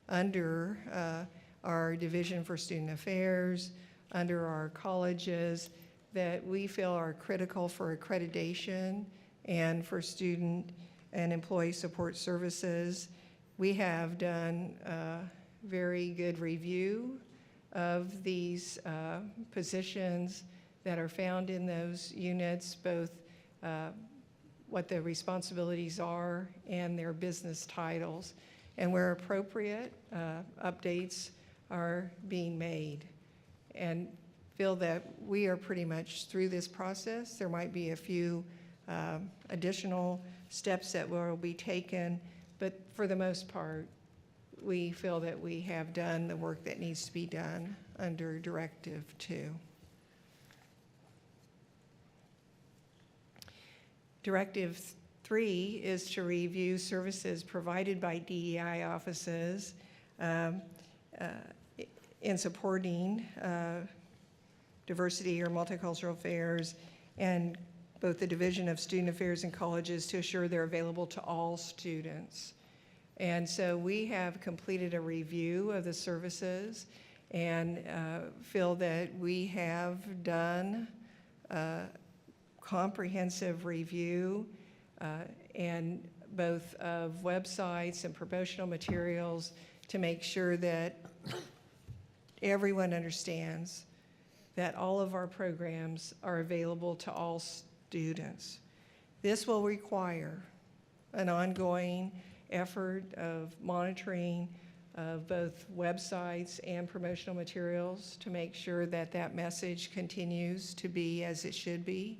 under our Division for Student Affairs, under our colleges, that we feel are critical for accreditation and for student and employee support services. We have done a very good review of these positions that are found in those units, both what the responsibilities are and their business titles. And where appropriate, updates are being made. And feel that we are pretty much through this process. There might be a few additional steps that will be taken, but for the most part, we feel that we have done the work that needs to be done under Directive 2. Directive 3 is to review services provided by DEI offices in supporting diversity or multicultural affairs, and both the Division of Student Affairs and colleges to assure they're available to all students. And so we have completed a review of the services and feel that we have done a comprehensive review and both of websites and promotional materials to make sure that everyone understands that all of our programs are available to all students. This will require an ongoing effort of monitoring of both websites and promotional materials to make sure that that message continues to be as it should be,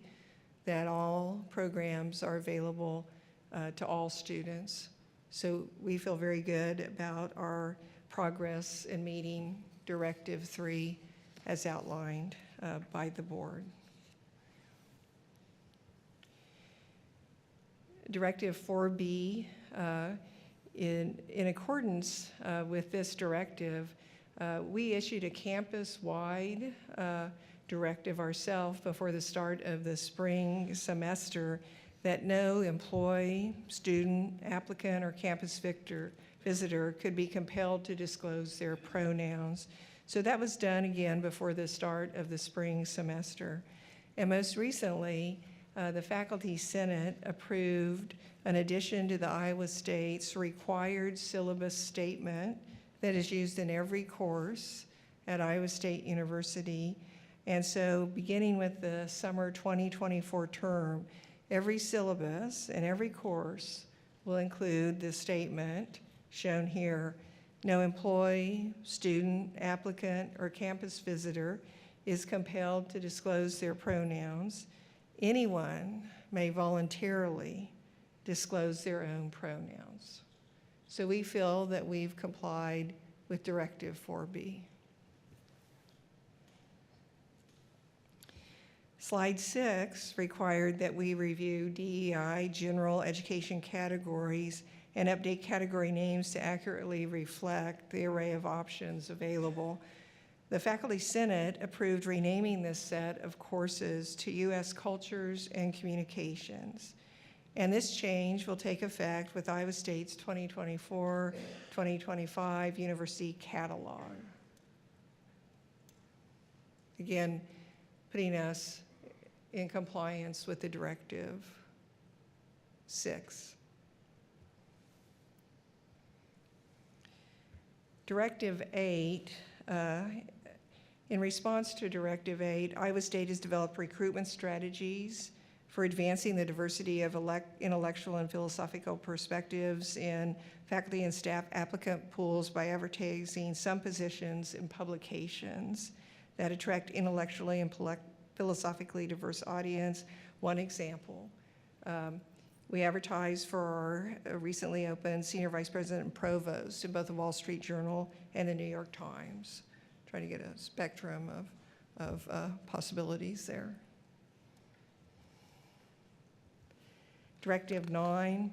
that all programs are available to all students. So we feel very good about our progress in meeting Directive 3 as outlined by the board. Directive 4B, in accordance with this directive, we issued a campus-wide directive ourselves before the start of the spring semester that no employee, student, applicant, or campus visitor could be compelled to disclose their pronouns. So that was done again before the start of the spring semester. And most recently, the Faculty Senate approved an addition to the Iowa State's required syllabus statement that is used in every course at Iowa State University. And so beginning with the summer 2024 term, every syllabus and every course will include the statement shown here: no employee, student, applicant, or campus visitor is compelled to disclose their pronouns. Anyone may voluntarily disclose their own pronouns. So we feel that we've complied with Directive 4B. Slide 6 required that we review DEI general education categories and update category names to accurately reflect the array of options available. The Faculty Senate approved renaming this set of courses to U.S. Cultures and Communications. And this change will take effect with Iowa State's 2024-2025 University Catalog. Again, putting us in compliance with the Directive 6. Directive 8, in response to Directive 8, Iowa State has developed recruitment strategies for advancing the diversity of intellectual and philosophical perspectives in faculty and staff applicant pools by advertising some positions in publications that attract intellectually and philosophically diverse audience. One example, we advertised for our recently opened Senior Vice President and Provost in both the Wall Street Journal and the New York Times, trying to get a spectrum of possibilities there. Directive 9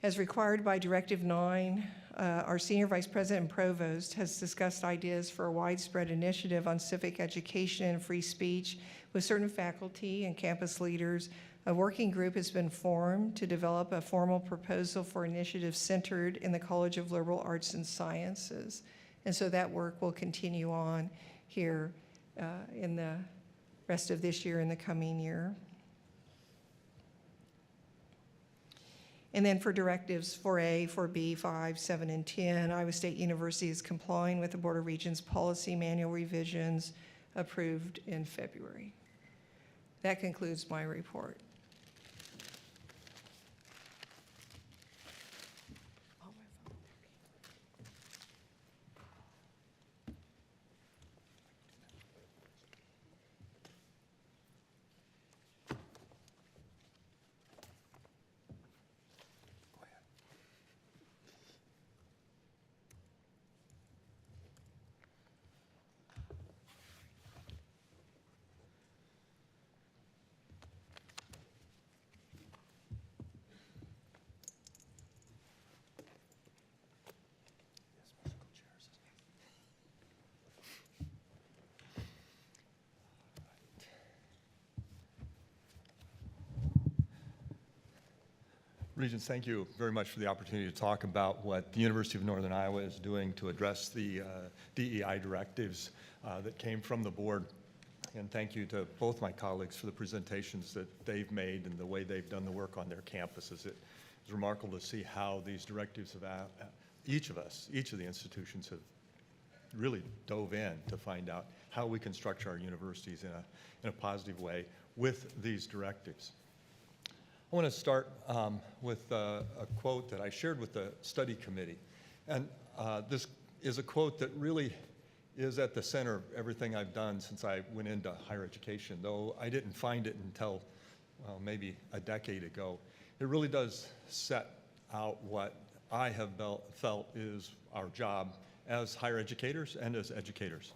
As required by Directive 9, our Senior Vice President and Provost has discussed ideas for a widespread initiative on civic education and free speech with certain faculty and campus leaders. A working group has been formed to develop a formal proposal for initiatives centered in the College of Liberal Arts and Sciences. And so that work will continue on here in the rest of this year and the coming year. And then for directives 4A, 4B, 5, 7, and 10, Iowa State University is complying with the Board of Regents policy manual revisions approved in February. That concludes my report. Regents, thank you very much for the opportunity to talk about what the University of Northern Iowa is doing to address the DEI directives that came from the board. And thank you to both my colleagues for the presentations that they've made and the way they've done the work on their campuses. It is remarkable to see how these directives have, each of the institutions have really dove in to find out how we can structure our universities in a positive way with these directives. I want to start with a quote that I shared with the study committee. And this is a quote that really is at the center of everything I've done since I went into higher education, though I didn't find it until, well, maybe a decade ago. It really does set out what I have felt is our job as higher educators and as educators.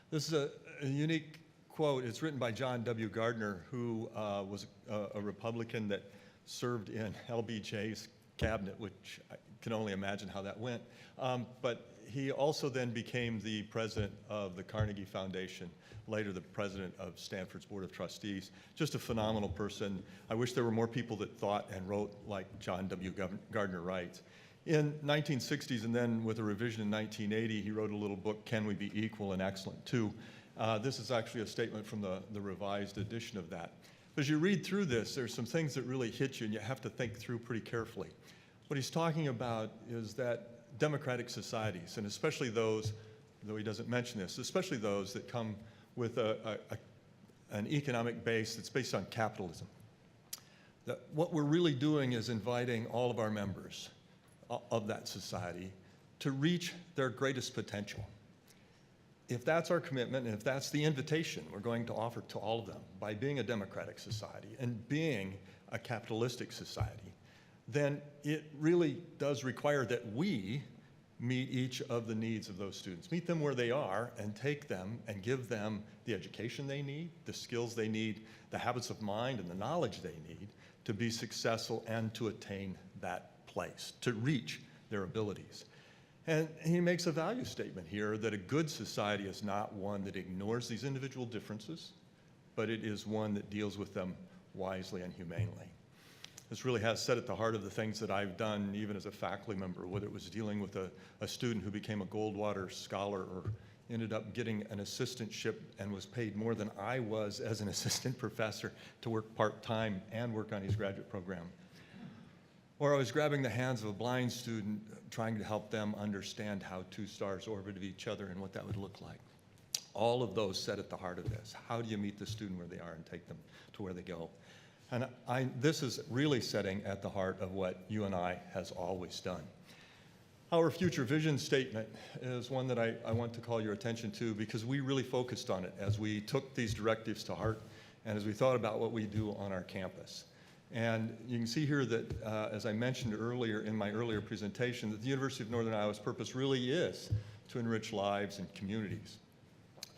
This is a unique quote. It's written by John W. Gardner, who was a Republican that served in LBJ's cabinet, which I can only imagine how that went. But he also then became the president of the Carnegie Foundation, later the president of Stanford's Board of Trustees. Just a phenomenal person. I wish there were more people that thought and wrote like John W. Gardner writes. In 1960s, and then with a revision in 1980, he wrote a little book, Can We Be Equal and Excellent Too? This is actually a statement from the revised edition of that. As you read through this, there's some things that really hit you, and you have to think through pretty carefully. What he's talking about is that democratic societies, and especially those, though he doesn't mention this, especially those that come with an economic base that's based on capitalism, that what we're really doing is inviting all of our members of that society to reach their greatest potential. If that's our commitment, and if that's the invitation we're going to offer to all of them by being a democratic society and being a capitalistic society, then it really does require that we meet each of the needs of those students, meet them where they are and take them and give them the education they need, the skills they need, the habits of mind and the knowledge they need to be successful and to attain that place, to reach their abilities. And he makes a value statement here that a good society is not one that ignores these individual differences, but it is one that deals with them wisely and humanely. This really has set at the heart of the things that I've done even as a faculty member, whether it was dealing with a student who became a Goldwater scholar or ended up getting an assistantship and was paid more than I was as an assistant professor to work part-time and work on his graduate program. Or I was grabbing the hands of a blind student trying to help them understand how two stars orbited each other and what that would look like. All of those set at the heart of this. How do you meet the student where they are and take them to where they go? And this is really setting at the heart of what UNI has always done. Our future vision statement is one that I want to call your attention to because we really focused on it as we took these directives to heart and as we thought about what we do on our campus. And you can see here that, as I mentioned earlier in my earlier presentation, that the University of Northern Iowa's purpose really is to enrich lives and communities,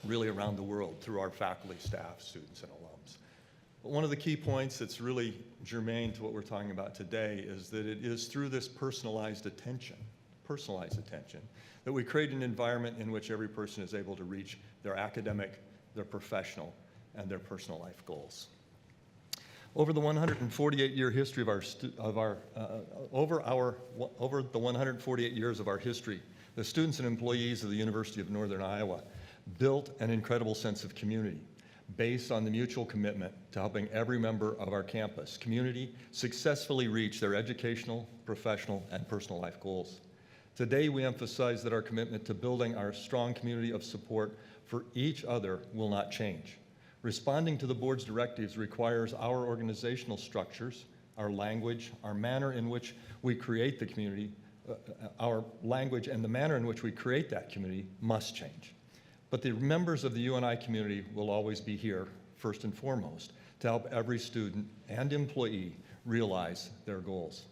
really around the world through our faculty, staff, students, and alums. But one of the key points that's really germane to what we're talking about today is that it is through this personalized attention, that we create an environment in which every person is able to reach their academic, their professional, and their personal life goals. Over the 148-year history of over the 148 years of our history, the students and employees of the University of Northern Iowa built an incredible sense of community based on the mutual commitment to helping every member of our campus community successfully reach their educational, professional, and personal life goals. Today, we emphasize that our commitment to building our strong community of support for each other will not change. Responding to the board's directives requires our organizational structures, our language, our manner in which we create the community, our language and the manner in which we create that community must change. But the members of the UNI community will always be here, first and foremost, to help every student and employee realize their goals.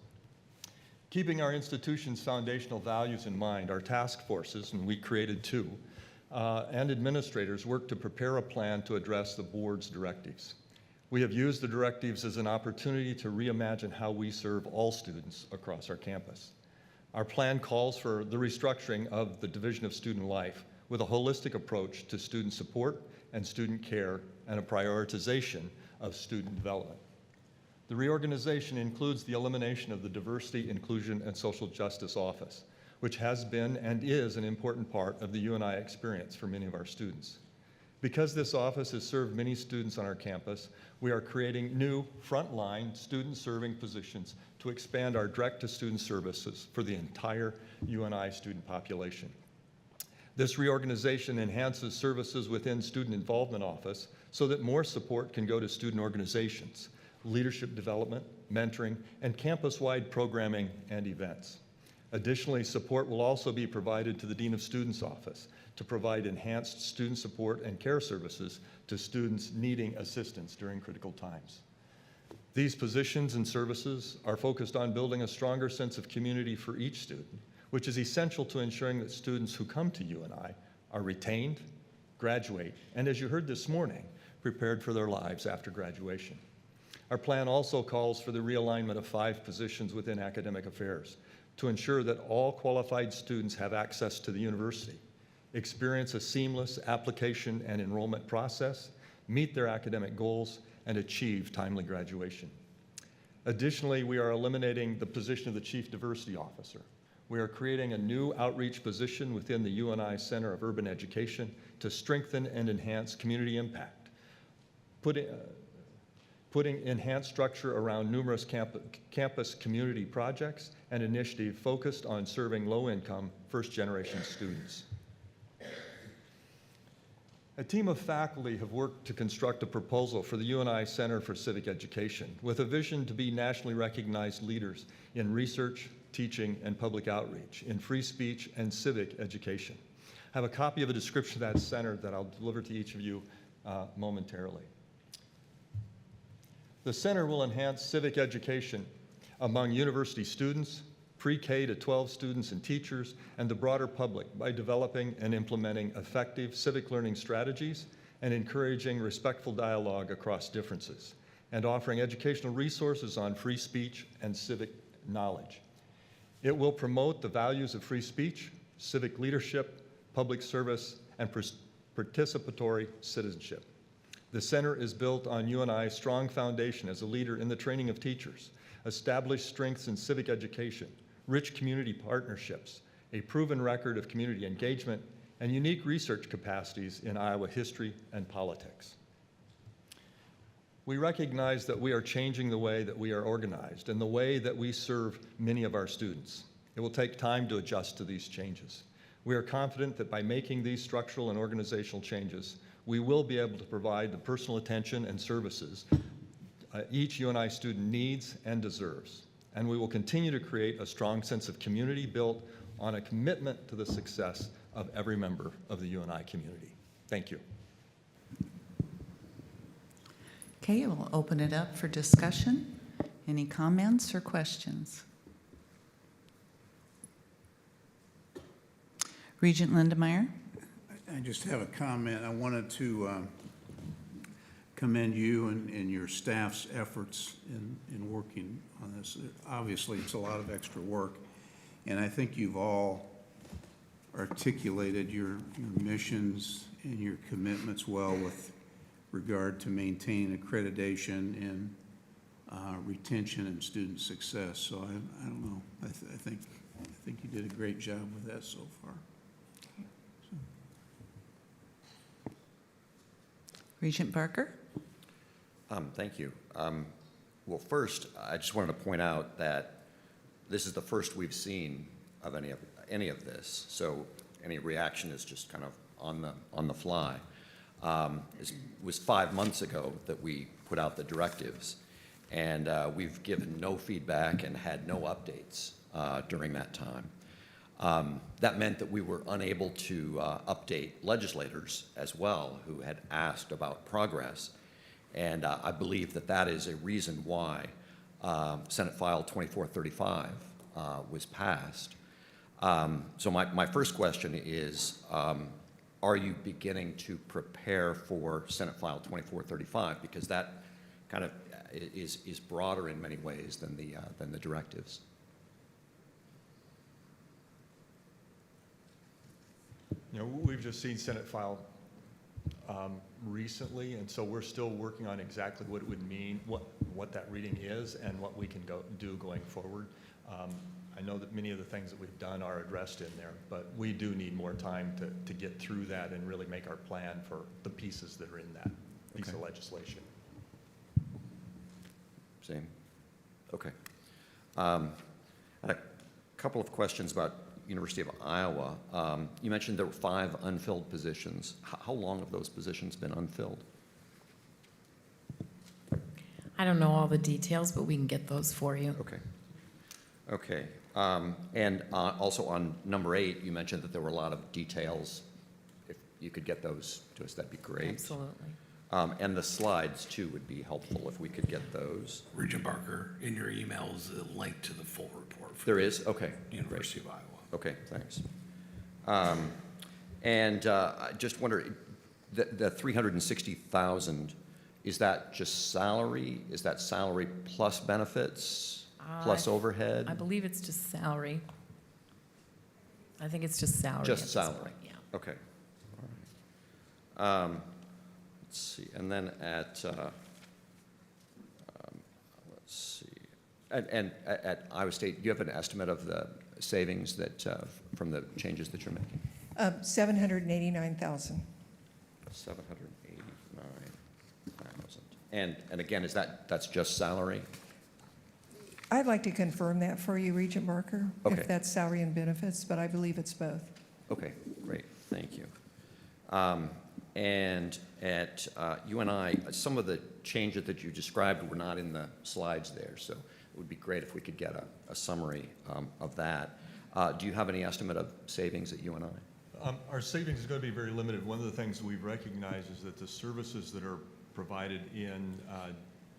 Keeping our institution's foundational values in mind, our task forces, and we created two, and administrators work to prepare a plan to address the board's directives. We have used the directives as an opportunity to reimagine how we serve all students across our campus. Our plan calls for the restructuring of the Division of Student Life with a holistic approach to student support and student care and a prioritization of student development. The reorganization includes the elimination of the Diversity, Inclusion, and Social Justice Office, which has been and is an important part of the UNI experience for many of our students. Because this office has served many students on our campus, we are creating new frontline student-serving positions to expand our direct-to-student services for the entire UNI student population. This reorganization enhances services within Student Involvement Office so that more support can go to student organizations, leadership development, mentoring, and campus-wide programming and events. Additionally, support will also be provided to the Dean of Students Office to provide enhanced student support and care services to students needing assistance during critical times. These positions and services are focused on building a stronger sense of community for each student, which is essential to ensuring that students who come to UNI are retained, graduate, and as you heard this morning, prepared for their lives after graduation. Our plan also calls for the realignment of 5 positions within academic affairs to ensure that all qualified students have access to the university, experience a seamless application and enrollment process, meet their academic goals, and achieve timely graduation. Additionally, we are eliminating the position of the Chief Diversity Officer. We are creating a new outreach position within the UNI Center of Urban Education to strengthen and enhance community impact, putting enhanced structure around numerous campus community projects and initiatives focused on serving low-income, first-generation students. A team of faculty have worked to construct a proposal for the UNI Center for Civic Education with a vision to be nationally recognized leaders in research, teaching, and public outreach, in free speech and civic education. I have a copy of a description of that center that I'll deliver to each of you momentarily. The center will enhance civic education among university students, pre-K to 12 students and teachers, and the broader public by developing and implementing effective civic learning strategies and encouraging respectful dialogue across differences, and offering educational resources on free speech and civic knowledge. It will promote the values of free speech, civic leadership, public service, and participatory citizenship. The center is built on UNI's strong foundation as a leader in the training of teachers, established strengths in civic education, rich community partnerships, a proven record of community engagement, and unique research capacities in Iowa history and politics. We recognize that we are changing the way that we are organized and the way that we serve many of our students. It will take time to adjust to these changes. We are confident that by making these structural and organizational changes, we will be able to provide the personal attention and services each UNI student needs and deserves. And we will continue to create a strong sense of community built on a commitment to the success of every member of the UNI community. Thank you. Okay, we'll open it up for discussion. Any comments or questions? Regent Lindemeyer. I just have a comment. I wanted to commend you and your staff's efforts in working on this. Obviously, it's a lot of extra work, and I think you've all articulated your missions and your commitments well with regard to maintaining accreditation and retention and student success. So I don't know. I think you did a great job with that so far. Regent Barker? Thank you. Well, first, I just wanted to point out that this is the first we've seen of any of this, so any reaction is just kind of on the fly. It was 5 months ago that we put out the directives, and we've given no feedback and had no updates during that time. That meant that we were unable to update legislators as well who had asked about progress. And I believe that that is a reason why Senate File 2435 was passed. So my first question is, are you beginning to prepare for Senate File 2435? Because that kind of is broader in many ways than the directives. You know, we've just seen Senate File recently, and so we're still working on exactly what it would mean, what that reading is, and what we can do going forward. I know that many of the things that we've done are addressed in there, but we do need more time to get through that and really make our plan for the pieces that are in that piece of legislation. Same. Okay. I had a couple of questions about University of Iowa. You mentioned there were 5 unfilled positions. How long have those positions been unfilled? I don't know all the details, but we can get those for you. Okay. Okay. And also on number 8, you mentioned that there were a lot of details. If you could get those to us, that'd be great. Absolutely. And the slides, too, would be helpful if we could get those. Regent Barker, in your emails, a link to the full report. There is? Okay. University of Iowa. Okay, thanks. And I just wonder, the 360,000, is that just salary? Is that salary plus benefits, plus overhead? I believe it's just salary. I think it's just salary. Just at this salary? point, yeah. Okay. All right. Let's see, and then at, let's see, and at Iowa State, do you have an estimate of the savings that, from the changes that you're making? 789,000. 789,000. And again, that's just salary? I'd like to confirm that for you, Regent Barker, Okay. if that's salary and benefits, but I believe it's both. Okay, great, thank you. And at UNI, some of the changes that you described were not in the slides there, so it would be great if we could get a summary of that. Do you have any estimate of savings at UNI? Our savings is going to be very limited. One of the things we've recognized is that the services that are provided in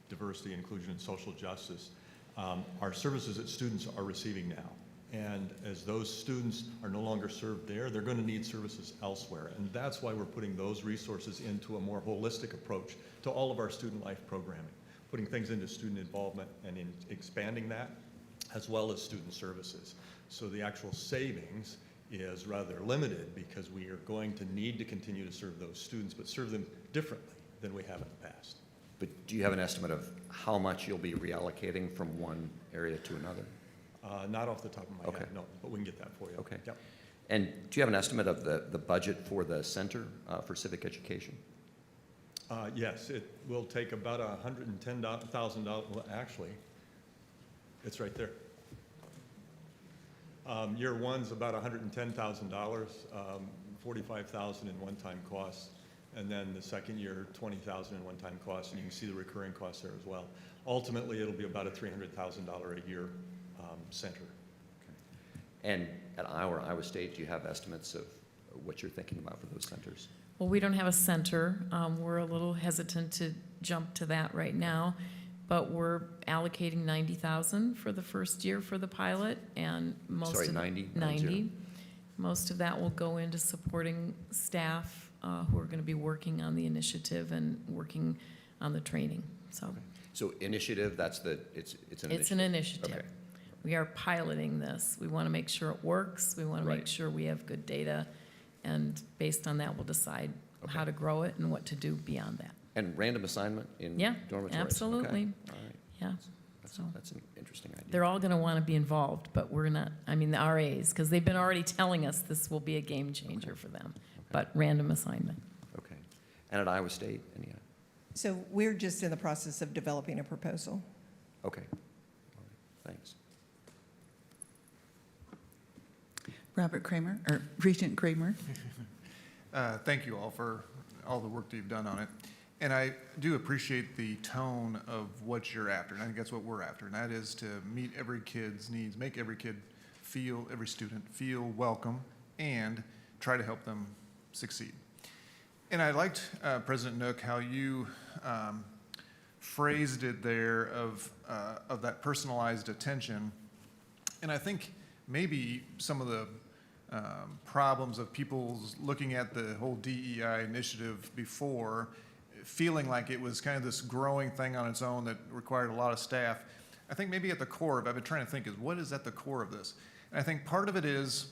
diversity, inclusion, and social justice are services that students are receiving now. And as those students are no longer served there, they're going to need services elsewhere. And that's why we're putting those resources into a more holistic approach to all of our student life programming, putting things into student involvement and in expanding that, as well as student services. So the actual savings is rather limited because we are going to need to continue to serve those students, but serve them differently than we have in the past. But do you have an estimate of how much you'll be reallocating from one area to another? Not off the top of my head, no, but we can get that for you. Okay. Yep. And do you have an estimate of the budget for the Center for Civic Education? Yes, it will take about $110,000. Well, actually, it's right there. Year one's about $110,000, $45,000 in one-time costs, and then the second year, $20,000 in one-time costs, and you can see the recurring costs there as well. Ultimately, it'll be about a $300,000 a year center. Okay. And at Iowa State, do you have estimates of what you're thinking about for those centers? Well, we don't have a center. We're a little hesitant to jump to that right now, but we're allocating $90,000 for the first year for the pilot, and most Sorry, of 90? 90. Most of that will go into supporting staff who are going to be working on the initiative and working on the training, so. So initiative, it's an initiative? It's an initiative. Okay. We are piloting this. We want to make sure it works. We want to make sure we have good data. And based on that, we'll decide how to grow it and what to do beyond that. And random assignment in Yeah, dormitories? absolutely. Okay. All right. Yeah. That's an interesting idea. They're all going to want to be involved, but we're not, I mean, the RAs, because they've been already telling us this will be a game changer for them. But random assignment. Okay. And at Iowa State, any? So we're just in the process of developing a proposal. Okay. All right. Thanks. Robert Kramer, or Regent Kramer. Thank you all for all the work that you've done on it. And I do appreciate the tone of what you're after, and I think that's what we're after, and that is to meet every kid's needs, make every kid feel, every student feel welcome, and try to help them succeed. And I liked, President Nook, how you phrased it there of that personalized attention. And I think maybe some of the problems of people's looking at the whole DEI initiative before, feeling like it was kind of this growing thing on its own that required a lot of staff. I think maybe at the core of it, I've been trying to think, is what is at the core of this? And I think part of it is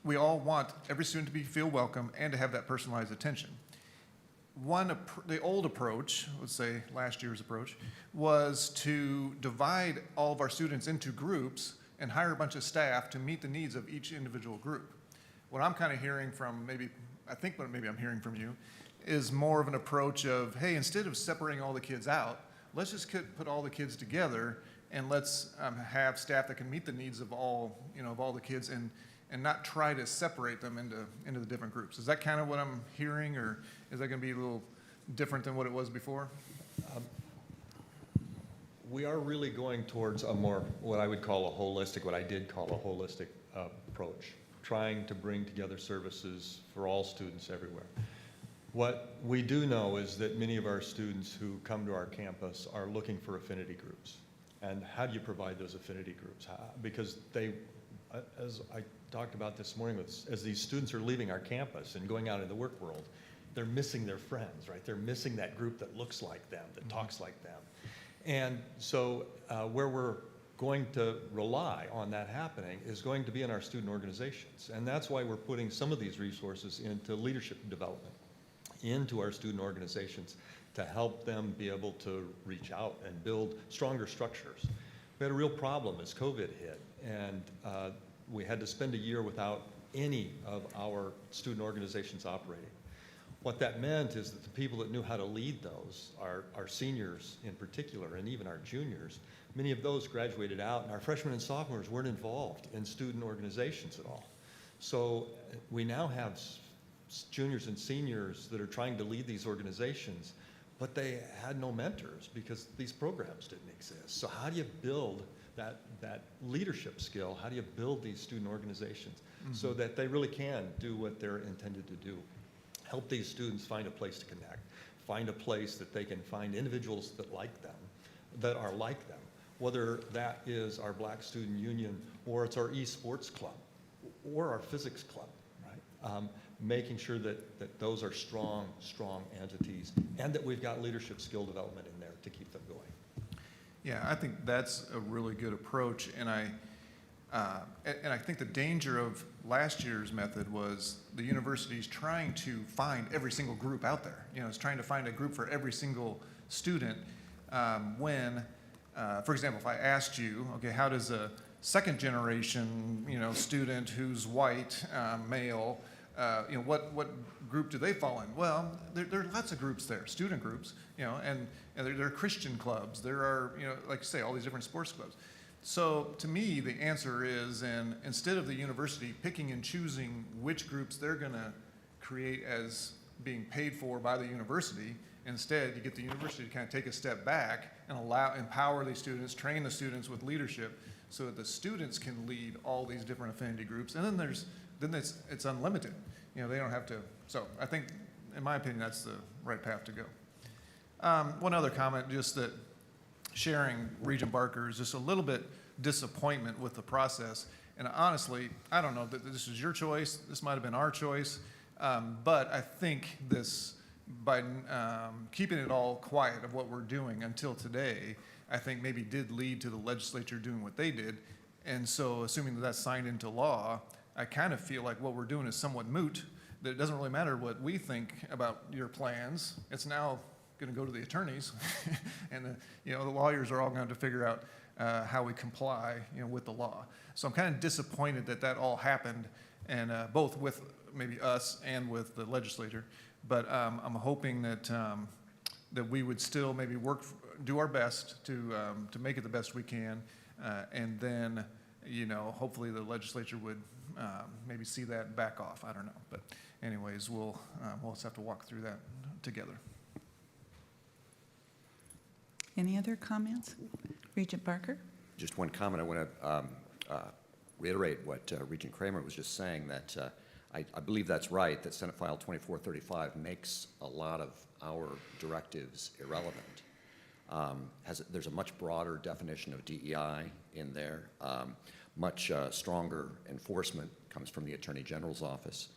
we all want every student to feel welcome and to have that personalized attention. The old approach, let's say last year's approach, was to divide all of our students into groups and hire a bunch of staff to meet the needs of each individual group. What I'm kind of hearing from I think what maybe I'm hearing from you is more of an approach of, hey, instead of separating all the kids out, let's just put all the kids together and let's have staff that can meet the needs of all the kids and not try to separate them into the different groups. Is that kind of what I'm hearing, or is that going to be a little different than what it was before? We are really going towards a more, what I did call a holistic approach, trying to bring together services for all students everywhere. What we do know is that many of our students who come to our campus are looking for affinity groups. And how do you provide those affinity groups? Because they, as I talked about this morning, as these students are leaving our campus and going out in the work world, they're missing their friends, right? They're missing that group that looks like them, that talks like them. And so where we're going to rely on that happening is going to be in our student organizations. And that's why we're putting some of these resources into leadership development, into our student organizations, to help them be able to reach out and build stronger structures. We had a real problem as COVID hit, and we had to spend a year without any of our student organizations operating. What that meant is that the people that knew how to lead those, our seniors in particular, and even our juniors, many of those graduated out, and our freshmen and sophomores weren't involved in student organizations at all. So we now have juniors and seniors that are trying to lead these organizations, but they had no mentors because these programs didn't exist. So how do you build that leadership skill? How do you build these student organizations so that they really can do what they're intended to do? Help these students find a place to connect, find a place that they can find individuals that like them, that are like them, whether that is our Black Student Union or it's our esports club or our physics club, right? Making sure that those are strong entities and that we've got leadership skill development in there to keep them going. Yeah, I think that's a really good approach, and I think the danger of last year's method was the universities trying to find every single group out there. It's trying to find a group for every single student. When, for example, if I asked you, okay, how does a second generation, student who's white, male, what group do they fall in? Well, there are lots of groups there, student groups, and there are Christian clubs. There are, like you say, all these different sports clubs. So to me, the answer is, and instead of the university picking and choosing which groups they're going to create as being paid for by the university, instead you get the university to kind of take a step back and empower these students, train the students with leadership so that the students can lead all these different affinity groups. And then it's unlimited. They don't have to. So I think, in my opinion, that's the right path to go. One other comment, just that sharing Regent Barker is just a little bit disappointment with the process. And honestly, I don't know that this is your choice. This might have been our choice. But I think this by keeping it all quiet of what we're doing until today, I think maybe did lead to the legislature doing what they did. And so assuming that that's signed into law, I kind of feel like what we're doing is somewhat moot, that it doesn't really matter what we think about your plans. It's now going to go to the attorneys and the lawyers are all going to have to figure out how we comply, with the law. So I'm kind of disappointed that that all happened, and both with maybe us and with the legislature. But I'm hoping that that we would still maybe do our best to make it the best we can, and then hopefully the legislature would maybe see that and back off. I don't know, but anyways, we'll just have to walk through that together. Any other comments? Regent Barker? Just one comment. I want to reiterate what Regent Kramer was just saying, that I believe that's right, that Senate File 2435 makes a lot of our directives irrelevant. There's a much broader definition of DEI in there. Much stronger enforcement comes from the Attorney General's office.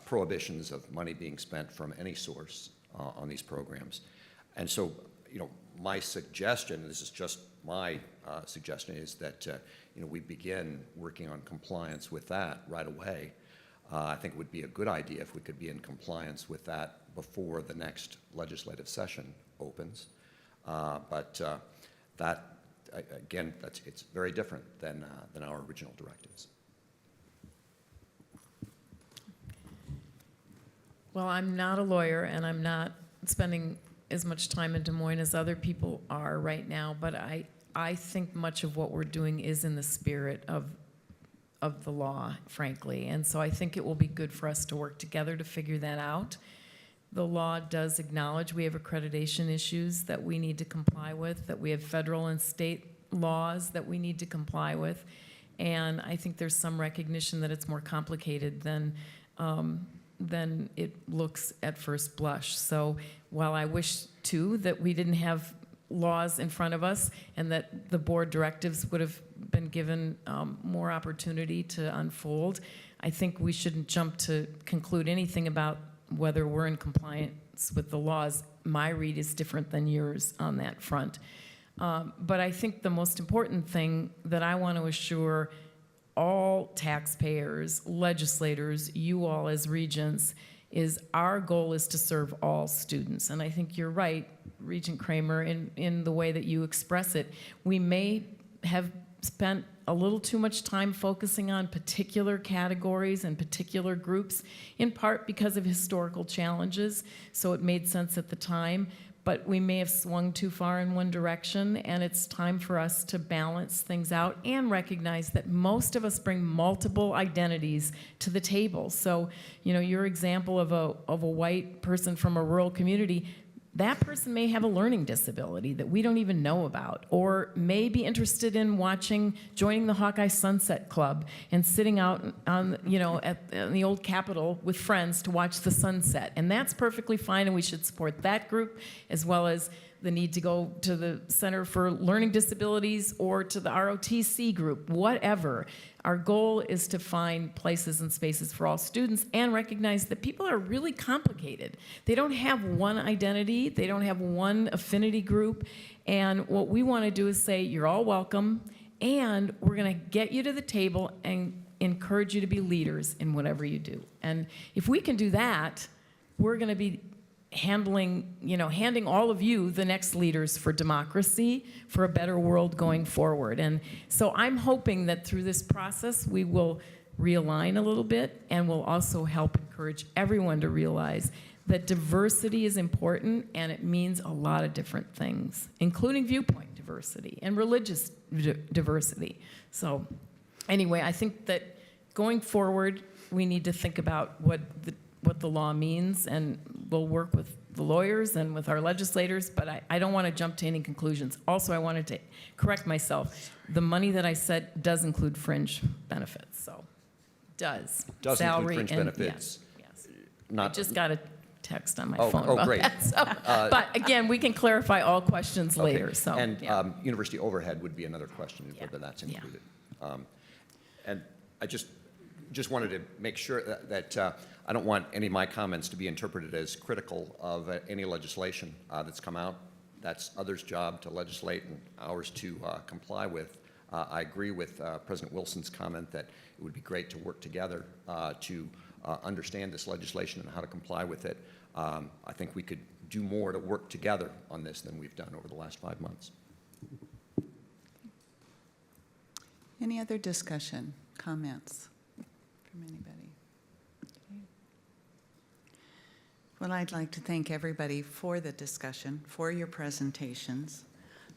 Prohibitions of money being spent from any source on these programs. And so, my suggestion, and this is just my suggestion, is that we begin working on compliance with that right away. I think it would be a good idea if we could be in compliance with that before the next legislative session opens. But that, again, it's very different than our original directives. Well, I'm not a lawyer, and I'm not spending as much time in Des Moines as other people are right now, but I think much of what we're doing is in the spirit of the law, frankly. And so I think it will be good for us to work together to figure that out. The law does acknowledge we have accreditation issues that we need to comply with, that we have federal and state laws that we need to comply with. And I think there's some recognition that it's more complicated than it looks at first blush. So while I wish, too, that we didn't have laws in front of us and that the board directives would have been given more opportunity to unfold, I think we shouldn't jump to conclude anything about whether we're in compliance with the laws. My read is different than yours on that front. But I think the most important thing that I want to assure all taxpayers, legislators, you all as regents, is our goal is to serve all students. And I think you're right, Regent Kramer, in the way that you express it. We may have spent a little too much time focusing on particular categories and particular groups, in part because of historical challenges, so it made sense at the time. But we may have swung too far in one direction, and it's time for us to balance things out and recognize that most of us bring multiple identities to the table. So, your example of a white person from a rural community, that person may have a learning disability that we don't even know about, or may be interested in joining the Hawkeye Sunset Club and sitting out on, at the old Capitol with friends to watch the sunset. And that's perfectly fine, and we should support that group, as well as the need to go to the Center for Learning Disabilities or to the ROTC group, whatever. Our goal is to find places and spaces for all students and recognize that people are really complicated. They don't have one identity, they don't have one affinity group, and what we want to do is say, you're all welcome, and we're going to get you to the table and encourage you to be leaders in whatever you do. And if we can do that, we're going to be handing all of you the next leaders for democracy, for a better world going forward. And so I'm hoping that through this process, we will realign a little bit, and we'll also help encourage everyone to realize that diversity is important, and it means a lot of different things, including viewpoint diversity and religious diversity. So anyway, I think that going forward, we need to think about what the law means, and we'll work with the lawyers and with our legislators, but I don't want to jump to any conclusions. Also, I wanted to correct myself. The money that I said does include fringe benefits, so does. Does Salary include fringe benefits. Yes. Not I just got a text on my Oh, phone oh, about great. that. So, but again, we can clarify all questions Okay. later. So, And yeah. university overhead would be another question, whether that's included. And I just just wanted to make sure that I don't want any of my comments to be interpreted as critical of any legislation that's come out. That's others' job to legislate and ours to comply with. I agree with President Wilson's comment that it would be great to work together to understand this legislation and how to comply with it. I think we could do more to work together on this than we've done over the last 5 months. Any other discussion, comments from anybody? Okay. Well, I'd like to thank everybody for the discussion, for your presentations.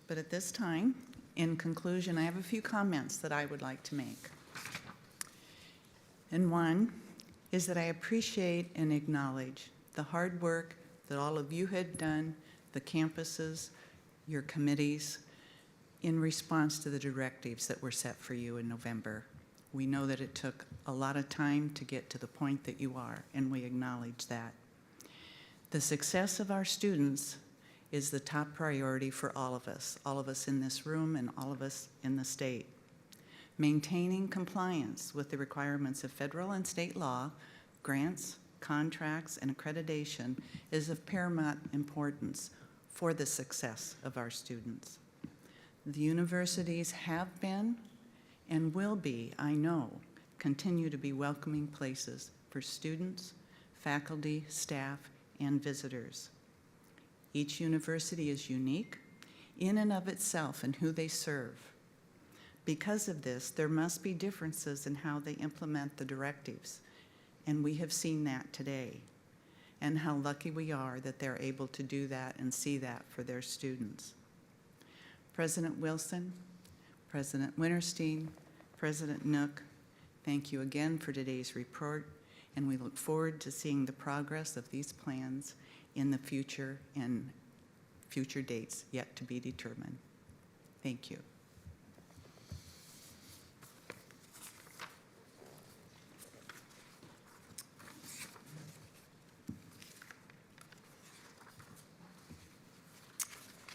But at this time, in conclusion, I have a few comments that I would like to make. And one is that I appreciate and acknowledge the hard work that all of you had done, the campuses, your committees, in response to the directives that were set for you in November. We know that it took a lot of time to get to the point that you are, and we acknowledge that. The success of our students is the top priority for all of us in this room and all of us in the state. Maintaining compliance with the requirements of federal and state law, grants, contracts, and accreditation is of paramount importance for the success of our students. The universities have been and will be, I know, continue to be welcoming places for students, faculty, staff, and visitors. Each university is unique in and of itself and who they serve. Because of this, there must be differences in how they implement the directives, and we have seen that today, and how lucky we are that they're able to do that and see that for their students. President Wilson, President Wintersteen, President Nook, thank you again for today's report, and we look forward to seeing the progress of these plans in the future and future dates yet to be determined. Thank you.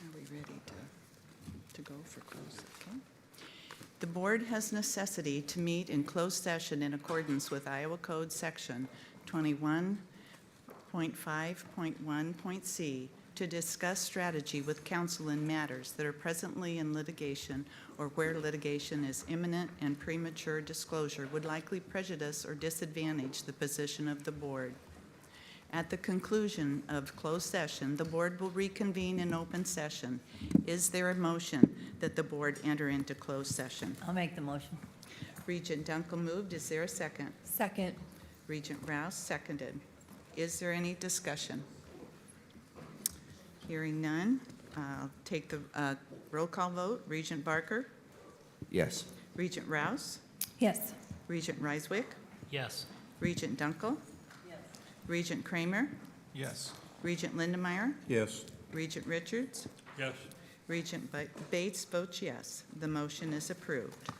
Are we ready to go for close? Okay. The board has necessity to meet in closed session in accordance with Iowa Code Section 21.5.1.c to discuss strategy with counsel in matters that are presently in litigation or where litigation is imminent and premature disclosure would likely prejudice or disadvantage the position of the board. At the conclusion of closed session, the board will reconvene in open session. Is there a motion that the board enter into closed session? I'll make the motion. Regent Dunkel moved. Is there a second? Second. Regent Rouse seconded. Is there any discussion? Hearing none, I'll take the roll call vote. Regent Barker? Yes. Regent Rouse? Yes. Regent Reiswick? Yes. Regent Dunkel? Yes. Regent Kramer? Yes. Regent Lindemeyer? Yes. Regent Richards? Yes. Regent Bates votes yes. The motion is approved.